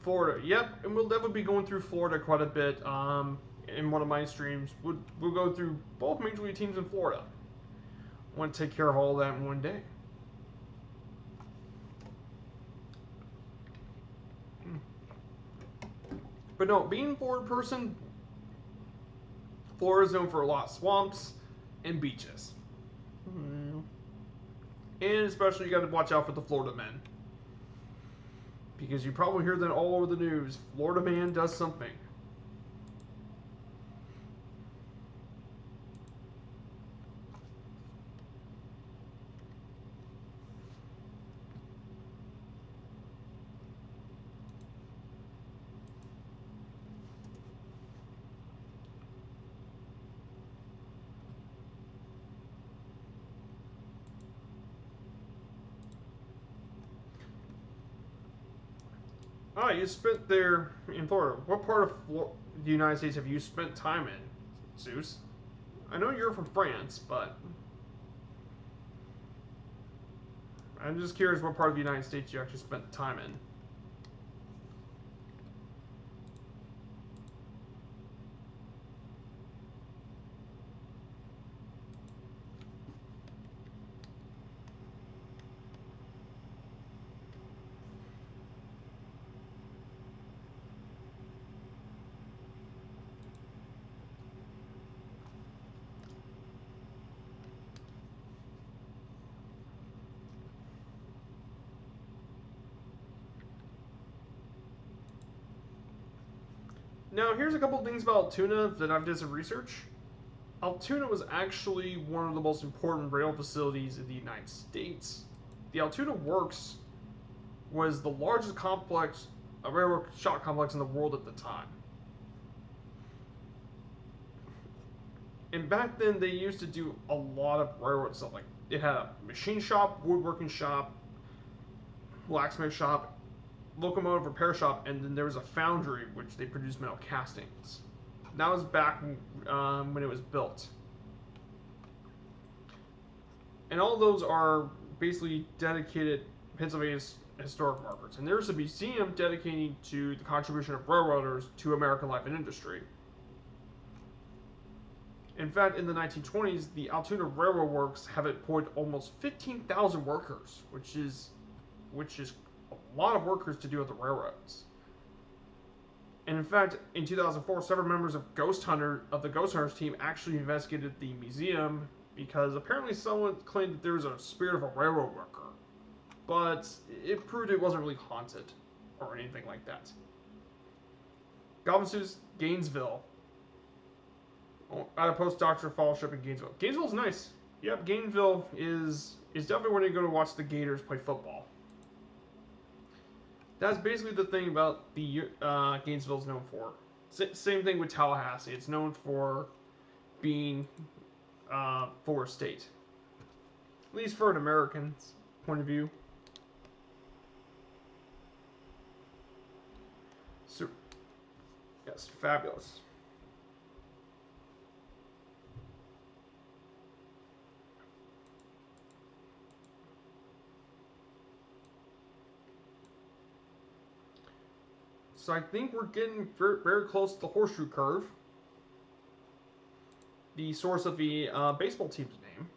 Speaker 1: Florida, yep, and we'll definitely be going through Florida quite a bit in one of my streams. We'll go through both major league teams in Florida. I want to take care of all that in one day. But no, being a Florida person, Florida's known for a lot of swamps and beaches. And especially you got to watch out for the Florida men. Because you probably hear that all over the news. Florida man does something. Ah, you spent there in Florida. What part of the United States have you spent time in, Zeus? I know you're from France, but I'm just curious what part of the United States you actually spent time in. Now, here's a couple things about Altoona that I've done some research. Altoona was actually one of the most important rail facilities in the United States. The Altoona Works was the largest complex, a railroad shop complex in the world at the time. And back then, they used to do a lot of railroad stuff. Like, it had a machine shop, woodworking shop, blacksmith shop, locomotive repair shop, and then there was a foundry which they produced metal castings. That was back when it was built. And all those are basically dedicated Pennsylvania's historic markers. And there's a museum dedicated to the contribution of railroaders to American life and industry. In fact, in the 1920s, the Altoona Railroad Works have employed almost 15,000 workers, which is a lot of workers to do with the railroads. And in fact, in 2004, several members of the Ghost Hunters team actually investigated the museum because apparently someone claimed that there was a spirit of a railroad worker, but it proved it wasn't really haunted or anything like that. Goblin Gainesville. At a postdoctoral fellowship in Gainesville. Gainesville's nice. Yep, Gainesville is definitely where you're going to watch the Gators play football. That's basically the thing about the Gainesville's known for. Same thing with Tallahassee. It's known for being fuller state, at least for an American's point of view. So, yes, fabulous. So I think we're getting very, very close to the horseshoe curve, the source of the baseball team's name.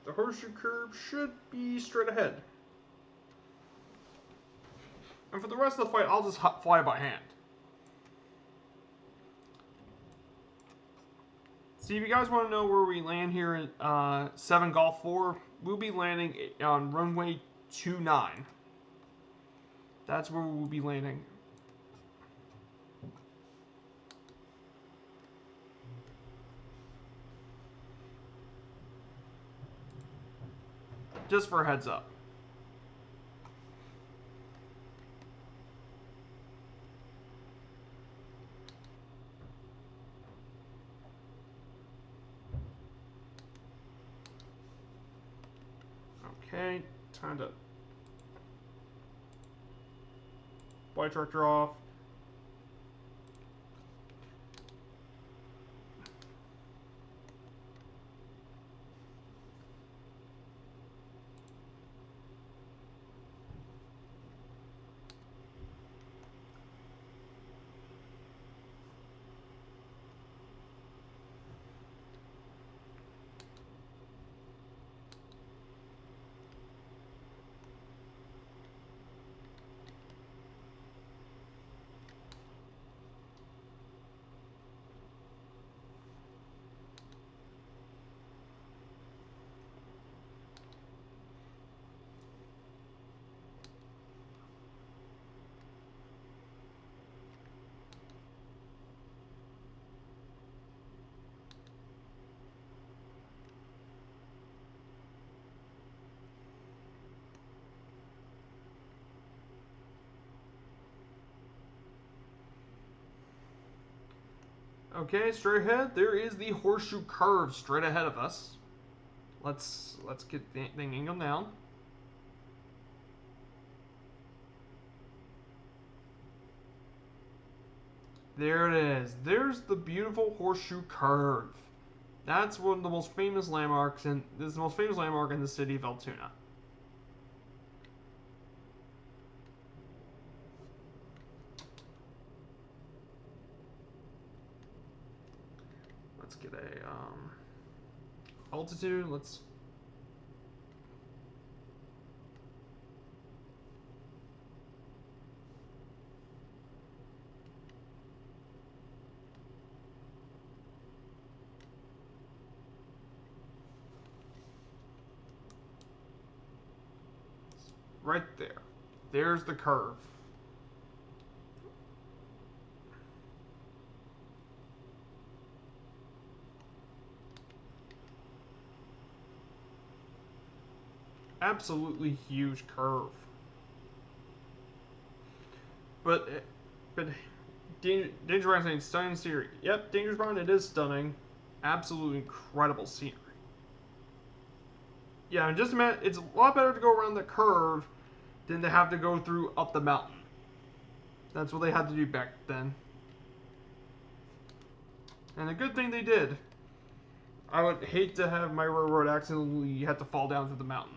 Speaker 1: The horseshoe curve should be straight ahead. And for the rest of the fight, I'll just fly by hand. See, if you guys want to know where we land here at 7 Golf 4, we'll be landing on runway 29. That's where we'll be landing. Just for a heads up. Okay, time to flight director off. Okay, straight ahead, there is the horseshoe curve straight ahead of us. Let's get the thing angled down. There it is. There's the beautiful horseshoe curve. That's one of the most famous landmarks, and this is the most famous landmark in the city of Altoona. Let's get a altitude. Let's. Right there. There's the curve. Absolutely huge curve. But Dangerous Brown saying stunning scenery. Yep, Dangerous Brown, it is stunning. Absolutely incredible scenery. Yeah, and just imagine, it's a lot better to go around the curve than to have to go through up the mountain. That's what they had to do back then. And a good thing they did. I would hate to have my railroad accidentally have to fall down through the mountain.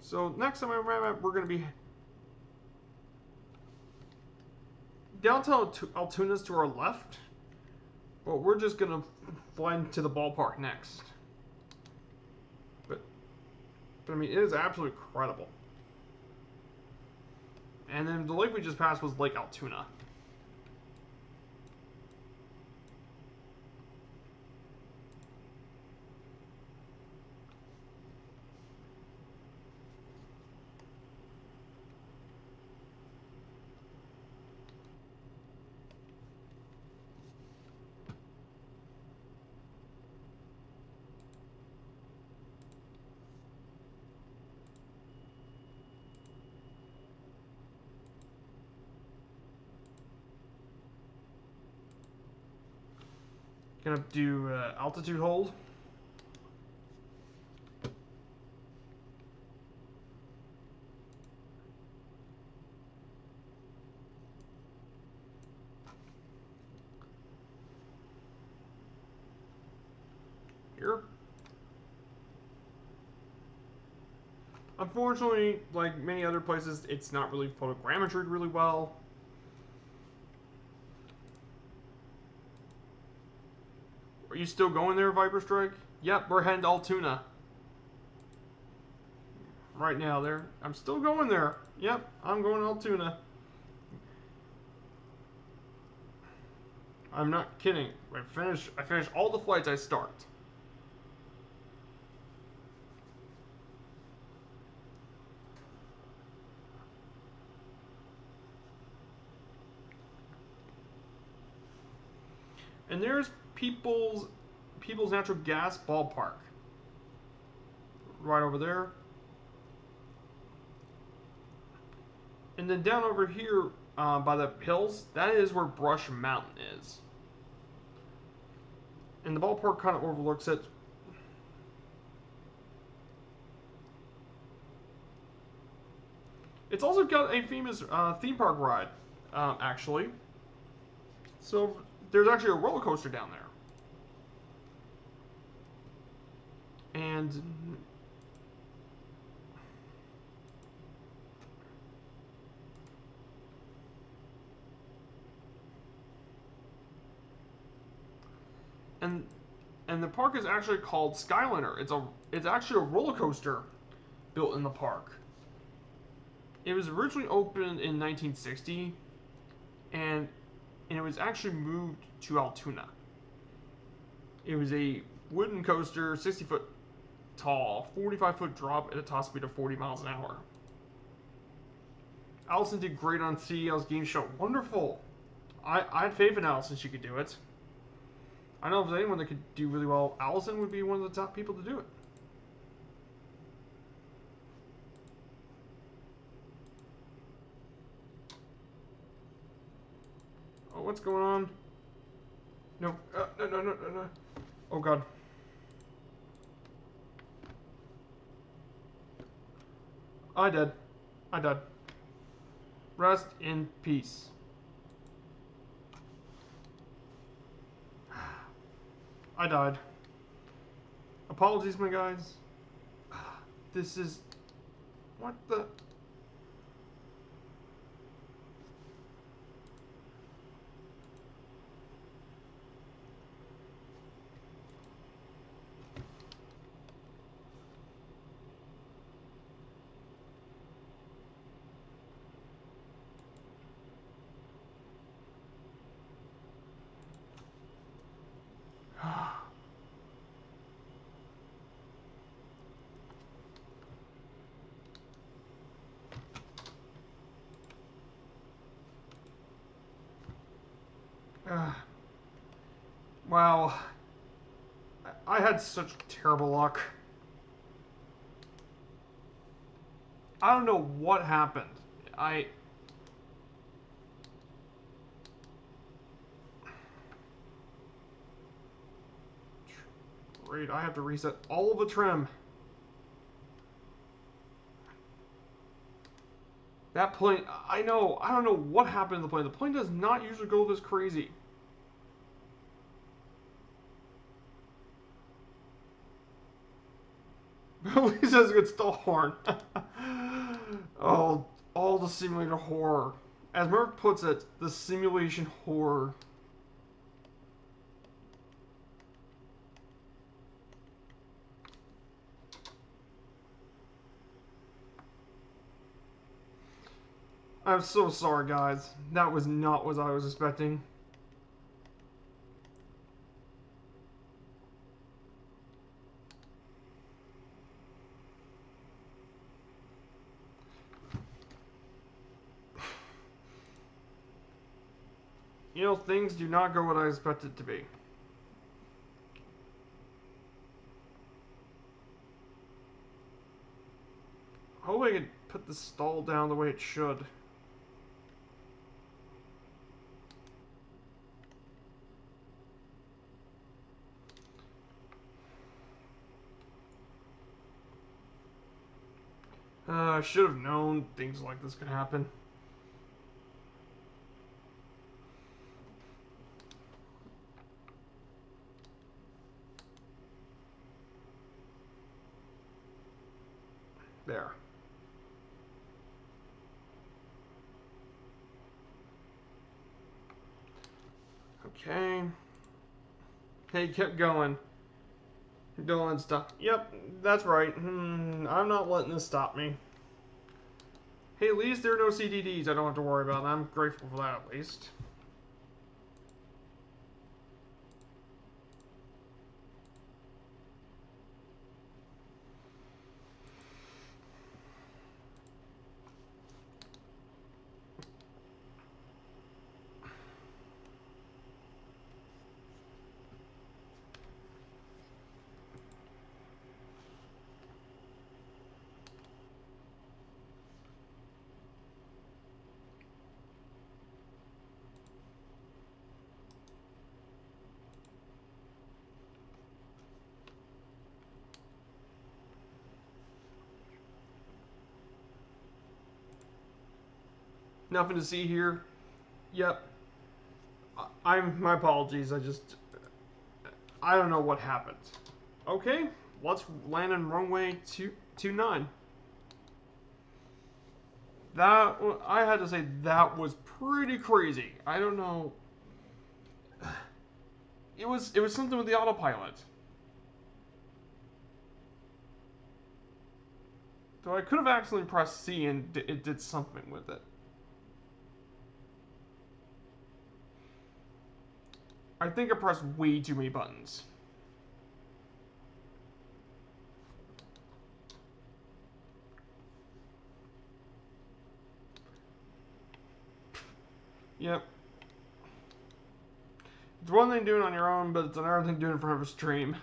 Speaker 1: So next time we're going to be downtown Altoona's to our left, but we're just going to fly into the ballpark next. But I mean, it is absolutely incredible. And then the lake we just passed was Lake Altoona. Gonna do altitude hold. Here. Unfortunately, like many other places, it's not really photogrammetry really well. Are you still going there, Viper Strike? Yep, we're heading to Altoona. Right now, there. I'm still going there. Yep, I'm going to Altoona. I'm not kidding. I finish all the flights I start. And there's People's Natural Gas Ballpark. Right over there. And then down over here by the hills, that is where Brush Mountain is. And the ballpark kind of overlooks it. It's also got a famous theme park ride, actually. So there's actually a roller coaster down there. And and the park is actually called Skyliner. It's actually a roller coaster built in the park. It was originally opened in 1960, and it was actually moved to Altoona. It was a wooden coaster, 60-foot tall, 45-foot drop at a top speed of 40 miles an hour. Allison did great on CEL's game show. Wonderful. I had faith in Allison. She could do it. I know if there's anyone that could do really well, Allison would be one of the top people to do it. Oh, what's going on? No, no. Oh, God. I died. Rest in peace. I died. Apologies, my guys. This is... What the... Wow. I had such terrible luck. I don't know what happened. Great, I have to reset all of the trim. That plane, I don't know what happened to the plane. The plane does not usually go this crazy. At least it has a good stall horn. Oh, all the simulator horror. As Merc puts it, the simulation horror. I'm so sorry, guys. That was not what I was expecting. You know, things do not go what I expected to be. I hope I can put the stall down the way it should. I should have known things like this could happen. There. Okay. Hey, kept going. Doing stuff. Yep, that's right. I'm not letting this stop me. Hey, at least there are no CDDs I don't have to worry about. I'm grateful for that, at least. Nothing to see here. Yep. My apologies. I don't know what happened. Okay, let's land on runway 29. That, I had to say, that was pretty crazy. I don't know. It was something with the autopilot. So I could have accidentally pressed C and it did something with it. I think I pressed way too many buttons. Yep. It's one thing doing it on your own, but it's another thing doing it in front of a stream.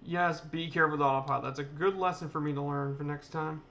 Speaker 1: Yes, be careful with autopilot. That's a good lesson for me to learn for next time.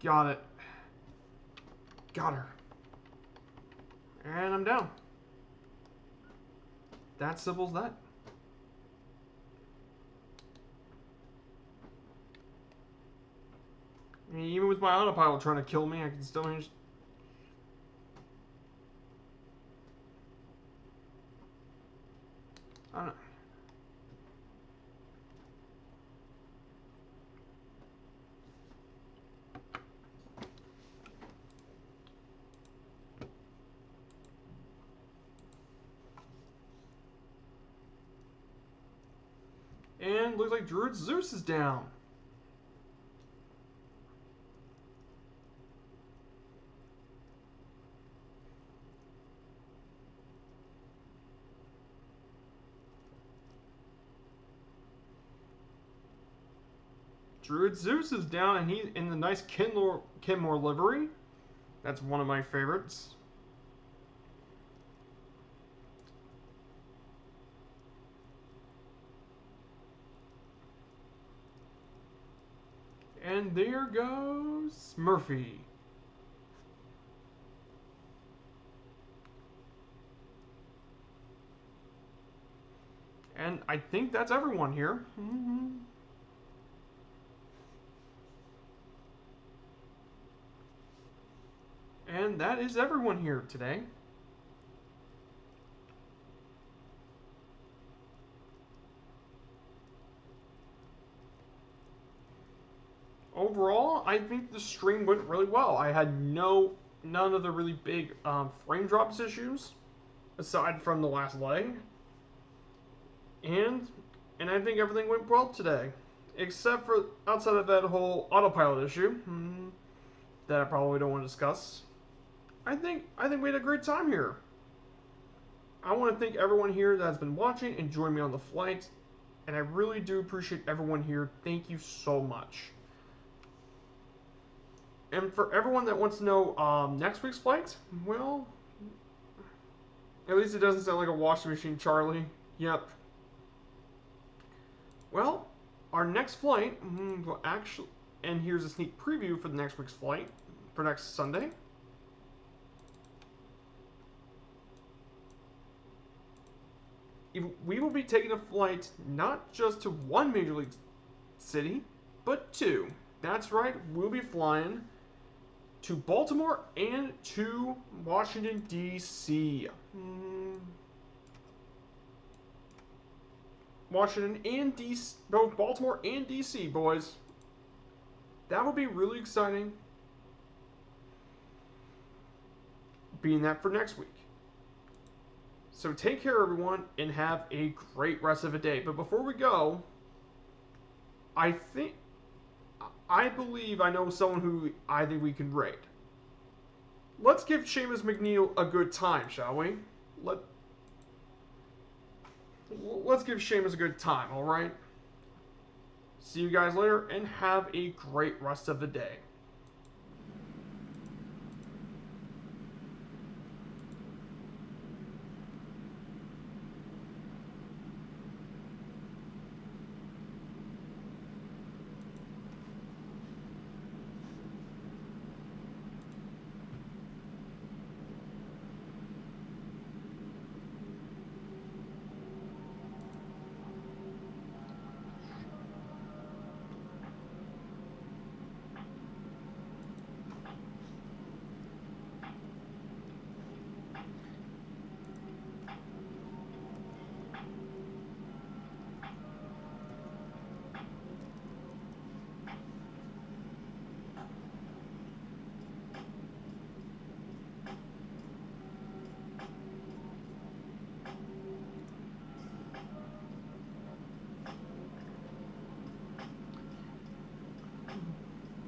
Speaker 1: Got it. Got her. And I'm down. That simple as that. I mean, even with my autopilot trying to kill me, I can still manage. I don't know. And looks like Druid Zeus is down. Druid Zeus is down, and he's in the nice Kinmore livery. That's one of my favorites. And there goes Murphy. And I think that's everyone here. And that is everyone here today. Overall, I think the stream went really well. I had none of the really big frame drops issues, aside from the last leg. And I think everything went well today, except for outside of that whole autopilot issue that I probably don't want to discuss. I think we had a great time here. I want to thank everyone here that has been watching and joined me on the flight, and I really do appreciate everyone here. Thank you so much. And for everyone that wants to know next week's flight, well, at least it doesn't sound like a washing machine, Charlie. Yep. Well, our next flight will actually, and here's a sneak preview for the next week's flight for next Sunday. We will be taking a flight not just to one major league city, but two. That's right, we'll be flying to Baltimore and to Washington, D.C. Washington and D.C., both Baltimore and D.C., boys. That would be really exciting. Being that for next week. So take care, everyone, and have a great rest of the day. But before we go, I believe I know someone who I think we can raid. Let's give Seamus McNeil a good time, shall we? Let's give Seamus a good time, alright? See you guys later, and have a great rest of the day.